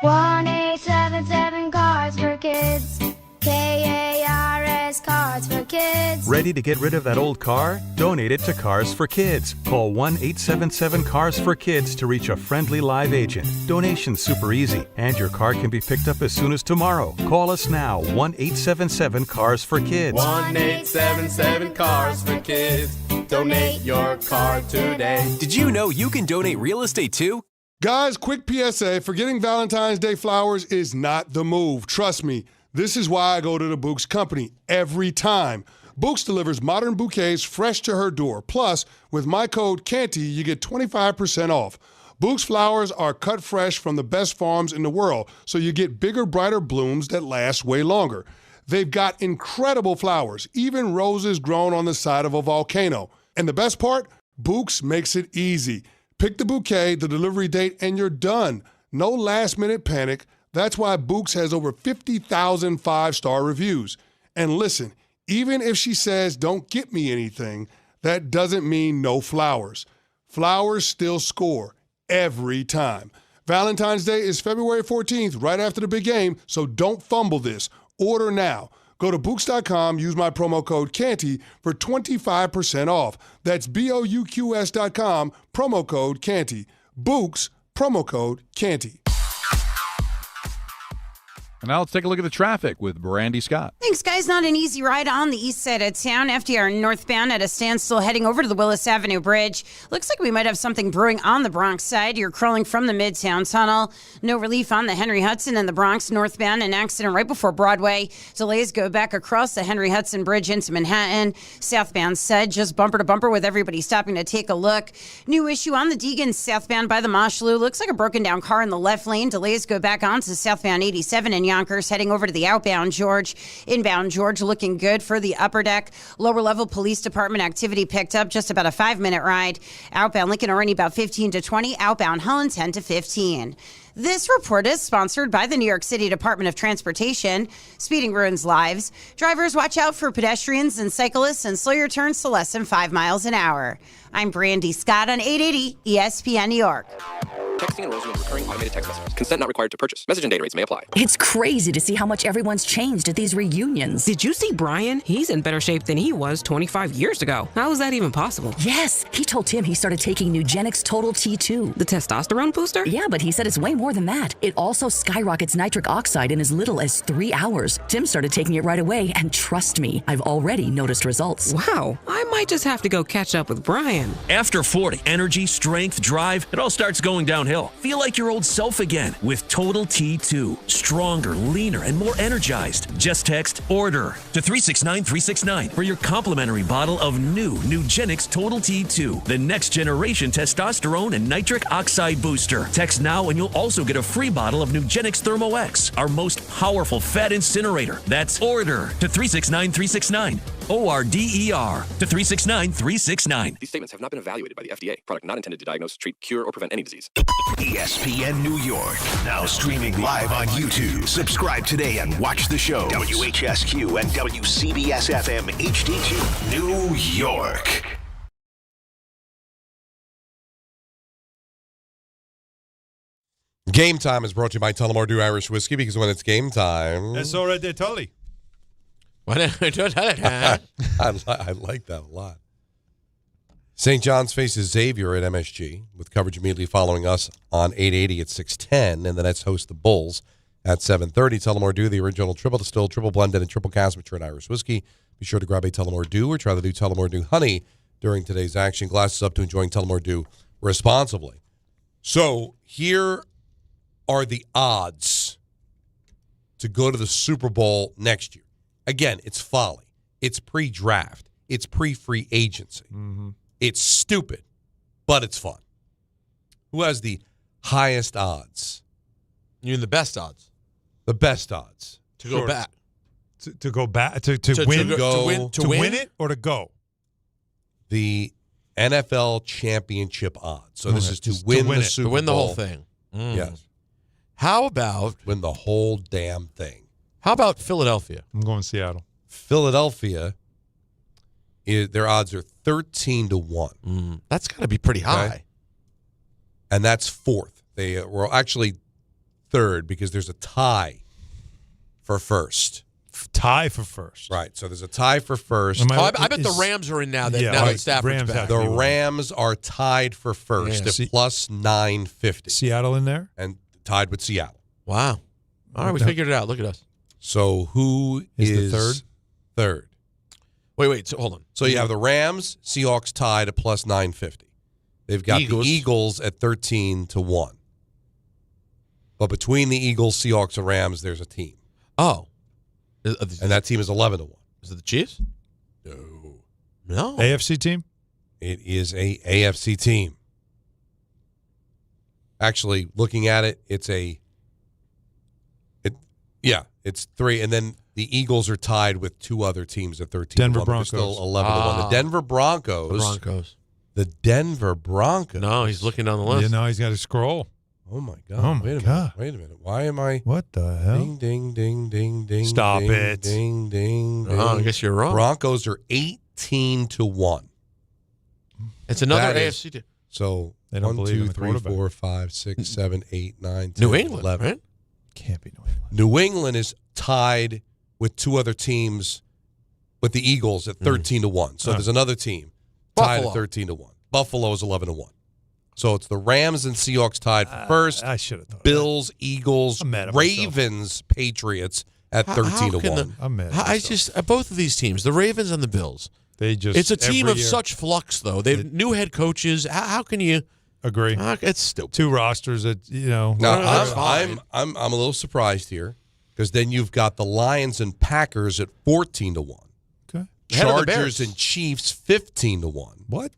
1-877 Cards for Kids. KARS Cards for Kids. Ready to get rid of that old car? Donate it to Cars for Kids. Call 1-877-CARS-FOR-KIDS to reach a friendly live agent. Donation's super easy, and your car can be picked up as soon as tomorrow. Call us now, 1-877-CARS-FOR-KIDS. 1-877-CARS-FOR-KIDS. Donate your car today. Did you know you can donate real estate too? Guys, quick PSA, forgetting Valentine's Day flowers is not the move. Trust me. This is why I go to the Bouqs company every time. Bouqs delivers modern bouquets fresh to her door. Plus, with my code CANTY, you get 25% off. Bouqs flowers are cut fresh from the best farms in the world, so you get bigger, brighter blooms that last way longer. They've got incredible flowers, even roses grown on the side of a volcano. And the best part? Bouqs makes it easy. Pick the bouquet, the delivery date, and you're done. No last-minute panic. That's why Bouqs has over 50,000 five-star reviews. And listen, even if she says, don't get me anything, that doesn't mean no flowers. Flowers still score every time. Valentine's Day is February 14th, right after the big game, so don't fumble this. Order now. Go to Bouqs.com, use my promo code CANTY for 25% off. That's BOUQS.com, promo code CANTY. Bouqs, promo code CANTY. And now let's take a look at the traffic with Brandy Scott. Thanks, guys. Not an easy ride on the east side of town. FDR northbound at a standstill heading over to the Willis Avenue Bridge. Looks like we might have something brewing on the Bronx side. You're crawling from the Midtown Tunnel. No relief on the Henry Hudson and the Bronx northbound. An accident right before Broadway. Delays go back across the Henry Hudson Bridge into Manhattan. Southbound said just bumper to bumper with everybody stopping to take a look. New issue on the Deegan southbound by the Moshlu. Looks like a broken down car in the left lane. Delays go back onto southbound 87 in Yonkers, heading over to the outbound George. Inbound George looking good for the upper deck. Lower level police department activity picked up, just about a 5-minute ride. Outbound Lincoln already about 15 to 20. Outbound Holland 10 to 15. This report is sponsored by the New York City Department of Transportation. Speeding ruins lives. Drivers, watch out for pedestrians and cyclists and slow your turns to less than 5 miles an hour. I'm Brandy Scott on 880 ESPN New York. Texting enrolls you in recurring automated text messages. Consent not required to purchase. Message and data rates may apply. It's crazy to see how much everyone's changed at these reunions. Did you see Brian? He's in better shape than he was 25 years ago. How is that even possible? Yes, he told Tim he started taking Nugenix Total T2. The testosterone booster? Yeah, but he said it's way more than that. It also skyrockets nitric oxide in as little as 3 hours. Tim started taking it right away, and trust me, I've already noticed results. Wow, I might just have to go catch up with Brian. After 40, energy, strength, drive, it all starts going downhill. Feel like your old self again with Total T2. Stronger, leaner, and more energized. Just text ORDER to 369-369 for your complimentary bottle of new Nugenix Total T2, the next generation testosterone and nitric oxide booster. Text now and you'll also get a free bottle of Nugenix Thermo X, our most powerful fat incinerator. That's ORDER to 369-369. ORDER to 369-369. These statements have not been evaluated by the FDA. Product not intended to diagnose, treat, cure, or prevent any disease. ESPN New York, now streaming live on YouTube. Subscribe today and watch the show. WHSQ and WCBS FM HD2, New York. Game Time is brought to you by Tullamore Dew Irish Whiskey, because when it's game time... That's already Tully. I like that a lot. St. John's faces Xavier at MSG, with coverage immediately following us on 880 at 6:10, and the Nets host the Bulls at 7:30. Tullamore Dew, the original triple distilled, triple blended, and triple cast matured Irish whiskey. Be sure to grab a Tullamore Dew or try the new Tullamore Dew Honey during today's action. Glasses up to enjoying Tullamore Dew responsibly. So here are the odds to go to the Super Bowl next year. Again, it's folly. It's pre-draft. It's pre-free agency. Mm-hmm. It's stupid, but it's fun. Who has the highest odds? You mean the best odds? The best odds. To go back. To go back. To win it or to go? The NFL championship odds. So this is to win the Super Bowl. To win the whole thing. Mm. Yes. How about... win the whole damn thing. How about Philadelphia? I'm going Seattle. Philadelphia, their odds are 13-1. That's got to be pretty high. Okay? And that's fourth. They were actually third because there's a tie for first. Tie for first. Right. So there's a tie for first. I bet the Rams are in now that Stafford's back. The Rams are tied for first at plus 950. Seattle in there? And tied with Seattle. Wow. All right, we figured it out. Look at us. So who is the third? Third. Wait. So hold on. So you have the Rams, Seahawks tied at plus 950. They've got the Eagles at 13-1. But between the Eagles, Seahawks, and Rams, there's a team. Oh. And that team is 11-1. Is it the Chiefs? No. AFC team? It is a AFC team. Actually, looking at it, it's three. And then the Eagles are tied with two other teams at 13-1. Denver Broncos. Still 11-1. The Denver Broncos. The Denver Broncos. No, he's looking down the list. Yeah, now he's got to scroll. Oh, my God. Oh, my God. Wait a minute. Why am I? What the hell? Ding, ding, ding, ding, ding. Stop ding, it. Ding, ding, ding. I guess you're wrong. Broncos are 18-1. It's another AFC team. So they don't 1, believe 2, in the 3, 4, 5, 6, 7, 8, 9, 10, New England, 11. right? Can't be New England. New England is tied with two other teams with the Eagles at 13-1. So there's another team tied at 13-1. Buffalo is 11-1. So it's the Rams and Seahawks tied for first. I should have thought. Bills, Eagles, I'm mad at Ravens, Patriots at 13-1. I'm mad. I just both of these teams, the Ravens and the Bills. It's a team of such flux, though. They've new head coaches. How can you agree? It's stupid. Two rosters that Now I'm a little surprised here because then you've got the Lions and Packers at 14-1. Okay. Chargers and Chiefs 15-1. What?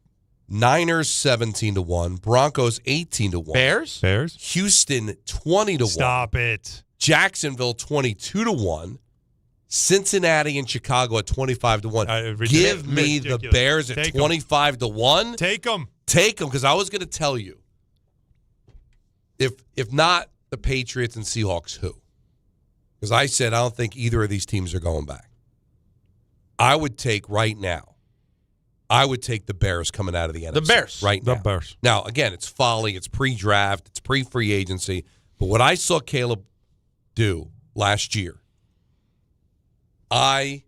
Niners 17-1. Broncos 18-1. Bears. Houston 20-1. Stop it. Jacksonville 22-1. Cincinnati and Chicago at 25-1. Give me the Bears at 25-1. Take them. Take them, because I was going to tell you. If not the Patriots and Seahawks, who? Because I said I don't think either of these teams are going back. I would take right now. I would take the Bears coming out of the NFC. The Bears. Right now. The Bears. Now, again, it's folly. It's pre-draft. It's pre-free agency. But what I saw Caleb do last year, I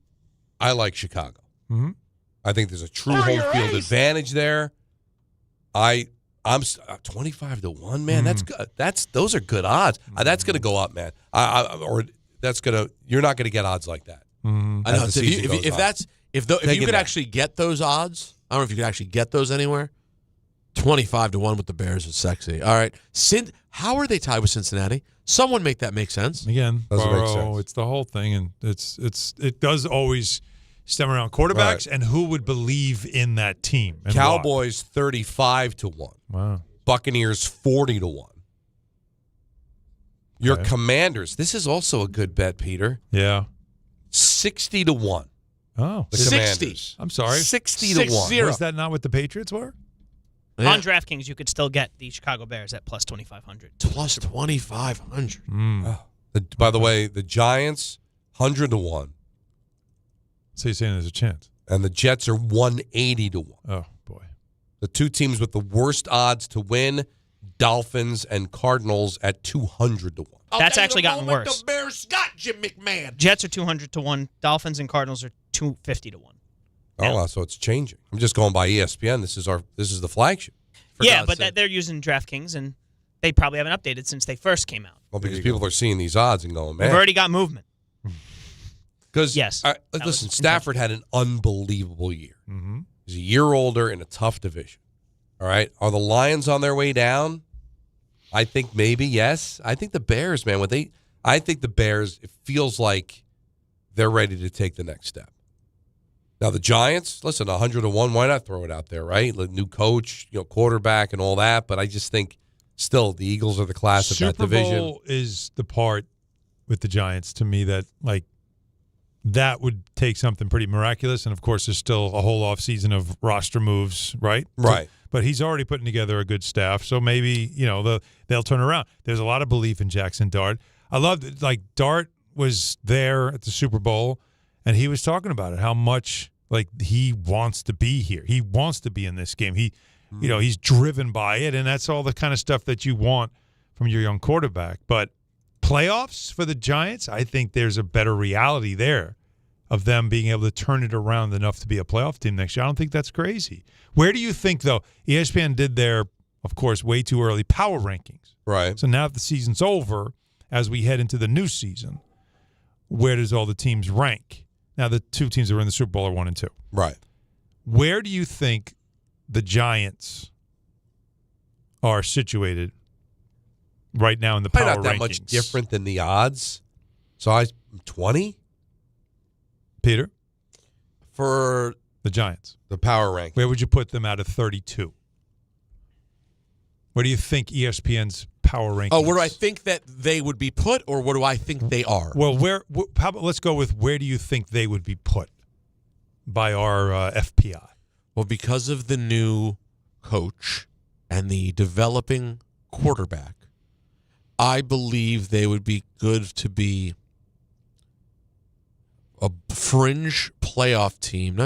like Chicago. Mm-hmm. I think there's a true home field advantage there. I'm 25-1, man. That's good. Those are good odds. That's going to go up, man. You're not going to get odds like that. Mm-hmm. I know. So if you could actually get those odds, I don't know if you could actually get those anywhere. 25-1 with the Bears is sexy. All right. How are they tied with Cincinnati? Someone make that make sense. Again, Doesn't make Burrow, sense. it's the whole thing, and it does always stem around quarterbacks and who would believe in that team. And Cowboys 35-1. Wow. Buccaneers 40-1. Your Commanders. This is also a good bet, Peter. Yeah. 60-1. Oh, the 60. Commanders. I'm sorry. 60-1. Was that not what the Patriots were? Yeah. On DraftKings, you could still get the Chicago Bears at plus 2,500. Plus 2,500. By the way, the Giants 100-1. So you're saying there's a chance? And the Jets are 180-1. Oh boy. The two teams with the worst odds to win, Dolphins and Cardinals at 200-1. That's actually gotten worse. The Bears got Jim McMahon. Jets are 200-1. Dolphins and Cardinals are 250-1. Oh, wow, so it's changing. I'm just going by ESPN. This is the flagship. Yeah, but they're using DraftKings, and they probably haven't updated since they first came out. Well, because people are seeing these odds and going, man. We've already got movement. Because yes, listen, Stafford had an unbelievable year. Mm-hmm. He's a year older in a tough division. All right, are the Lions on their way down? I think maybe yes. I think the Bears, man. I think the Bears. It feels like they're ready to take the next step. Now the Giants, listen, 100-1. Why not throw it out there, right? Like, new coach, quarterback, and all that. But I just think still the Eagles are the class of that division. Super Bowl is the part with the Giants to me that that would take something pretty miraculous. And of course, there's still a whole offseason of roster moves, right? Right. But he's already putting together a good staff, so maybe they'll turn around. There's a lot of belief in Jackson Dart. I love that. Dart was there at the Super Bowl, and he was talking about it, how much he wants to be here. He wants to be in this game. He's driven by it, and that's all the kind of stuff that you want from your young quarterback. But playoffs for the Giants, I think there's a better reality there of them being able to turn it around enough to be a playoff team next year. I don't think that's crazy. Where do you think, though, ESPN did their, of course, way too early power rankings. Right. So now that the season's over, as we head into the new season, where does all the teams rank? Now, the two teams that are in the Super Bowl are 1 and 2. Right. Where do you think the Giants are situated right now in the power rankings? Probably not that much different than the odds. So I'm 20? Peter? For the Giants. The power rank. Where would you put them out of 32? Where do you think ESPN's power rankings? Oh, where do I think that they would be put, or where do I think they are? Well, how about let's go with where do you think they would be put by our FPI? Well, because of the new coach and the developing quarterback, I believe they would be good to be a fringe playoff team.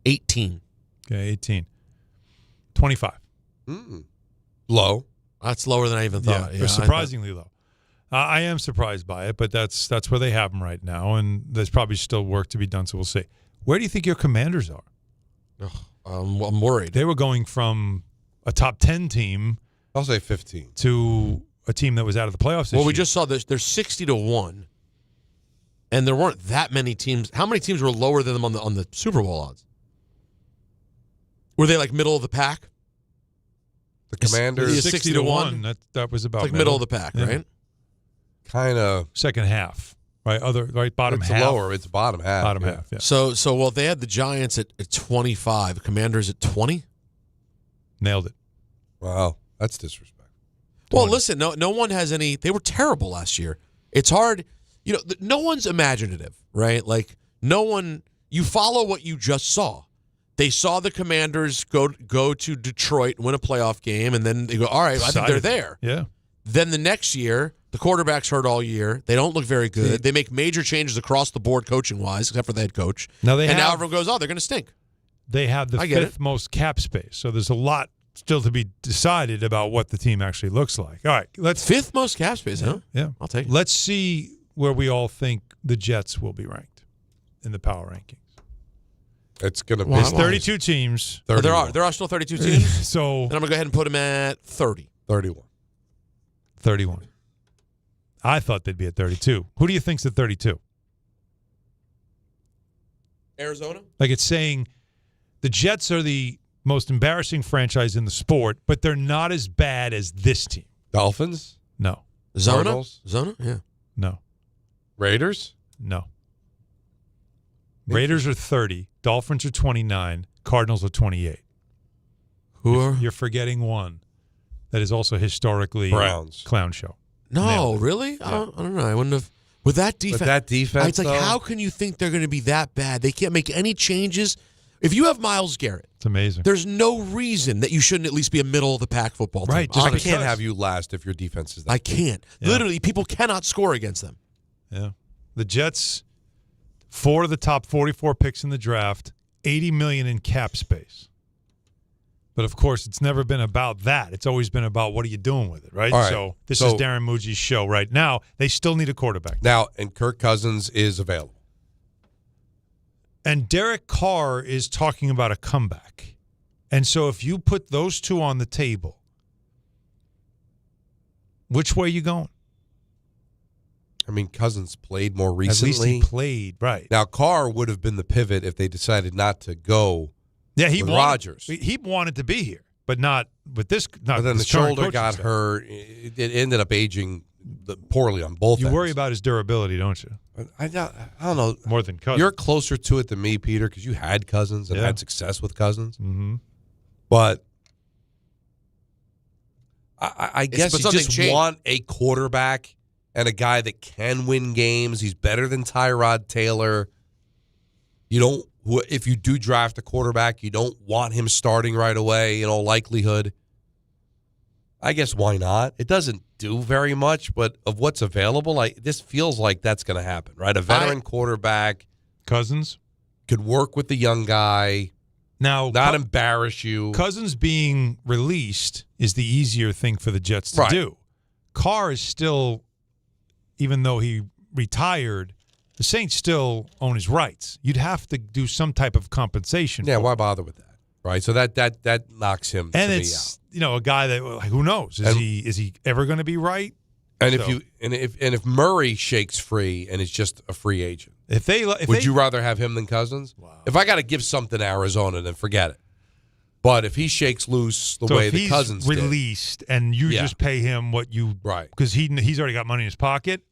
18. Okay, 18. 25. Low. That's lower than I even thought. Yeah, surprisingly low. I am surprised by it, but that's where they have them right now, and there's probably still work to be done, so we'll see. Where do you think your Commanders are? I'm worried. They were going from a top 10 team. I'll say 15. To a team that was out of the playoffs this Well, we year. just saw this. They're 60-1, and there weren't that many teams. How many teams were lower than them on the Super Bowl odds? Were they like middle of the pack? The Commanders 60-1. That was about like middle of the pack, right? Kind of second half, right? Bottom it's half. lower. It's bottom half. Bottom half. Yeah. So well, they had the Giants at 25, the Commanders at 20. Nailed it. Wow, that's disrespectful. Well, listen, no one has any. They were terrible last year. It's hard, no one's imaginative, right? Like no one. You follow what you just saw. They saw the Commanders go to Detroit, win a playoff game, and then they go, all right, I think they're there. Yeah. Then the next year, the quarterback's hurt all year. They don't look very good. They make major changes across the board coaching-wise, except for the head coach. Now now everyone goes, oh, they're going to stink. They have the fifth most cap space, so there's a lot still to be decided about what the team actually looks like. All right, fifth most cap space, huh? Yeah, I'll take it. Let's see where we all think the Jets will be ranked in the power rankings. It's going to be. There's 32 teams. There are still 32 teams. So then I'm going to go ahead and put them at 30. 31. I thought they'd be at 32. Who do you think's at 32? Arizona? Like it's saying the Jets are the most embarrassing franchise in the sport, but they're not as bad as this team. Dolphins? No. Zona? Cardinals? Zona? Yeah. No. Raiders? No. Raiders are 30. Dolphins are 29. Cardinals are 28. You're forgetting one that is also historically Browns. Clown show. No, really? I don't know. I wouldn't have. With that defense, it's like, how can you think they're going to be that bad? They can't make any changes. If you have Myles Garrett, it's amazing. There's no reason that you shouldn't at least be a middle of the pack football team. Right. I can't have you last if your defense is that I good. can't. Yeah. Literally, people cannot score against them. Yeah. The Jets, 4 of the top 44 picks in the draft, $80 million in cap space. But, of course, it's never been about that. It's always been about what are you doing with it, right? All right. So this is Darren Muji's show right now. They still need a quarterback. Now, and Kirk Cousins is available. And Derek Carr is talking about a comeback. And so if you put those two on the table, which way are you going? I mean, Cousins played more recently. At least he played, right. Now, Carr would have been the pivot if they decided not to go with Rodgers. He wanted to be here, but not with this. Not But then the this current shoulder coaching got staff. hurt. It ended up aging poorly on both You ends. worry about his durability, don't you? I don't know. More than Cousins. You're closer to it than me, Peter, because you had Cousins and Yeah. had success with Cousins. Mm-hmm. But I guess but you something just changed. want a quarterback and a guy that can win games. He's better than Tyrod Taylor. You don't. If you do draft a quarterback, you don't want him starting right away in all likelihood. I guess why not? It doesn't do very much, but of what's available, this feels like that's going to happen, right? A veteran quarterback. Cousins could work with the young guy. Now, not embarrass you. Cousins being released is the easier thing for the Jets to do. Carr is still, even though he retired, the Saints still own his rights. You'd have to do some type of compensation. Yeah, for why him. bother with that? Right, so that knocks him And to it's a guy that who knows is he ever going to be right? And So- if Murray shakes free and is just a free agent, would you rather have him than Cousins? Wow. If I got to give something to Arizona, then forget it. But if he shakes loose the way if the he's Cousins did, released and you just pay him what you because he's already got money in his pocket.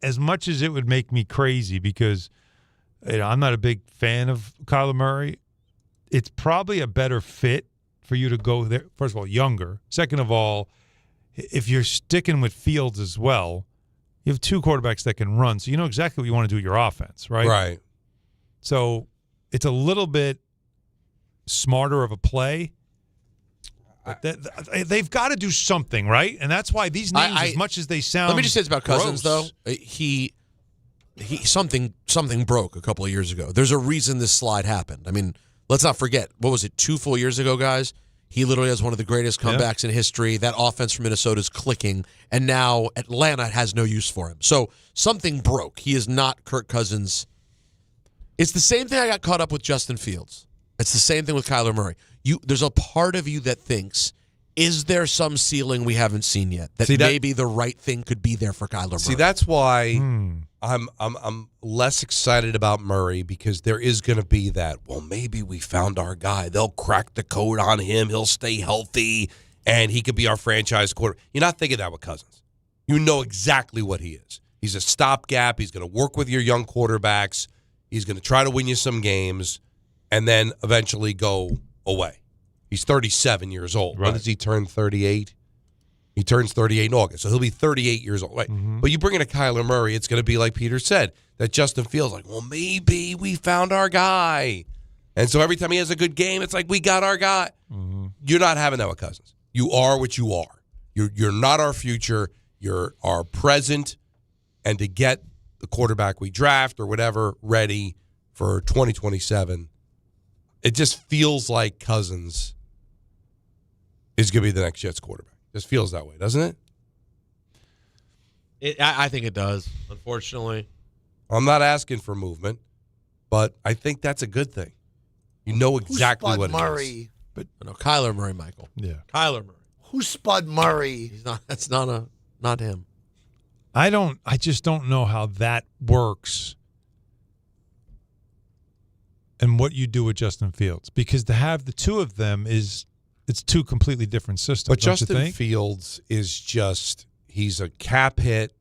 As much as it would make me crazy because I'm not a big fan of Kyler Murray, it's probably a better fit for you to go there. First of all, younger. Second of all, if you're sticking with Fields as well, you have two quarterbacks that can run, so you know exactly what you want to do with your offense, right? Right. So it's a little bit smarter of a play. But they've got to do something, right? And that's why these names, as much as they sound, Let me just say it's about Cousins, gross, though. He something broke a couple of years ago. There's a reason this slide happened. I mean, let's not forget, what was it, 2 full years ago, guys? He literally has one of the greatest comebacks in history. That offense from Minnesota is clicking, and now Atlanta has no use for him. So something broke. He is not Kirk Cousins. It's the same thing I got caught up with Justin Fields. It's the same thing with Kyler Murray. There's a part of you that thinks is there some ceiling we haven't seen yet that maybe the right thing could be there for Kyler Murray? See, that's why I'm less excited about Murray, because there is going to be that, well, maybe we found our guy. They'll crack the code on him. He'll stay healthy, and he could be our franchise quarterback. You're not thinking that with Cousins. You know exactly what he is. He's a stopgap. He's going to work with your young quarterbacks. He's going to try to win you some games and then eventually go away. He's 37 years old. Right. When does he turn 38? He turns 38 in August, so he'll be 38 years old. Right? Mm-hmm. But you bring in a Kyler Murray, it's going to be like Peter said, that Justin Fields like, well, maybe we found our guy. And so every time he has a good game, it's like, we got our guy. Mm-hmm. You're not having that with Cousins. You are what you are. You're not our future. You're our present. And to get the quarterback we draft or whatever ready for 2027, it just feels like Cousins is going to be the next Jets quarterback. Just feels that way, doesn't it? I think it does, unfortunately. I'm not asking for movement, but I think that's a good thing. You know exactly what Murray? it is. But no, Kyler Murray, Michael. Yeah. Kyler Murray. Who spud Murray? That's not him. I just don't know how that works and what you do with Justin Fields, because to have the two of them it's two completely different systems. But Justin Fields is he's a cap hit.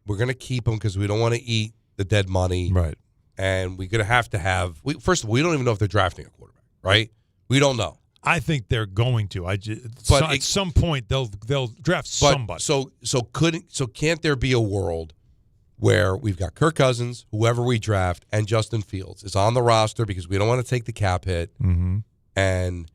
We're going to keep him because we don't want to eat the dead money. Right. And we're going to have first of all, we don't even know if they're drafting a quarterback, right? We don't know. I think they're going to. At some point they'll draft somebody. So can't there be a world where we've got Kirk Cousins, whoever we draft, and Justin Fields is on the roster because we don't want to take the cap hit, and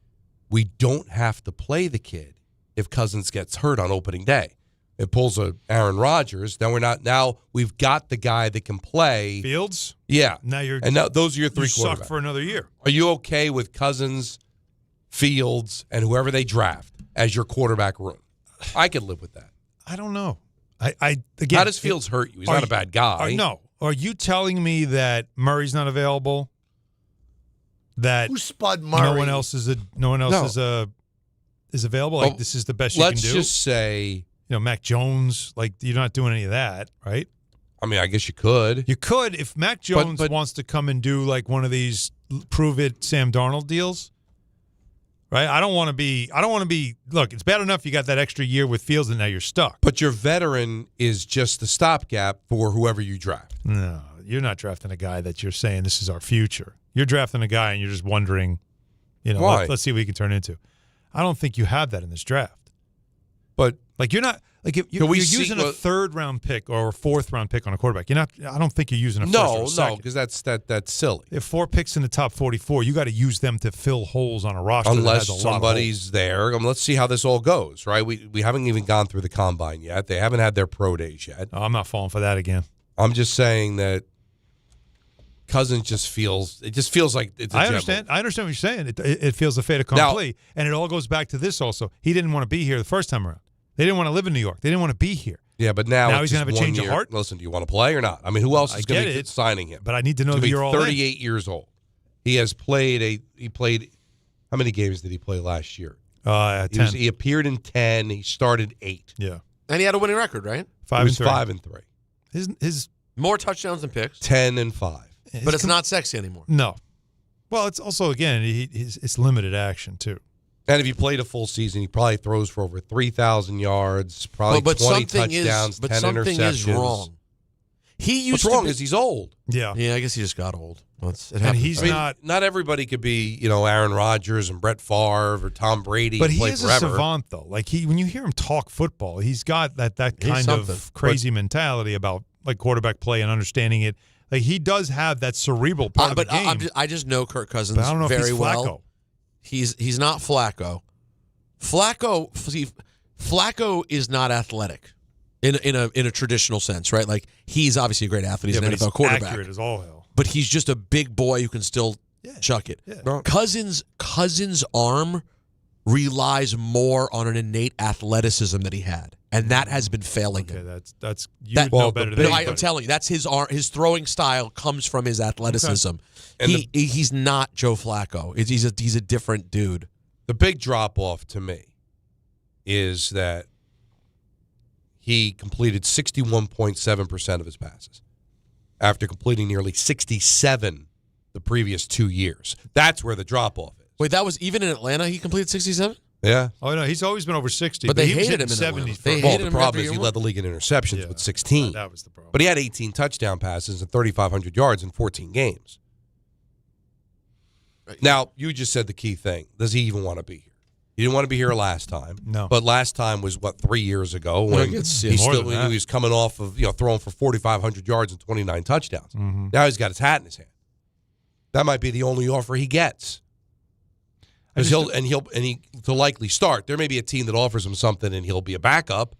we don't have to play the kid if Cousins gets hurt on opening day. It pulls a Aaron Rodgers. Then now we've got the guy that can play. Fields? Yeah. Now those are your three quarterbacks. Suck for another year. Are you okay with Cousins, Fields, and whoever they draft as your quarterback room? I could live with that. I don't know. Again, how does Fields hurt you? He's not a bad guy. No. Are you telling me that Murray's not available? That who spud Murray? No one else is available. Like, this is the best you can do. Let's just say, Mac Jones. Like, you're not doing any of that, right? I mean, I guess you could. You could if Mac Jones wants to come and do like one of these prove it Sam Darnold deals. Right? I don't want to be. Look, it's bad enough you got that extra year with Fields and now you're stuck. But your veteran is just the stopgap for whoever you draft. No, you're not drafting a guy that you're saying this is our future. You're drafting a guy and you're just wondering, why? Let's see what he can turn into. I don't think you have that in this draft. But like you're not like if you're using a third-round pick or a fourth-round pick on a quarterback. You're not. I don't think you're using a first or a second. No, because that's silly. If 4 picks in the top 44, you got to use them to fill holes on a roster. Unless that has a somebody's there. Let's see how this all goes. Right? We haven't even gone through the combine yet. They haven't had their pro days yet. I'm not falling for that again. I'm just saying that Cousins just feels like it's. I understand what you're saying. It feels a fait accompli, and it all goes back to this. Also, he didn't want to be here the first time around. They didn't want to live in New York. They didn't want to be here. Yeah, but now he's going to have a change of heart. Listen, do you want to play or not? I mean, who else is going to be signing him? But I need to know that you're all 38 years old. He has played how many games did he play last year? 10. He appeared in 10. He started 8. Yeah. And he had a winning record, right? 5-3. His more touchdowns than picks. 10-5. But it's not sexy anymore. No. Well, it's also, again, it's limited action, too. And if he played a full season, he probably throws for over 3,000 yards, probably 20 touchdowns, 10 interceptions. But something is wrong. What's wrong is he's old. Yeah. Yeah, I guess he just got old. And he's not everybody could be, Aaron Rodgers and Brett Favre or Tom Brady. But he is a savant, though. Like when you hear him talk football, he's got that kind of crazy mentality about like quarterback play and understanding it. Like he does have that cerebral part of the game. I just know Kirk Cousins but I don't know very if he's well. Flacco. He's not Flacco. Flacco is not athletic in a traditional sense, right? Like he's obviously a great athlete. He's an NFL quarterback. Accurate as all hell. But he's just a big boy who can still chuck it. Yeah. Cousins' arm relies more on an innate athleticism that he had, and that has been failing him. That's you know better than anybody. I'm telling you, that's his arm. His throwing style comes from his athleticism. Okay. And he's not Joe Flacco. He's a different dude. The big drop off to me is that he completed 61.7% of his passes after completing nearly 67 the previous 2 years. That's where the drop-off is. Wait, that was even in Atlanta he completed 67? Yeah. Oh, no, he's always been over 60. But they he was hated him hitting in Atlanta. 70s. They Well, hated the him problem after is he year led the league in interceptions with 16. That was the problem. But he had 18 touchdown passes and 3,500 yards in 14 games. Now, you just said the key thing. Does he even want to be here? He didn't want to be here last time. No. But last time was, 3 years ago when he was coming off of throwing for 4,500 yards and 29 touchdowns. Mm-hmm. Now he's got his hat in his hand. That might be the only offer he gets. Because he'll likely start. There may be a team that offers him something and he'll be a backup.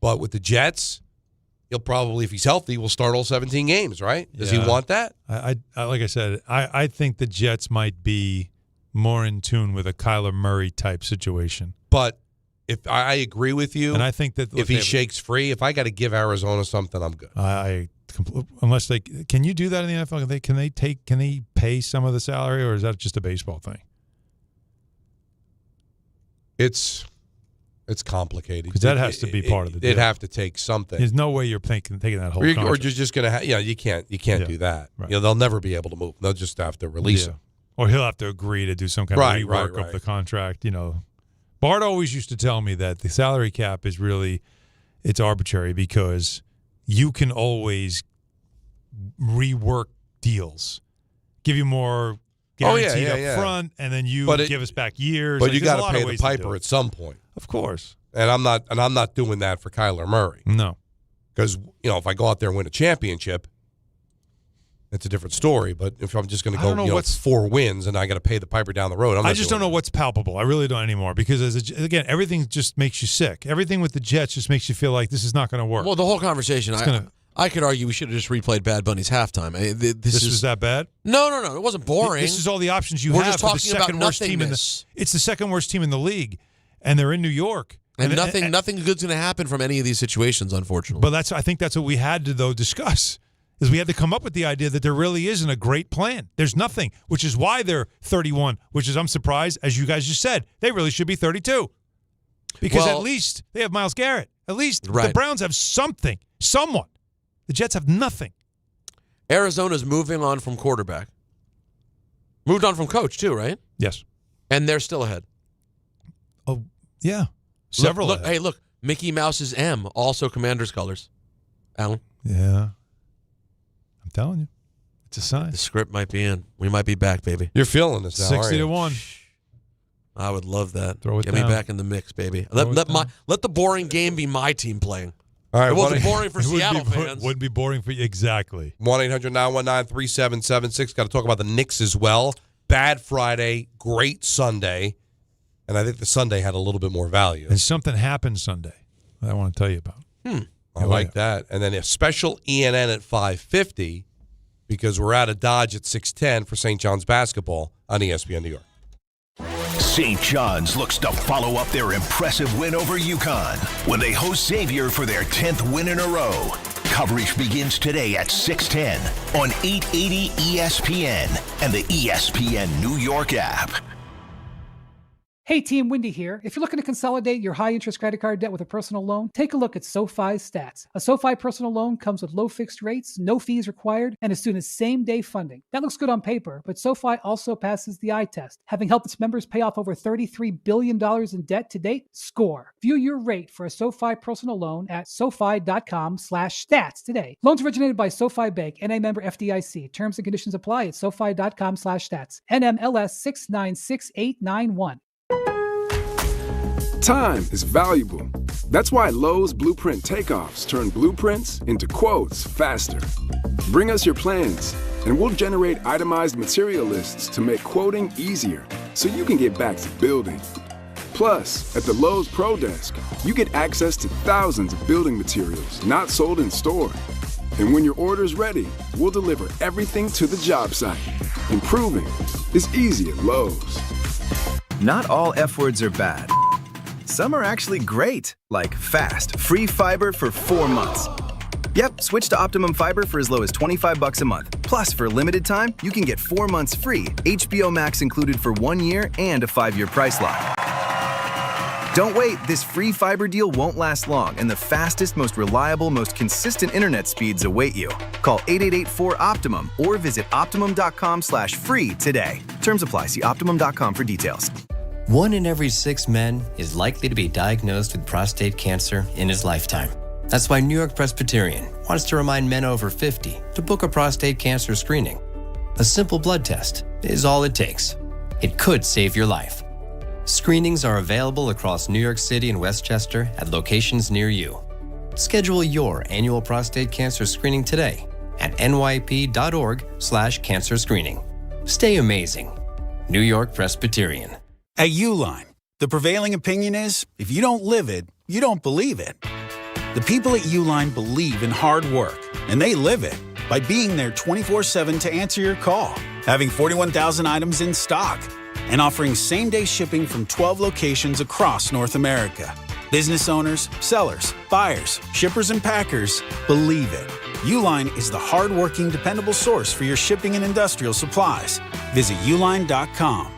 But with the Jets, he'll probably, if he's healthy, will start all 17 games, right? Does he want that? I like I said, I think the Jets might be more in tune with a Kyler Murray type situation. But if I agree with you, and I think that if he shakes free, if I got to give Arizona something, I'm good. Unless they can you do that in the NFL? Can they pay some of the salary, or is that just a baseball thing? It's complicated Because that has to be part of the deal. It'd have to take something. There's no way you're taking that whole or contract. you're just going to you can't do that. Right. They'll never be able to move. They'll just have to release him. Or he'll have to agree to do some kind of rework of the contract. Bart always used to tell me that the salary cap is really it's arbitrary because you can always rework deals, give you more guaranteed up front, and then you give us back years. But you got to pay the piper at some point, of course. And I'm not doing that for Kyler Murray. No, because if I go out there and win a championship, it's a different story. But if I'm just going to go 4 wins and I got to pay the piper down the road, I just don't know what's palpable. I really don't anymore because again, everything just makes you sick. Everything with the Jets just makes you feel like this is not going to work. Well, the whole conversation, I could argue we should have just replayed Bad Bunny's halftime. This was that bad? No. It wasn't boring. This is all the options you We're have just for the talking about second worst team it's the second worst team in the league, and they're in New York. And nothing good's going to happen from any of these situations, unfortunately. But I think that's what we had to discuss. Is we had to come up with the idea that there really isn't a great plan. There's nothing, which is why they're 31, which is I'm surprised, as you guys just said, they really should be 32. Because at least they have Myles Garrett. At least the Browns have something, someone. The Jets have nothing. Arizona's moving on from quarterback. Moved on from coach, too, right? Yes. And they're still ahead. Oh, yeah. Several Look, hey, look. Mickey Mouse's M, also Commander's colors. Alan? Yeah. I'm telling you. It's a sign. The script might be in. We might be back, baby. You're feeling this now, 60-1. I would love that. Throw it Get down. me back in the mix, baby. Let the boring game be my team playing. All right, it wasn't boring for Seattle fans. Wouldn't be boring for you. Exactly. 1-800-919-3776. Got to talk about the Knicks as well. Bad Friday, great Sunday. And I think the Sunday had a little bit more value. And something happened Sunday that I want to tell you about. I like that. And then a special ENN at 5:50 because we're out of Dodge at 6:10 for St. John's basketball on ESPN New York. St. John's looks to follow up their impressive win over UConn when they host Xavier for their 10th win in a row. Coverage begins today at 6:10 on 880 ESPN and the ESPN New York app. Hey team, Wendy here. If you're looking to consolidate your high-interest credit card debt with a personal loan, take a look at SoFi's stats. A SoFi personal loan comes with low fixed rates, no fees required, and as soon as same-day funding. That looks good on paper, but SoFi also passes the eye test, having helped its members pay off over $33 billion in debt to date. Score. View your rate for a SoFi personal loan at SoFi.com/stats today. Loans originated by SoFi Bank, NA member FDIC. Terms and conditions apply at SoFi.com/stats. NMLS 696891. Time is valuable. That's why Lowe's Blueprint Takeoffs turn blueprints into quotes faster. Bring us your plans, and we'll generate itemized material lists to make quoting easier so you can get back to building. Plus, at the Lowe's Pro Desk, you get access to thousands of building materials not sold in store. And when your order's ready, we'll deliver everything to the job site. Improving is easy at Lowe's. Not all F words are bad. Some are actually great, like fast, free fiber for 4 months. Yep, switch to Optimum Fiber for as low as $25 a month. Plus, for a limited time, you can get 4 months free, HBO Max included for 1 year, and a 5-year price lock. Don't wait, this free fiber deal won't last long, and the fastest, most reliable, most consistent internet speeds await you. Call 888-4OPTIMUM or visit Optimum.com/free today. Terms apply. See Optimum.com for details. 1 in every 6 men is likely to be diagnosed with prostate cancer in his lifetime. That's why New York Presbyterian wants to remind men over 50 to book a prostate cancer screening. A simple blood test is all it takes. It could save your life. Screenings are available across New York City and Westchester at locations near you. Schedule your annual prostate cancer screening today at nyp.org/cancer screening. Stay amazing. New York Presbyterian. At Uline, the prevailing opinion is, if you don't live it, you don't believe it. The people at Uline believe in hard work, and they live it by being there 24/7 to answer your call, having 41,000 items in stock, and offering same-day shipping from 12 locations across North America. Business owners, sellers, buyers, shippers, and packers believe it. Uline is the hard-working, dependable source for your shipping and industrial supplies. Visit uline.com.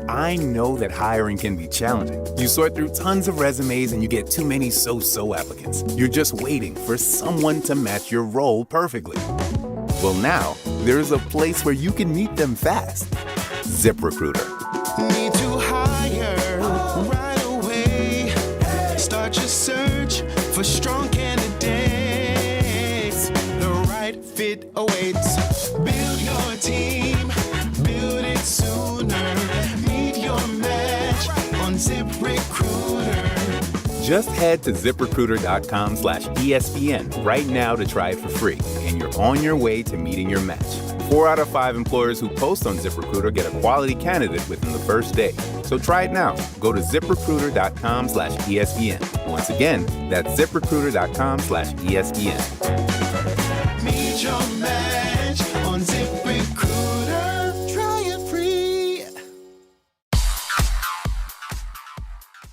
I know that hiring can be challenging. You sort through tons of resumes and you get too many so-so applicants. You're just waiting for someone to match your role perfectly. Well, now, there's a place where you can meet them fast. ZipRecruiter. Need to hire right away. Start your search for strong candidates. The right fit awaits. Build your team. Build it sooner. Meet your match on ZipRecruiter. Just head to ZipRecruiter.com/ESPN right now to try it for free, and you're on your way to meeting your match. 4 out of 5 employers who post on ZipRecruiter get a quality candidate within the first day. So try it now. Go to ZipRecruiter.com/ESPN. Once again, that's ZipRecruiter.com/ESPN. Meet your match on ZipRecruiter. Try it free.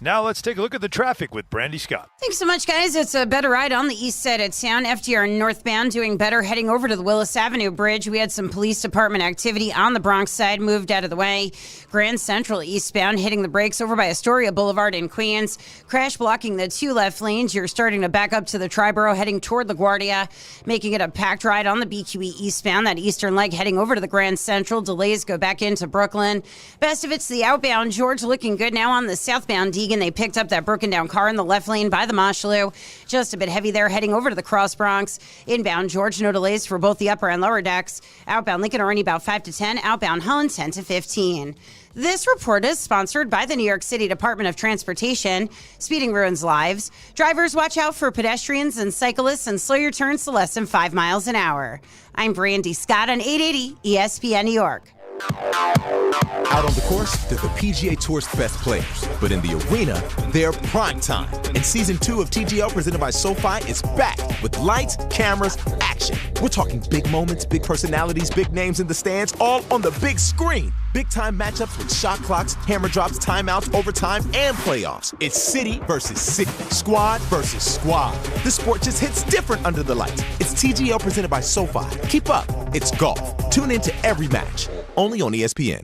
Now let's take a look at the traffic with Brandy Scott. Thanks so much, guys. It's a better ride on the east side of town. FDR northbound doing better heading over to the Willis Avenue Bridge. We had some police department activity on the Bronx side, moved out of the way. Grand Central eastbound hitting the brakes over by Astoria Boulevard in Queens. Crash blocking the 2 left lanes. You're starting to back up to the Triborough heading toward LaGuardia, making it a packed ride on the BQE eastbound. That eastern leg heading over to the Grand Central. Delays go back into Brooklyn. Best of it's the outbound. George looking good now on the southbound Deegan. They picked up that broken down car in the left lane by the Mosholu. Just a bit heavy there heading over to the Cross Bronx. Inbound George, no delays for both the upper and lower decks. Outbound Lincoln already about 5 to 10. Outbound Hahn 10 to 15. This report is sponsored by the New York City Department of Transportation. Speeding ruins lives. Drivers, watch out for pedestrians and cyclists and slow your turns to less than 5 miles an hour. I'm Brandy Scott on 880 ESPN New York. Out on the course, they're the PGA Tour's best players. But in the arena, they're prime time. And Season 2 of TGL presented by SoFi is back with lights, cameras, action. We're talking big moments, big personalities, big names in the stands, all on the big screen. Big-time matchups with shot clocks, hammer drops, timeouts, overtime, and playoffs. It's city versus city, squad versus squad. The sport just hits different under the lights. It's TGL presented by SoFi. Keep up. It's golf. Tune into every match. Only on ESPN.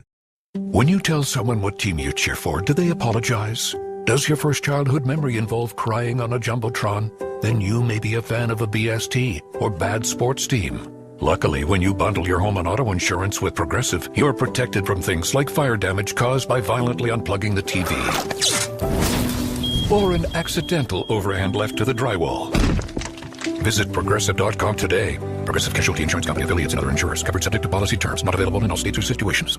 When you tell someone what team you cheer for, do they apologize? Does your first childhood memory involve crying on a Jumbotron? Then you may be a fan of a BST or bad sports team. Luckily, when you bundle your home and auto insurance with Progressive, you're protected from things like fire damage caused by violently unplugging the TV. Or an accidental overhand left to the drywall. Visit Progressive.com today. Progressive Casualty Insurance Company affiliates and other insurers. Covered subject to policy terms. Not available in all states or situations.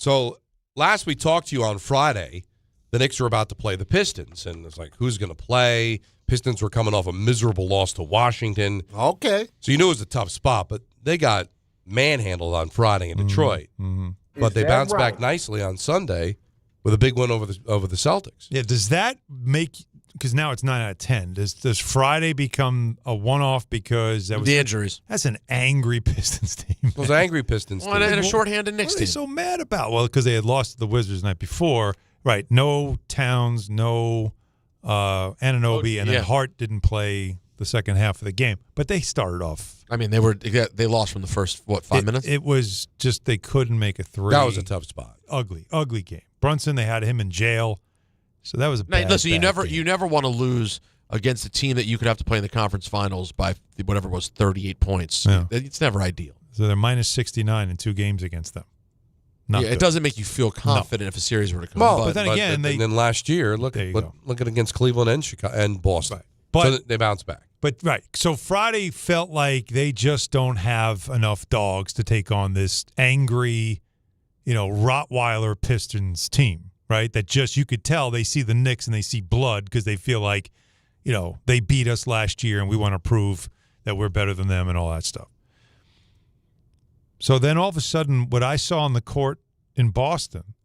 So last we talked to you on Friday, the Knicks were about to play the Pistons, and it's like, who's going to play? Pistons were coming off a miserable loss to Washington. Okay. So you knew it was a tough spot, but they got manhandled on Friday in Detroit. Mm-hmm. But they bounced back nicely on Sunday with a big win over the Celtics. Yeah, does that make – because now it's 9 out of 10. Does Friday become a one-off because that was the injuries? That's an angry Pistons team. Those angry Pistons team. And a shorthanded Knicks team. What are they so mad about? Well, because they had lost to the Wizards the night before. Right, no Towns, no Anunoby, and then Hart didn't play the second half of the game. But they started off. I mean, they lost from the first 5 minutes. It was just they couldn't make a three. That was a tough spot. Ugly game. Brunson, they had him in jail, so that was a bad. Listen, bad game. you never want to lose against a team that you could have to play in the conference finals by whatever it was 38 points. Yeah. It's never ideal. So they're minus 69 in 2 games against them. It doesn't make you feel confident if a series were to come. Well, but then again, and then last year, look at against Cleveland and Chicago and Boston. Right. But so they bounced back. But right, so Friday felt like they just don't have enough dogs to take on this angry, Rottweiler Pistons team, right? That just you could tell they see the Knicks and they see blood because they feel like, they beat us last year and we want to prove that we're better than them and all that stuff. So then all of a sudden, what I saw on the court in Boston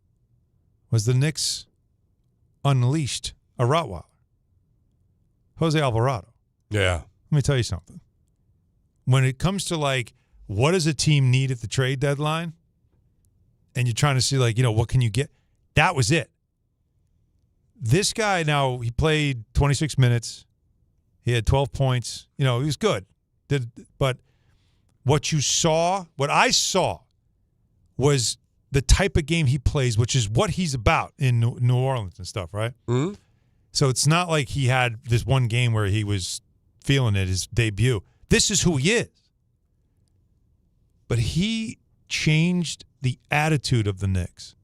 was the Knicks unleashed a Rottweiler, Jose Alvarado. Yeah. Let me tell you something. When it comes to, what does a team need at the trade deadline, and you're trying to see, what can you get, that was it. This guy now, he played 26 minutes. He had 12 points. He was good. But what I saw was the type of game he plays, which is what he's about in New Orleans and stuff, right? Mm-hmm. So it's not like he had this one game where he was feeling it, his debut. This is who he is. But he changed the attitude of the Knicks,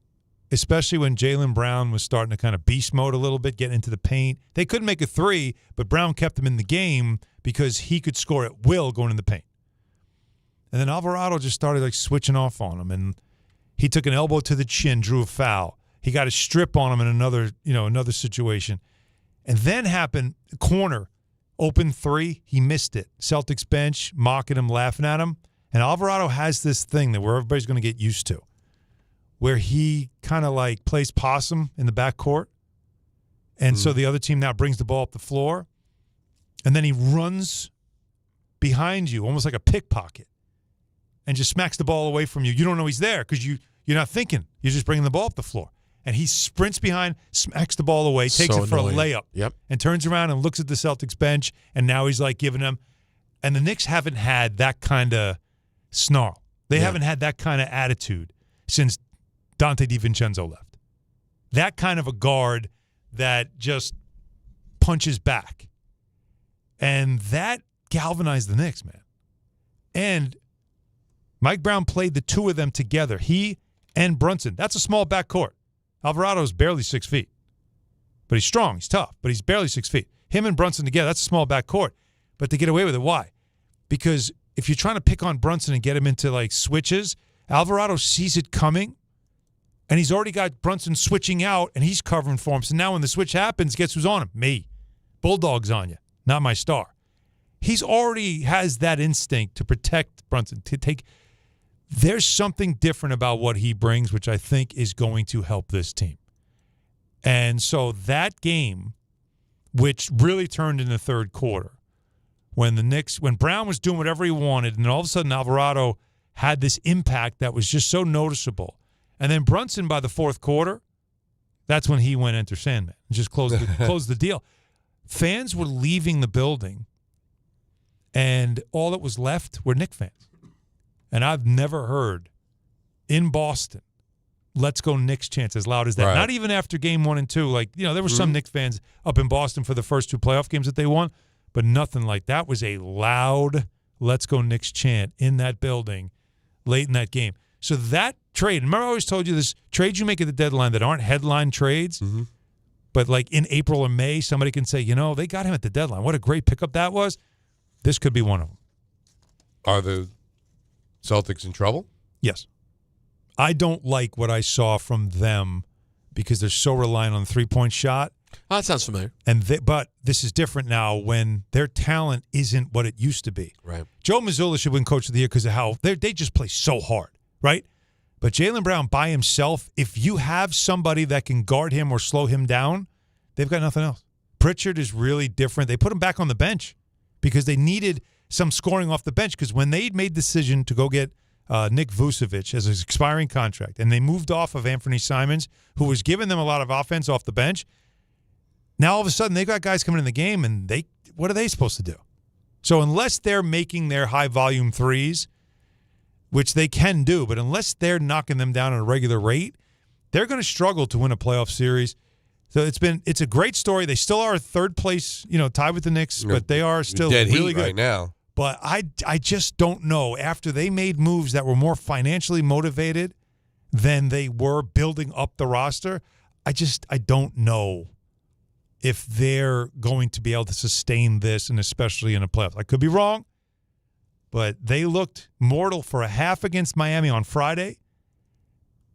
especially when Jaylen Brown was starting to kind of beast mode a little bit, getting into the paint. They couldn't make a three, but Brown kept them in the game because he could score at will going in the paint. And then Alvarado just started switching off on him, and he took an elbow to the chin, drew a foul. He got a strip on him in another situation. And then happened, corner, open three, he missed it. Celtics bench, mocking him, laughing at him. And Alvarado has this thing that where everybody's going to get used to, where he kind of plays possum in the backcourt. And so the other team now brings the ball up the floor. And then he runs behind you, almost like a pickpocket, and just smacks the ball away from you. You don't know he's there because you're not thinking. You're just bringing the ball up the floor. And he sprints behind, smacks the ball away, takes it for a layup, and turns around and looks at the Celtics bench, and now he's giving them. And the Knicks haven't had that kind of snarl. They haven't had that kind of attitude since Dante DiVincenzo left. That kind of a guard that just punches back. And that galvanized the Knicks, man. And Mike Brown played the two of them together, he and Brunson. That's a small backcourt. Alvarado's barely 6 feet. But he's strong, he's tough, but he's barely 6 feet. Him and Brunson together, that's a small backcourt. But they get away with it. Why? Because if you're trying to pick on Brunson and get him into switches, Alvarado sees it coming, and he's already got Brunson switching out, and he's covering for him. So now when the switch happens, guess who's on him? Me. Bulldog's on you, not my star. He's already has that instinct to protect Brunson, to take. There's something different about what he brings, which I think is going to help this team. And so that game, which really turned in the third quarter, when Brown was doing whatever he wanted, and then all of a sudden Alvarado had this impact that was just so noticeable. And then Brunson, by the fourth quarter, that's when he went Enter Sandman and just closed the deal. Fans were leaving the building, and all that was left were Knicks fans. And I've never heard in Boston, let's go Knicks chants as loud as that. Right. Not even after game 1 and 2. There were some Knicks fans up in Boston for the first 2 playoff games that they won, but nothing like that. Was a loud let's go Knicks chant in that building late in that game. So that trade, remember I always told you this, trades you make at the deadline that aren't headline trades, but in April or May, somebody can say, they got him at the deadline. What a great pickup that was. This could be one of them. Are the Celtics in trouble? Yes. I don't like what I saw from them because they're so reliant on the three-point shot. Oh, that sounds familiar. But this is different now when their talent isn't what it used to be. Right. Joe Mazzulla should win Coach of the Year because of how they just play so hard, right? But Jaylen Brown by himself, if you have somebody that can guard him or slow him down, they've got nothing else. Pritchard is really different. They put him back on the bench because they needed some scoring off the bench because when they made the decision to go get Nick Vucevic as his expiring contract and they moved off of Anthony Simons, who was giving them a lot of offense off the bench, now all of a sudden they got guys coming in the game and what are they supposed to do? So unless they're making their high-volume threes, which they can do, but unless they're knocking them down at a regular rate, they're going to struggle to win a playoff series. So it's a great story. They still are third place, tied with the Knicks, but they are still dead really heat good right now. But I just don't know. After they made moves that were more financially motivated than they were building up the roster, I don't know if they're going to be able to sustain this, and especially in a playoff. I could be wrong, but they looked mortal for a half against Miami on Friday,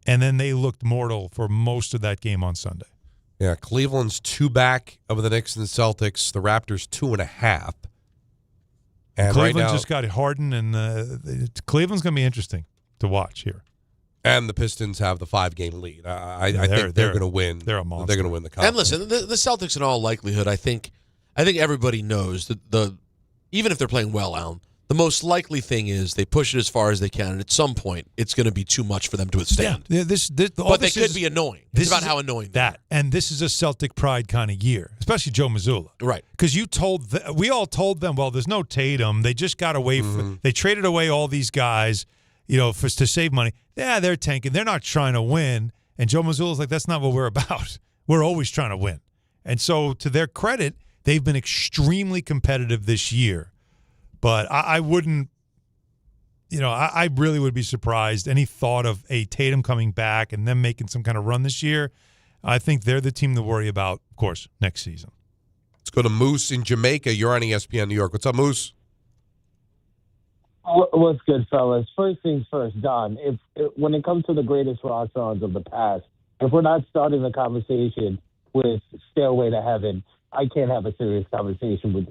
and then they looked mortal for most of that game on Sunday. Yeah, Cleveland's 2 back of the Knicks and the Celtics. The Raptors 2.5. And Cleveland right now, just got Harden, and Cleveland's going to be interesting to watch here. And the Pistons have the 5-game lead. I think they're going to win. They're a monster. They're going to win the conference. And listen, the Celtics, in all likelihood, I think everybody knows that even if they're playing well, Alan, the most likely thing is they push it as far as they can, and at some point, it's going to be too much for them to withstand. Yeah, but they could be annoying. It's about how annoying that. And this is a Celtic pride kind of year, especially Joe Mazzulla. Right. Because we all told them, well, there's no Tatum. They just got away from. They traded away all these guys, to save money. Yeah, they're tanking. They're not trying to win. And Joe Mazzulla's like, that's not what we're about. We're always trying to win. And so, to their credit, they've been extremely competitive this year. But I wouldn't, I really would be surprised. Any thought of a Tatum coming back and them making some kind of run this year, I think they're the team to worry about, of course, next season. Let's go to Moose in Jamaica. You're on ESPN New York. What's up, Moose? What's good, fellas? First things first, Don. When it comes to the greatest rock songs of the past, if we're not starting the conversation with "Stairway to Heaven," I can't have a serious conversation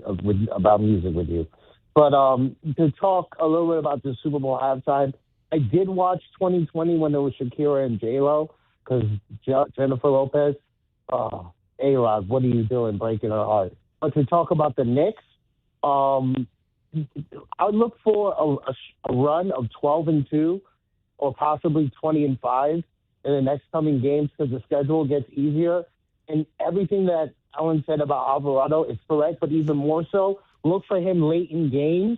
about music with you. But to talk a little bit about the Super Bowl halftime, I did watch 2020 when there was Shakira and J-Lo, because Jennifer Lopez, A-Rod, what are you doing breaking her heart? But to talk about the Knicks, I would look for a run of 12-2 or possibly 20-5 in the next coming games, because the schedule gets easier. And everything that Ellen said about Alvarado is correct, but even more so, look for him late in games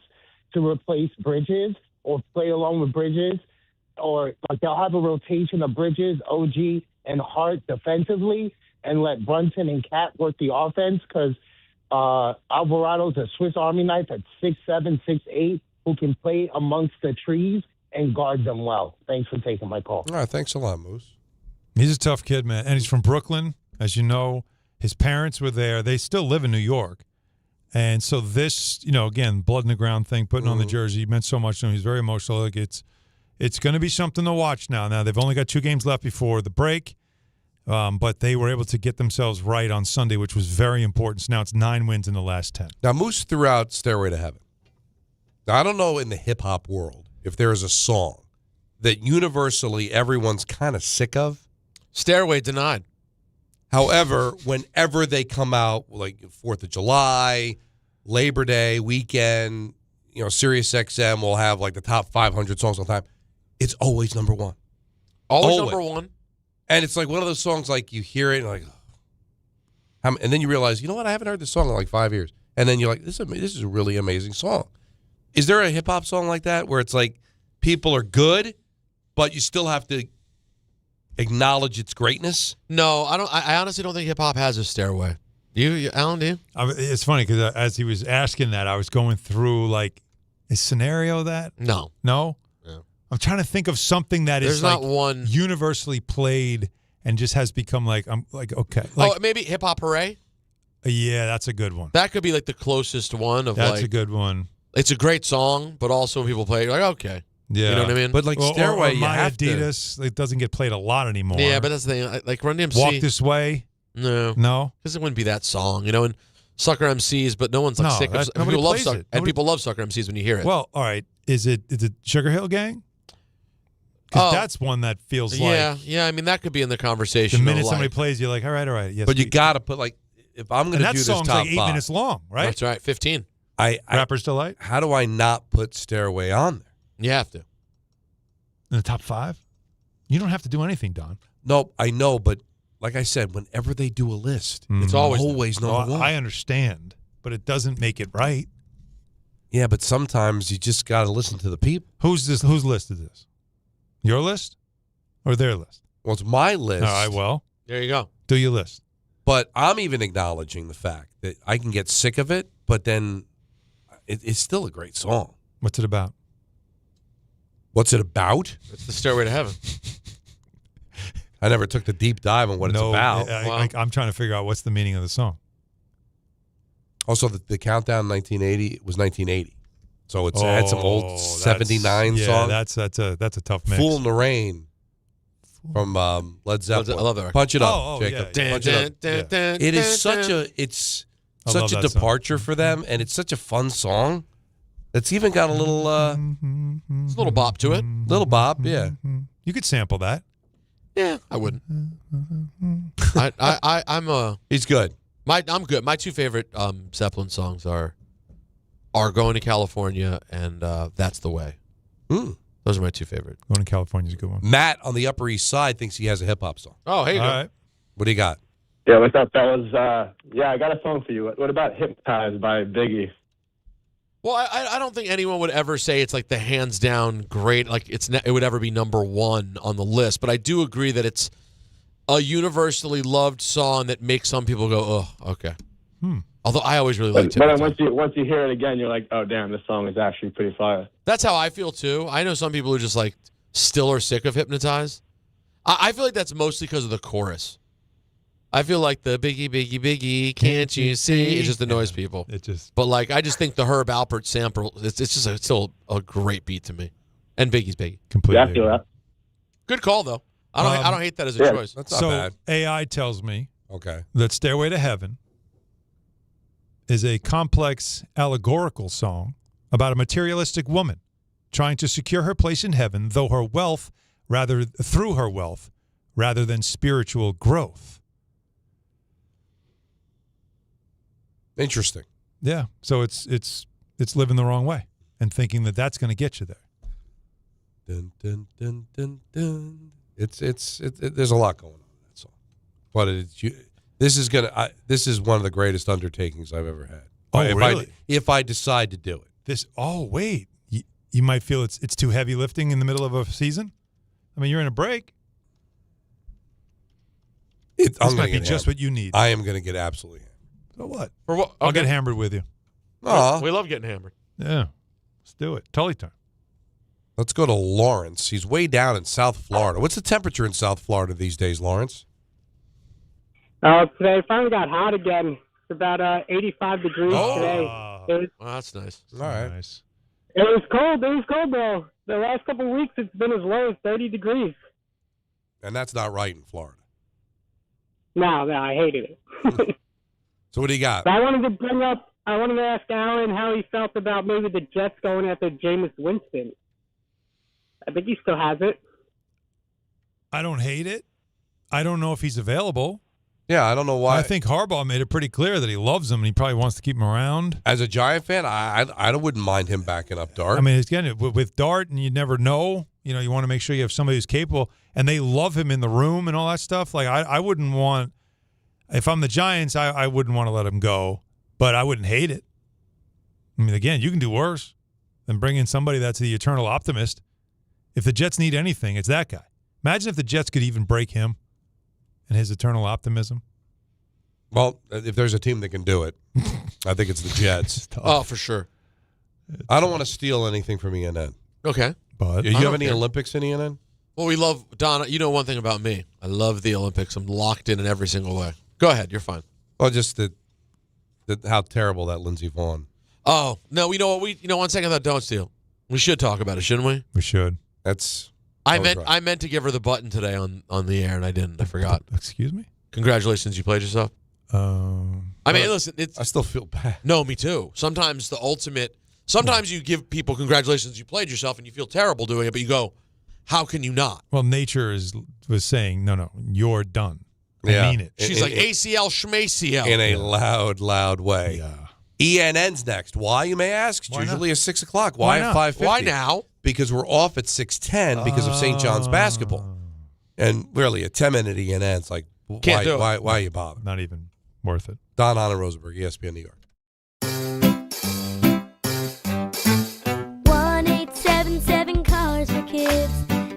to replace Bridges or play along with Bridges, or like they'll have a rotation of Bridges, OG, and Hart defensively, and let Brunson and Cat work the offense, because Alvarado's a Swiss Army knife at 6'7", 6'8", who can play amongst the trees and guard them well. Thanks for taking my call. All right, thanks a lot, Moose. He's a tough kid, man, and he's from Brooklyn. As you know, his parents were there. They still live in New York. And so this, again, blood in the ground thing, putting on the jersey, meant so much to him. He's very emotional. Like it's going to be something to watch now. Now, they've only got 2 games left before the break, but they were able to get themselves right on Sunday, which was very important. So now it's 9 wins in the last 10. Now, Moose threw out "Stairway to Heaven." Now, I don't know in the hip-hop world if there is a song that universally everyone's kind of sick of. "Stairway" denied. However, whenever they come out, like 4th of July, Labor Day weekend, Sirius XM will have like the top 500 songs all the time. It's always number one. Always number one. And it's like one of those songs, like you hear it and like, and then you realize, you know what? I haven't heard this song in like 5 years. And then you're like, this is a really amazing song. Is there a hip hop song like that where it's like people are good, but you still have to acknowledge its greatness? No, I don't. I honestly don't think hip hop has a "Stairway." You, Alan, do you? It's funny because as he was asking that, I was going through like, is Scenario that? No. No? Yeah. I'm trying to think of something that There's is not like one universally played and just has become like, I'm like, okay. Like, maybe "Hip Hop Hooray"? Yeah, that's a good one. That could be like the closest one of That's a good one. It's a great song, but also when people play it, you're like, okay. Yeah. You know what I mean? But like "Stairway," or you Maya have Adidas, it doesn't get played a lot anymore. Yeah, but that's the thing. Like Run DMC. Walk This Way. No. Because it wouldn't be that song, and Sucker MCs, but no one's like sick of people love Sucker, and people love Sucker MCs when you hear it. Well, all right. Is it Sugar Hill Gang? Because that's one that feels like. Yeah. I mean, that could be in the conversation. The minute somebody plays, you're like, all right. Yes, but you got to put like, if I'm going to do this top 5. And that song's like 8 minutes long, right? That's right, 15. Rapper's Delight? How do I not put "Stairway" on there? You have to. In the top 5? You don't have to do anything, Don. No, I know, but like I said, whenever they do a list, it's always number one. I understand, but it doesn't make it right. Yeah, but sometimes you just got to listen to the people. Whose list is this? Your list or their list? Well, it's my list. All right, well. There you go. Do your list. But I'm even acknowledging the fact that I can get sick of it, but then it's still a great song. What's it about? What's it about? It's the Stairway to Heaven. I never took the deep dive on what it's about. I'm trying to figure out what's the meaning of the song. Also, the countdown 1980 was 1980. So it's had some old 79 songs. Yeah, that's a tough mix. Fool in the Rain from Led Zeppelin. I love that record. Punch it up, Oh, Jacob. yeah. Punch it up. It is such a departure for them, and it's such a fun song. It's even got a little it's a little bop to it. Little bop, yeah. You could sample that. Yeah, I wouldn't. He's good. I'm good. My two favorite Zeppelin songs are Going to California and That's the Way. Those are my two favorite. Going to California is a good one. Matt on the Upper East Side thinks he has a hip hop song. Oh, hey, you go. right. What do you got? Yeah, what's up, fellas? Yeah, I got a song for you. What about Hypnotized by Biggie? Well, I don't think anyone would ever say it's like the hands down great, like it would ever be number one on the list. But I do agree that it's a universally loved song that makes some people go, oh, okay. Although I always really liked it. But once you hear it again, you're like, oh, damn, this song is actually pretty fire. That's how I feel, too. I know some people who just, like, still are sick of Hypnotized. I feel like that's mostly because of the chorus. I feel like the biggie, biggie, biggie, can't you see? It just annoys people. But, like, I just think the Herb Alpert sample, it's just still a great beat to me. And Biggie's Biggie. Completely. Yeah, I feel that. Good call, though. I don't hate that as a choice. That's not So bad. AI tells me Okay. that Stairway to Heaven is a complex allegorical song about a materialistic woman trying to secure her place in heaven through her wealth rather than spiritual growth. Interesting. Yeah, so it's living the wrong way and thinking that that's going to get you there. Dun, dun, dun, dun, dun. There's a lot going on in that song, but this is one of the greatest undertakings I've ever had. Oh, really? If I decide to do it. Wait, you might feel it's too heavy lifting in the middle of a season. I mean, you're in a break. This might be just what you need. I am going to get absolutely hammered. So what? For what? I'll Okay. get hammered with you. Aw. We love getting hammered. Yeah, let's do it. Tully time. Let's go to Lawrence. He's way down in South Florida. What's the temperature in South Florida these days, Lawrence? Today finally got hot again. It's about 85 degrees today. Well, that's nice. All right. Nice. It was cold. It was cold, though. The last couple of weeks, it's been as low as 30 degrees. And that's not right in Florida. No, I hated it. So what do you got? But I wanted to ask Alan how he felt about maybe the Jets going after Jameis Winston. I think he still has it. I don't hate it. I don't know if he's available. Yeah, I don't know why. I think Harbaugh made it pretty clear that he loves him and he probably wants to keep him around. As a Giant fan, I wouldn't mind him backing up Dart. I mean, again, with Dart, and you never know. You know, you want to make sure you have somebody who's capable, and they love him in the room and all that stuff. Like, I wouldn't want, if I'm the Giants, I wouldn't want to let him go, but I wouldn't hate it. I mean, again, you can do worse than bring in somebody that's the eternal optimist. If the Jets need anything, it's that guy. Imagine if the Jets could even break him and his eternal optimism. Well, if there's a team that can do it, I think it's the Jets. Oh, for sure. I don't want to steal anything from ENN. Okay. But you have any Olympics in ENN? Well, we love, Don, you know one thing about me. I love the Olympics. I'm locked in every single way. Go ahead. You're fine. Well, just how terrible that Lindsey Vonn. Oh, no, you know what? One second, that don't steal. We should talk about it, shouldn't we? We should. I meant to give her the button today on the air, and I didn't. I forgot. Excuse me? Congratulations, you played yourself. I mean, listen, I still feel bad. No, me too. Sometimes sometimes you give people congratulations, you played yourself, and you feel terrible doing it, but you go, how can you not? Well, nature was saying, no, you're done. I mean it. She's like, ACL, schmacl. In a loud way. Yeah. ENN's next. Why, you may ask? It's usually at 6 o'clock. Why at 5:50? Why now? Because we're off at 6:10 because of St. John's basketball. And really, a 10-minute ENN's like, why are you bothered? Not even worth it. Don, Hahn, and Rosenberg, ESPN New York. kids.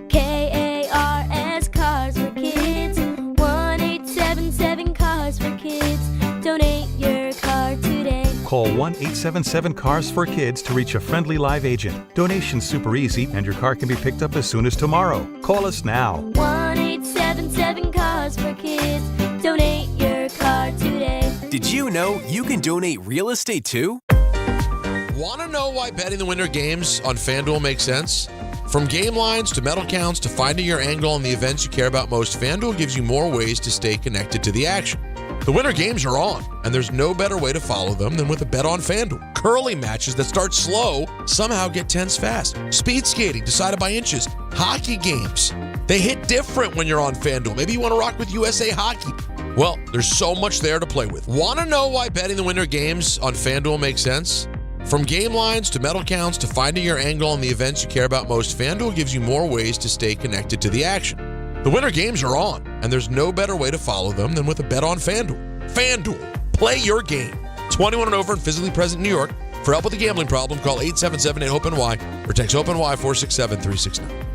K-A-R-S, Cars for Kids. 1-877 Cars for Kids. Donate your car today. Call 1-877-CARS for Kids to reach a friendly live agent. Donation's super easy, and your car can be picked up as soon as tomorrow. Call us now. 1-877 Cars for Kids. Donate your car today. Did you know you can donate real estate too? Want to know why betting the winter games on FanDuel makes sense? From game lines to medal counts to finding your angle on the events you care about most, FanDuel gives you more ways to stay connected to the action. The winter games are on, and there's no better way to follow them than with a bet on FanDuel. Curling matches that start slow somehow get tense fast. Speed skating decided by inches. Hockey games, they hit different when you're on FanDuel. Maybe you want to rock with USA Hockey. Well, there's so much there to play with. Want to know why betting the winter games on FanDuel makes sense? From game lines to medal counts to finding your angle on the events you care about most, FanDuel gives you more ways to stay connected to the action. The winter games are on, and there's no better way to follow them than with a bet on FanDuel. FanDuel, play your game. 21 and over and physically present in New York. For help with a gambling problem, call 877-8-HOPE-NY or text HOPE-NY 467-369.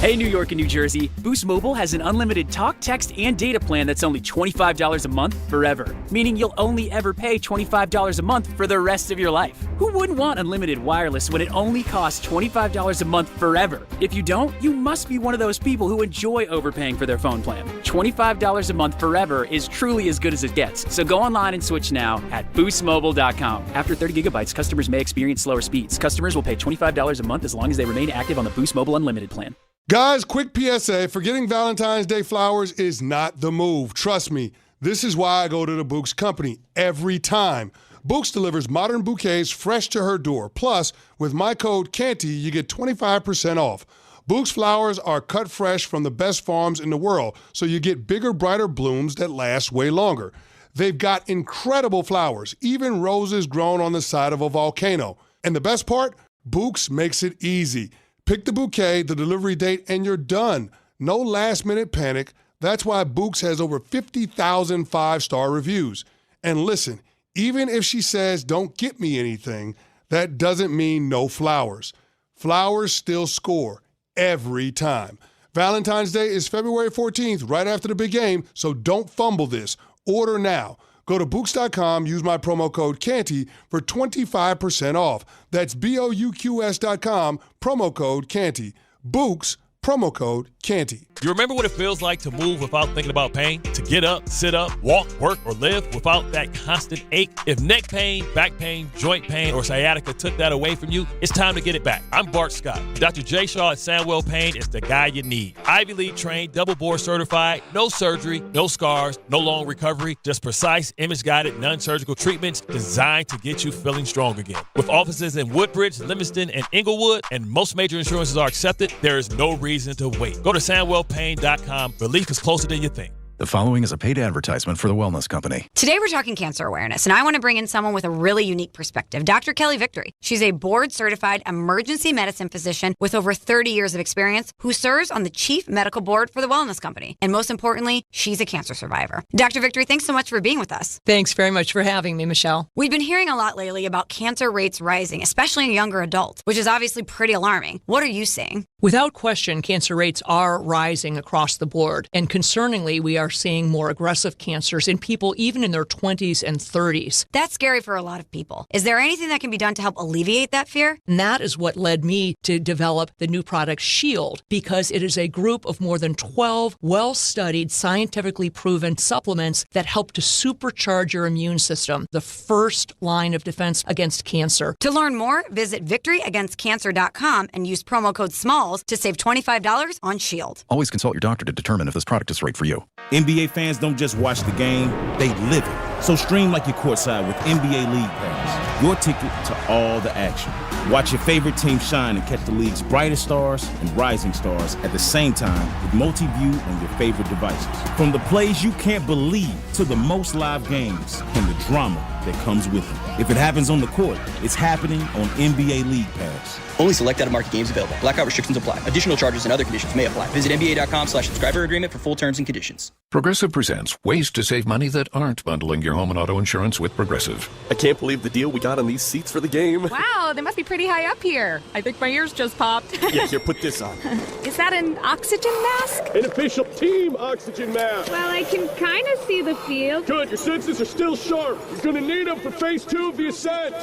Hey, New York and New Jersey, Boost Mobile has an unlimited talk, text, and data plan that's only $25 a month forever, meaning you'll only ever pay $25 a month for the rest of your life. Who wouldn't want unlimited wireless when it only costs $25 a month forever? If you don't, you must be one of those people who enjoy overpaying for their phone plan. $25 a month forever is truly as good as it gets, so go online and switch now at boostmobile.com. After 30 gigabytes, customers may experience slower speeds. Customers will pay $25 a month as long as they remain active on the Boost Mobile Unlimited plan. Guys, quick PSA, forgetting Valentine's Day flowers is not the move. Trust me, this is why I go to the Bouqs company every time. Bouqs delivers modern bouquets fresh to her door. Plus, with my code CANTY, you get 25% off. Bouqs flowers are cut fresh from the best farms in the world, so you get bigger, brighter blooms that last way longer. They've got incredible flowers, even roses grown on the side of a volcano. And the best part? Bouqs makes it easy. Pick the bouquet, the delivery date, and you're done. No last-minute panic. That's why Bouqs has over 50,000 five-star reviews. And listen, even if she says, don't get me anything, that doesn't mean no flowers. Flowers still score every time. Valentine's Day is February 14th, right after the big game, so don't fumble this. Order now. Go to Bouqs.com, use my promo code CANTY for 25% off. That's BOUQS.com, promo code CANTY. Bouqs, promo code CANTY. You remember what it feels like to move without thinking about pain? To get up, sit up, walk, work, or live without that constant ache? If neck pain, back pain, joint pain, or sciatica took that away from you, it's time to get it back. I'm Bart Scott. Dr. J. Shaw at Sandwell Pain is the guy you need. Ivy League trained, double board certified, no surgery, no scars, no long recovery, just precise, image-guided, non-surgical treatments designed to get you feeling strong again. With offices in Woodbridge, Livingston, and Inglewood, and most major insurances are accepted, there is no reason to wait. Go to SandwellPain.com. Relief is closer than you think. The following is a paid advertisement for the Wellness Company. Today we're talking cancer awareness, and I want to bring in someone with a really unique perspective, Dr. Kelly Victory. She's a board-certified emergency medicine physician with over 30 years of experience who serves on the chief medical board for the Wellness Company. And most importantly, she's a cancer survivor. Dr. Victory, thanks so much for being with us. Thanks very much for having me, Michelle. We've been hearing a lot lately about cancer rates rising, especially in younger adults, which is obviously pretty alarming. What are you seeing? Without question, cancer rates are rising across the board. And concerningly, we are seeing more aggressive cancers in people even in their 20s and 30s. That's scary for a lot of people. Is there anything that can be done to help alleviate that fear? And that is what led me to develop the new product Shield, because it is a group of more than 12 well-studied, scientifically proven supplements that help to supercharge your immune system, the first line of defense against cancer. To learn more, visit victoryagainstcancer.com and use promo code SMALLS to save $25 on Shield. Always consult your doctor to determine if this product is right for you. NBA fans don't just watch the game, they live it. So stream like you're courtside with NBA League Pass, your ticket to all the action. Watch your favorite team shine and catch the league's brightest stars and rising stars at the same time with multi-view on your favorite devices. From the plays you can't believe to the most live games and the drama that comes with it. If it happens on the court, it's happening on NBA League Pass. Only select out-of-market games available. Blackout restrictions apply. Additional charges and other conditions may apply. Visit NBA.com/subscriber agreement for full terms and conditions. Progressive presents ways to save money that aren't bundling your your home and auto insurance with Progressive. I can't believe the deal we got on these seats for the game. Wow, they must be pretty high up here. I think my ears just popped. Yeah, here, put this on. Is that an oxygen mask? An official team oxygen mask. Well, I can kind of see the field. Good, your senses are still sharp. You're going to need them for phase 2 of the ascent.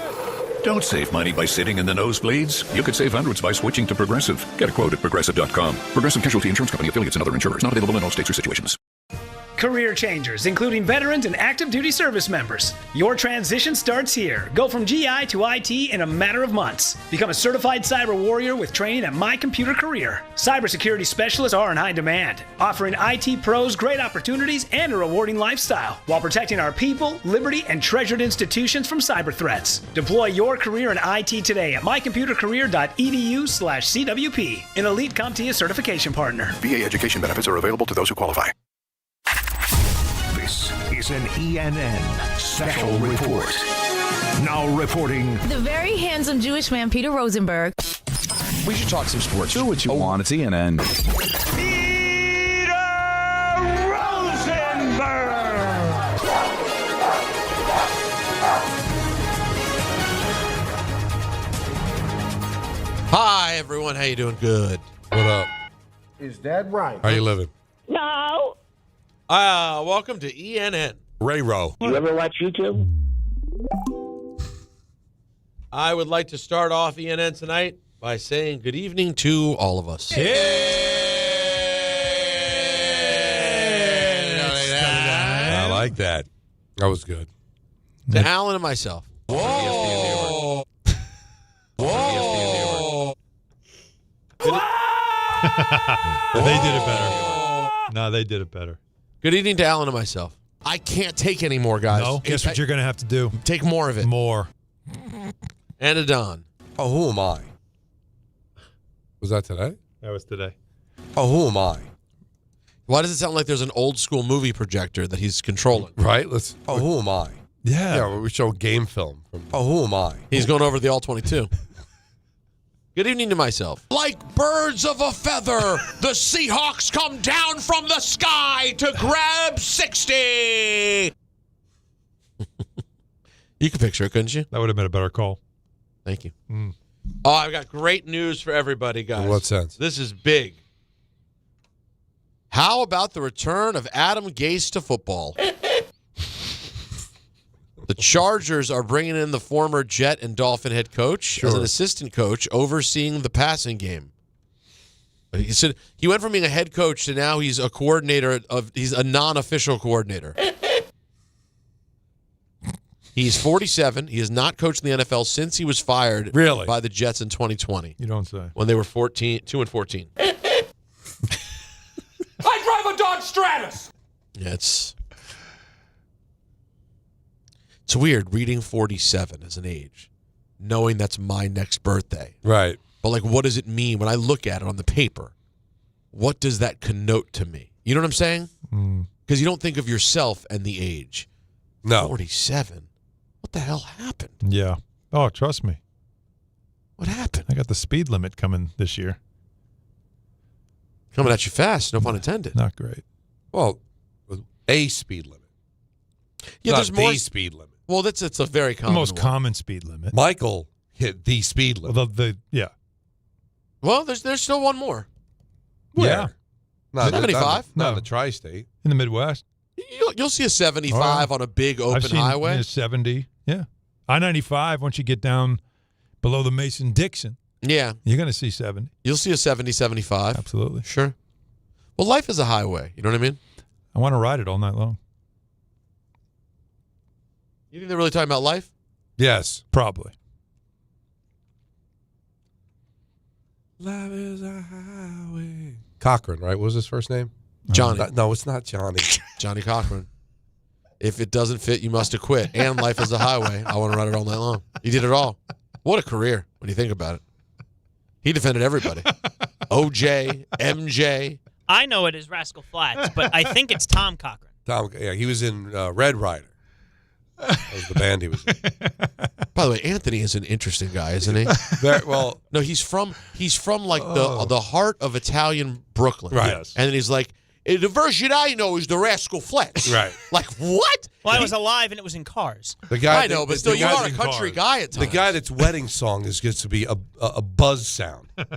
Don't save money by sitting in the nosebleeds. You could save hundreds by switching to Progressive. Get a quote at Progressive.com. Progressive Casualty Insurance Company, affiliates, and other insurers. Not available in all states or situations. Career changers, including veterans and active duty service members. Your transition starts here. Go from GI to IT in a matter of months. Become a certified cyber warrior with training at My Computer Career. Cybersecurity specialists are in high demand, offering IT pros great opportunities and a rewarding lifestyle while protecting our people, liberty, and treasured institutions from cyber threats. Deploy your career in IT today at mycomputercareer.edu/CWP, an elite CompTIA certification partner. VA education benefits are available to those who qualify. This is an ENN Special Report. Now reporting. The very handsome Jewish man, Peter Rosenberg. We should talk some sports. Do what you want. It's ENN. Hi, everyone. How you doing? Good. What up? Is that right? How you living? No. Welcome to ENN. Ray Rowe. You ever watch YouTube? I would like to start off ENN tonight by saying good evening to all of us. I like that. That was good. To Alan and myself. Whoa. Whoa. They did it better. No, they did it better. Good evening to Alan and myself. I can't take any more, guys. No, guess what you're going to have to do? Take more of it. More. And a Don. Oh, who am I? Was that today? That was today. Oh, who am I? Why does it sound like there's an old school movie projector that he's controlling? Right? Let's. Oh, who am I? Yeah. Yeah, we show game film. Oh, who am I? He's going over the All-22. Good evening to myself. Like birds of a feather, the Seahawks come down from the sky to grab 60. You could picture it, couldn't you? That would have been a better call. Thank you. Oh, I've got great news for everybody, guys. In what sense? This is big. How about the return of Adam Gase to football? The Chargers are bringing in the former Jet and Dolphin head coach as an assistant coach overseeing the passing game. He said he went from being a head coach to now he's a coordinator he's a non-official coordinator. He's 47. He has not coached in the NFL since he was fired by the Jets in 2020. You don't say. When they were 2-14. I drive a Dodge Stratus. Yeah, it's weird reading 47 as an age, knowing that's my next birthday. Right. But, like, what does it mean when I look at it on the paper? What does that connote to me? You know what I'm saying? Because you don't think of yourself and the age. No. 47. What the hell happened? Yeah. Oh, trust me. What happened? I got the speed limit coming this year. Coming at you fast, no pun intended. Not great. Well, a speed limit. Yeah, not there's more speed limit. Well, it's a very common The most one. common speed limit. Michael hit the speed limit. Yeah. Well, there's still one more. Yeah. Not 75? Not in the tri-state. In the Midwest. You'll see a 75 on a big open I've seen, highway. Yeah, 70. Yeah. I-95, once you get down below the Mason-Dixon, Yeah. you're going to see 70. You'll see a 70, 75. Absolutely. Sure. Well, life is a highway. You know what I mean? I want to ride it all night long. You think they're really talking about life? Yes. Probably. Life is a highway. Cochran, right? What was his first name? Johnny. No, it's not Johnny. Johnny Cochran. If it doesn't fit, you must have quit. And life is a highway. I want to ride it all night long. He did it all. What a career when you think about it. He defended everybody. OJ, MJ. I know it is Rascal Flatts, but I think it's Tom Cochran. Yeah, he was in Red Rider. That was the band he was in. By the way, Anthony is an interesting guy, isn't he? Well, no, he's from like the heart of Italian Brooklyn. Right. Yes. And then he's like, The version I know is the Rascal Flatts. Right. Like, what? Well, I was alive and it was in Cars. The guy I know, but still, you are a country guy at times. The guy that's wedding song is gets to be a buzz sound. I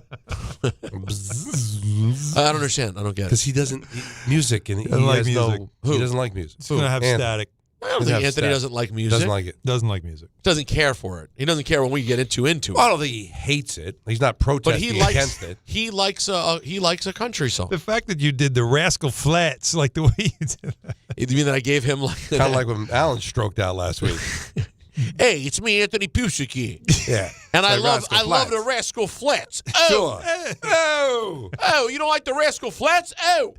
don't understand. I don't get it. Because he doesn't music and he Doesn't like has music. he doesn't like music. It's going to have static. I don't think Anthony doesn't like music. Doesn't like it. Doesn't like music. Doesn't care for it. He doesn't care when we get into it. I don't think he hates it. He's not But protesting he likes against it. he likes a country song. The fact that you did the Rascal Flats, like the way you did that. You mean that I gave him like Kind of like when Alan stroked out last week. Hey, it's me, Anthony Pusicki. Yeah. And I Like love the Rascal Flats. Oh. Sure. Oh. Oh, you don't like the Rascal Flats? Oh.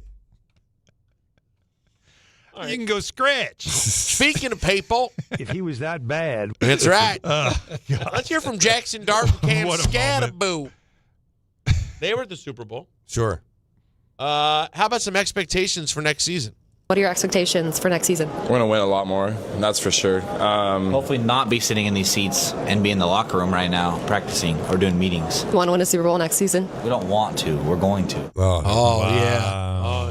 Right. You can go scratch. Speaking of people. If he was that bad. That's right. Let's hear from Jackson Dart and Cam Scatterboo. They were at the Super Bowl. Sure. How about some expectations for next season? What are your expectations for next season? We're going to win a lot more, that's for sure. Hopefully not be sitting in these seats and be in the locker room right now practicing or doing meetings. You want to win a Super Bowl next season? We don't want to. We're going to.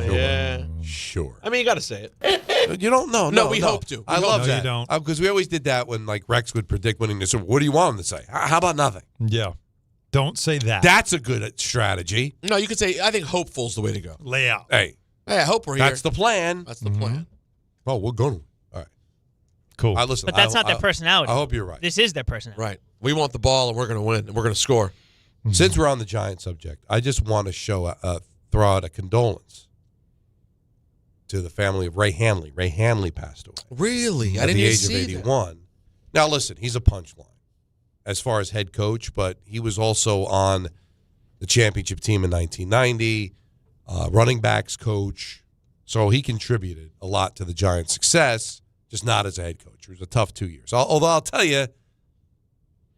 Yeah. Sure. I mean, you got to say it. You don't know. No, we hope to. I love that. You don't. Because we always did that when like Rex would predict winning the Super Bowl. What do you want him to say? How about nothing? Yeah. Don't say that. That's a good strategy. No, you could say, I think hopeful's the way to go. Lay out. Hey. I hope we're here. That's the plan. That's the plan. Oh, we're going to. All right. Cool. Listen, But that's not their personality. I hope you're right. This is their personality. Right. We want the ball, and we're going to win, and we're going to score. Since we're on the Giant subject, I just want to throw out a condolence to the family of Ray Handley. Ray Handley passed away. Really? I At didn't the even age see of 81. Now, listen, he's a punchline as far as head coach, but he was also on the championship team in 1990, running backs coach. So he contributed a lot to the Giants' success, just not as a head coach. It was a tough 2 years. Although I'll tell you,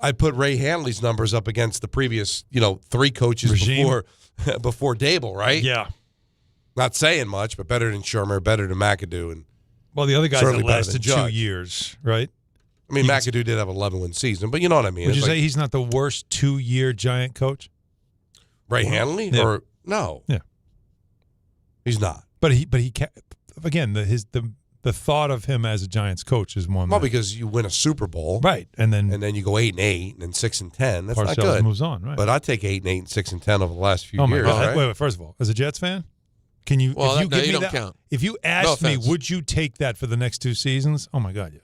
I put Ray Handley's numbers up against the previous, 3 coaches before Dable, right? Yeah. Not saying much, but better than Shermer, better than McAdoo, and well, the other guys certainly that better lasted than 2 Judge. years, right? I mean, McAdoo did have an 11-win season, but you know what I mean. Would you It's say like he's not the worst 2-year Giant coach? Ray Handley? Yeah. Or no? Yeah. He's not. But he again, the thought of him as a Giants coach is one. Well, because you win a Super Bowl, right, and then you go 8-8 and then 6-10. That's Parcells not good. moves on, right? But I take 8-8 and 6-10 over the last few Oh my years. God! Right? Wait. First of all, as a Jets fan, can you? Well, if you no, give you me don't that, count. If you asked me, would you take that for the next 2 seasons? Oh my God, yes.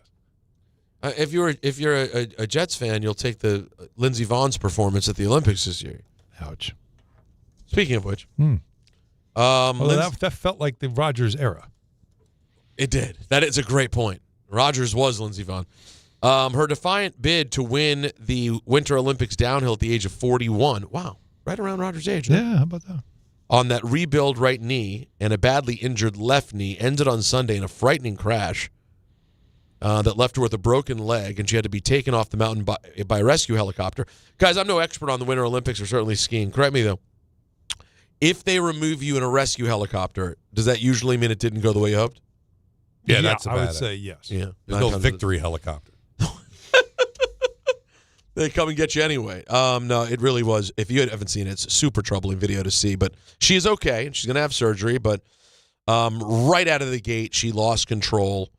If you're a Jets fan, you'll take the Lindsey Vonn's performance at the Olympics this year. Ouch. Speaking of which, that felt like the Rodgers era. It did. That is a great point. Rodgers was Lindsey Vonn. Her defiant bid to win the Winter Olympics downhill at the age of 41. Wow, right around Rodgers' age. Huh? Yeah, how about that? On that rebuild right knee and a badly injured left knee, ended on Sunday in a frightening crash that left her with a broken leg, and she had to be taken off the mountain by a rescue helicopter. Guys, I'm no expert on the Winter Olympics or certainly skiing. Correct me, though. If they remove you in a rescue helicopter, does that usually mean it didn't go the way you hoped? Yeah, that's I would say yes. Yeah, There's no victory helicopter. They come and get you anyway. No, it really was. If you haven't seen it, it's a super troubling video to see. But she's okay, and she's going to have surgery. But right out of the gate, she lost control,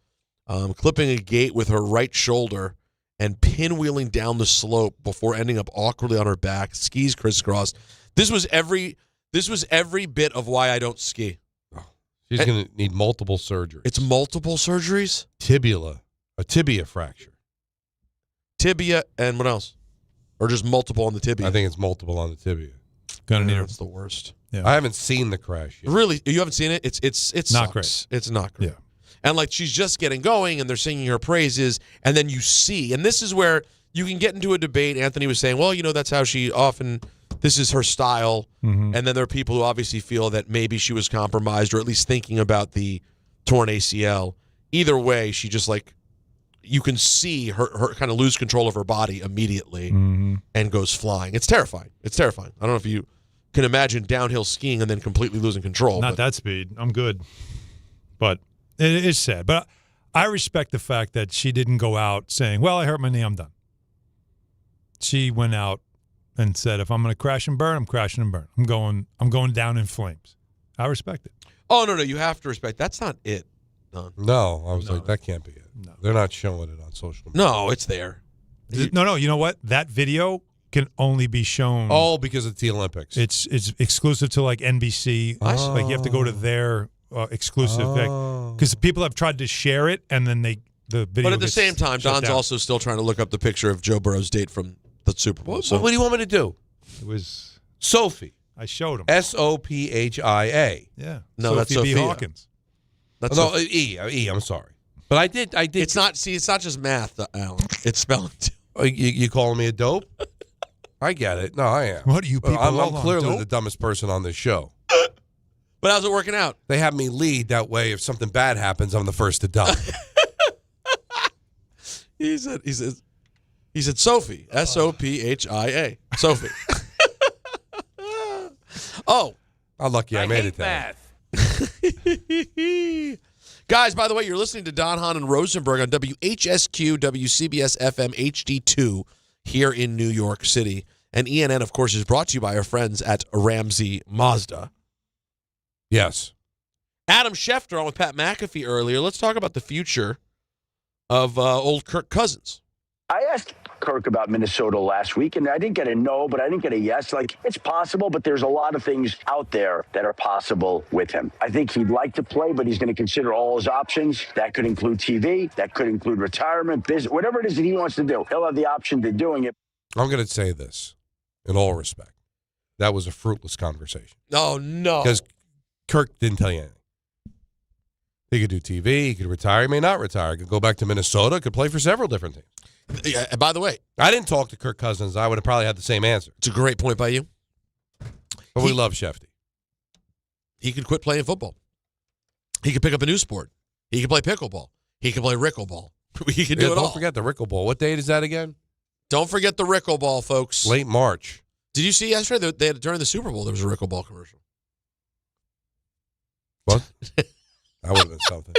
clipping a gate with her right shoulder and pinwheeling down the slope before ending up awkwardly on her back, skis crisscrossed. This was every bit of why I don't ski. She's going to need multiple surgeries. It's multiple surgeries? A tibia fracture. Tibia and what else? Or just multiple on the tibia? I think it's multiple on the tibia. Gonna need That's the worst. Yeah. I haven't seen the crash yet. Really? You haven't seen it? It's not sucks. great. It's not great. Yeah. And like she's just getting going and they're singing her praises, and then you see, and this is where you can get into a debate. Anthony was saying, well, that's how she often, this is her style. Mm-hmm. And then there are people who obviously feel that maybe she was compromised or at least thinking about the torn ACL. Either way, she just you can see her kind of lose control of her body immediately and goes flying. It's terrifying. It's terrifying. I don't know if you can imagine downhill skiing and then completely losing control. Not that speed. I'm good. But it is sad. But I respect the fact that she didn't go out saying, well, I hurt my knee, I'm done. She went out and said, if I'm going to crash and burn, I'm crashing and burn. I'm going down in flames. I respect it. Oh, no, you have to respect. That's not it, Don. No, I was like, that can't be it. No. They're not showing it on social media. No, it's there. No, you know what? That video can only be shown. Oh, because it's the Olympics. It's exclusive to like NBC. Like you have to go to their exclusive because people have tried to share it and then the video. But at the same time, Don's also still trying to look up the picture of Joe Burrow's date from the Super Bowl. What do you want me to do? It was Sophie. I showed him. Sophia. Yeah. No, Sophie that's B. Sophia. Hawkins. That's no, E. I'm sorry, but I did. It's not. See, it's not just math, Alan. It's spelling too. You calling me a dope? I get it. No, I am. What are you people? I'm clearly the dumbest person on this show. But how's it working out? They have me lead that way. If something bad happens, I'm the first to die. He said Sophie. Sophia. Sophie. Oh, I'm lucky I made it there. Guys, by the way, you're listening to Don, Hahn, and Rosenberg on WHSQ, WCBS FM HD2 here in New York City. And ENN, of course, is brought to you by our friends at Ramsey Mazda. Yes. Adam Schefter on with Pat McAfee earlier. Let's talk about the future of old Kirk Cousins. I asked Kirk about Minnesota last week, and I didn't get a no, but I didn't get a yes. Like, it's possible, but there's a lot of things out there that are possible with him. I think he'd like to play, but he's going to consider all his options. That could include TV. That could include retirement, business, whatever it is that he wants to do. He'll have the option to doing it. I'm going to say this in all respect. That was a fruitless conversation. Oh, no. Because Kirk didn't tell you anything. He could do TV. He could retire. He may not retire. He could go back to Minnesota. Could play for several different teams. Yeah, by the way, I didn't talk to Kirk Cousins. I would have probably had the same answer. It's a great point by you. But we love Shefty. He could quit playing football. He could pick up a new sport. He could play pickleball. He could play Rickleball. He could do it all. Don't forget the Rickleball. What date is that again? Don't forget the Rickleball, folks. Late March. Did you see yesterday that during the Super Bowl there was a Rickleball commercial? What? That would have been something.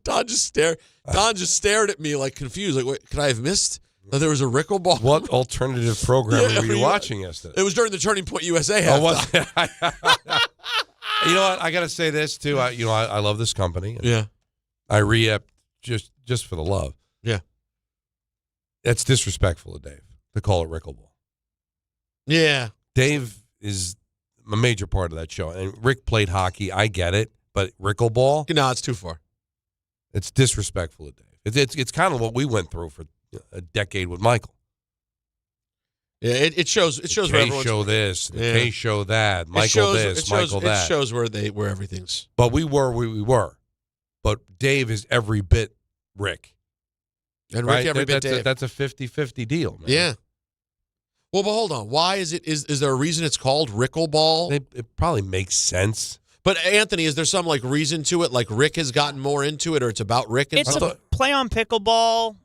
Don just stared at me like confused. Like, wait, could I have missed that there was a Rickleball? What alternative program were you watching yesterday? It was during the Turning Point USA halftime. Oh, was it? You know what? I got to say this too. I love this company. Yeah. I re-upped just for the love. Yeah. It's disrespectful of Dave to call it Rickleball. Yeah. Dave is a major part of that show, and Rick played hockey. I get it, but Rickleball? No, it's too far. It's disrespectful of Dave. It's kind of what we went through for a decade with Michael. Yeah, it shows. It shows the where K everyone's show this, the K show that, Michael this, Michael that. It shows where everything's. But we were. But Dave is every bit Rick. And Rick every bit Dave. That's a 50-50 deal, man. Yeah. Well, but hold on. Why is it? Is there a reason it's called Rickleball? It probably makes sense. But Anthony, is there some like reason to it? Like Rick has gotten more into it, or it's about Rick? And it's a play on pickleball.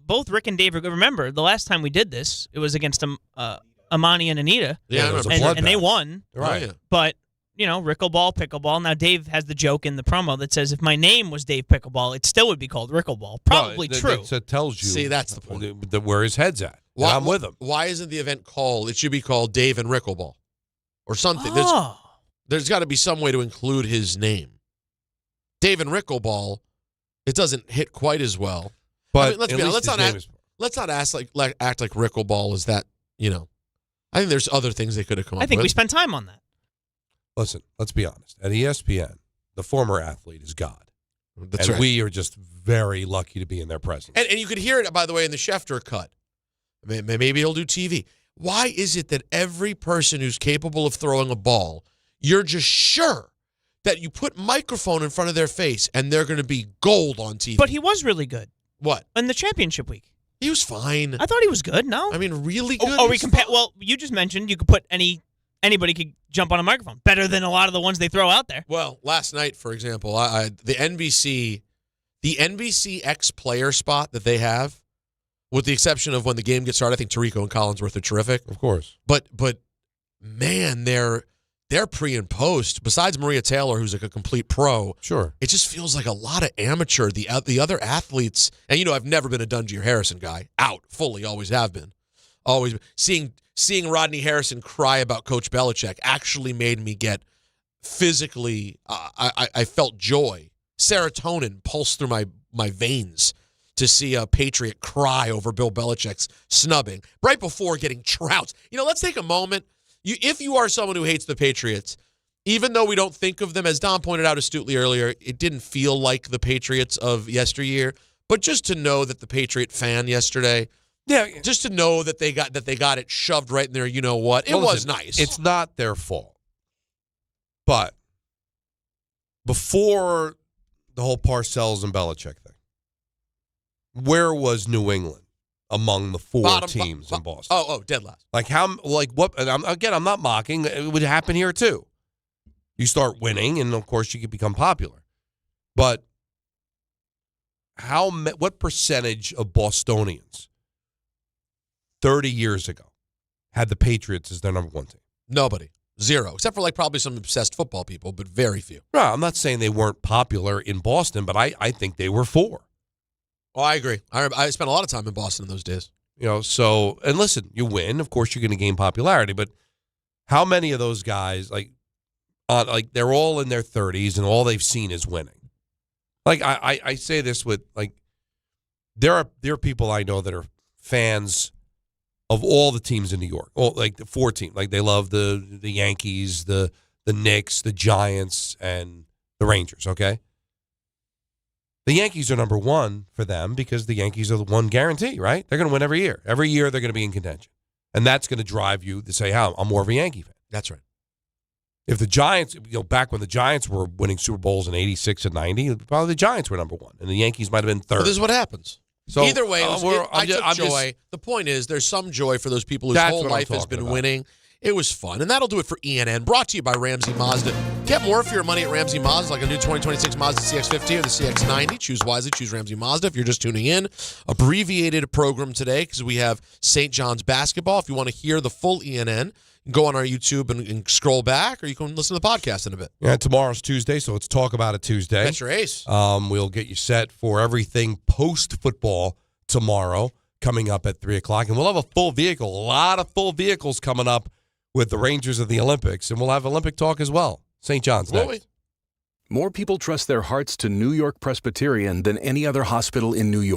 Both Rick and Dave are good. Remember, the last time we did this, it was against Amani and Anita. Yeah, and they won. Right. Oh, yeah. But, Rickleball, pickleball. Now, Dave has the joke in the promo that says, if my name was Dave Pickleball, it still would be called Rickleball. Probably true. It tells you. See, that's the point. Where his head's at. Why, I'm with him. Why isn't the event called, it should be called Dave and Rickleball or something? Oh. There's got to be some way to include his name. Dave and Rickleball, it doesn't hit quite as well. But let's be honest. Let's not act like Rickleball is that, I think there's other things they could have come up with. I think we spent time on that. Listen, let's be honest. At ESPN, the former athlete is God. That's right. We are just very lucky to be in their presence. And you could hear it, by the way, in the Schefter cut. Maybe he'll do TV. Why is it that every person who's capable of throwing a ball, you're just sure that you put microphone in front of their face and they're going to be gold on TV? But he was really good. What? In the championship week. He was fine. I thought he was good, no? I mean, really good? Well, you just mentioned you could put anybody could jump on a microphone. Better than a lot of the ones they throw out there. Well, last night, for example, the NBC X player spot that they have, with the exception of when the game gets started, I think Tirico and Collinsworth are terrific. Of course. But man, they're pre and post. Besides Maria Taylor, who's like a complete pro, sure, it just feels like a lot of amateur. The other athletes, and I've never been a Dungy or Harrison guy. Out fully, always have been. Always seeing Rodney Harrison cry about Coach Belichick actually made me get physically, I felt joy. Serotonin pulsed through my veins to see a Patriot cry over Bill Belichick's snubbing right before getting trounced. Let's take a moment. If you are someone who hates the Patriots, even though we don't think of them, as Don pointed out astutely earlier, it didn't feel like the Patriots of yesteryear. But just to know that the Patriot fan yesterday, just to know that they got it shoved right in there, you know what? It was nice. It's not their fault. But before the whole Parcells and Belichick thing, where was New England among the four teams in Boston? Oh, dead last. What? And I'm not mocking. It would happen here too. You start winning, and of course you can become popular. But what percentage of Bostonians 30 years ago had the Patriots as their number one team? Nobody. Zero. Except for probably some obsessed football people, but very few. No, I'm not saying they weren't popular in Boston, but I think they were four. Oh, I agree. I spent a lot of time in Boston in those days. And listen, you win. Of course, you're going to gain popularity, but how many of those guys, they're all in their 30s and all they've seen is winning? I say this with, there are people I know that are fans of all the teams in New York, the four teams. They love the Yankees, the Knicks, the Giants, and the Rangers, okay? The Yankees are number one for them because the Yankees are the one guarantee, right? They're going to win every year. Every year they're going to be in contention. And that's going to drive you to say, I'm more of a Yankee fan. That's right. If the Giants, back when the Giants were winning Super Bowls in 86 and 90, probably the Giants were number one, and the Yankees might have been third. Well, this is what happens. So either way, I took joy. The point is, there's some joy for those people whose whole life has been winning. It was fun. And that'll do it for ENN, brought to you by Ramsey Mazda. Get more for your money at Ramsey Mazda, like a new 2026 Mazda CX-50 or the CX-90. Choose wisely. Choose Ramsey Mazda. If you're just tuning in, abbreviated program today because we have St. John's basketball. If you want to hear the full ENN, go on our YouTube and scroll back, or you can listen to the podcast in a bit. Yeah, tomorrow's Tuesday, so let's talk about it Tuesday. That's your ace. We'll get you set for everything post-football tomorrow, coming up at 3 o'clock. And we'll have a full vehicle, a lot of full vehicles coming up with the Rangers of the Olympics. And we'll have Olympic talk as well. St. John's next. More people trust their hearts to New York Presbyterian than any other hospital in New York.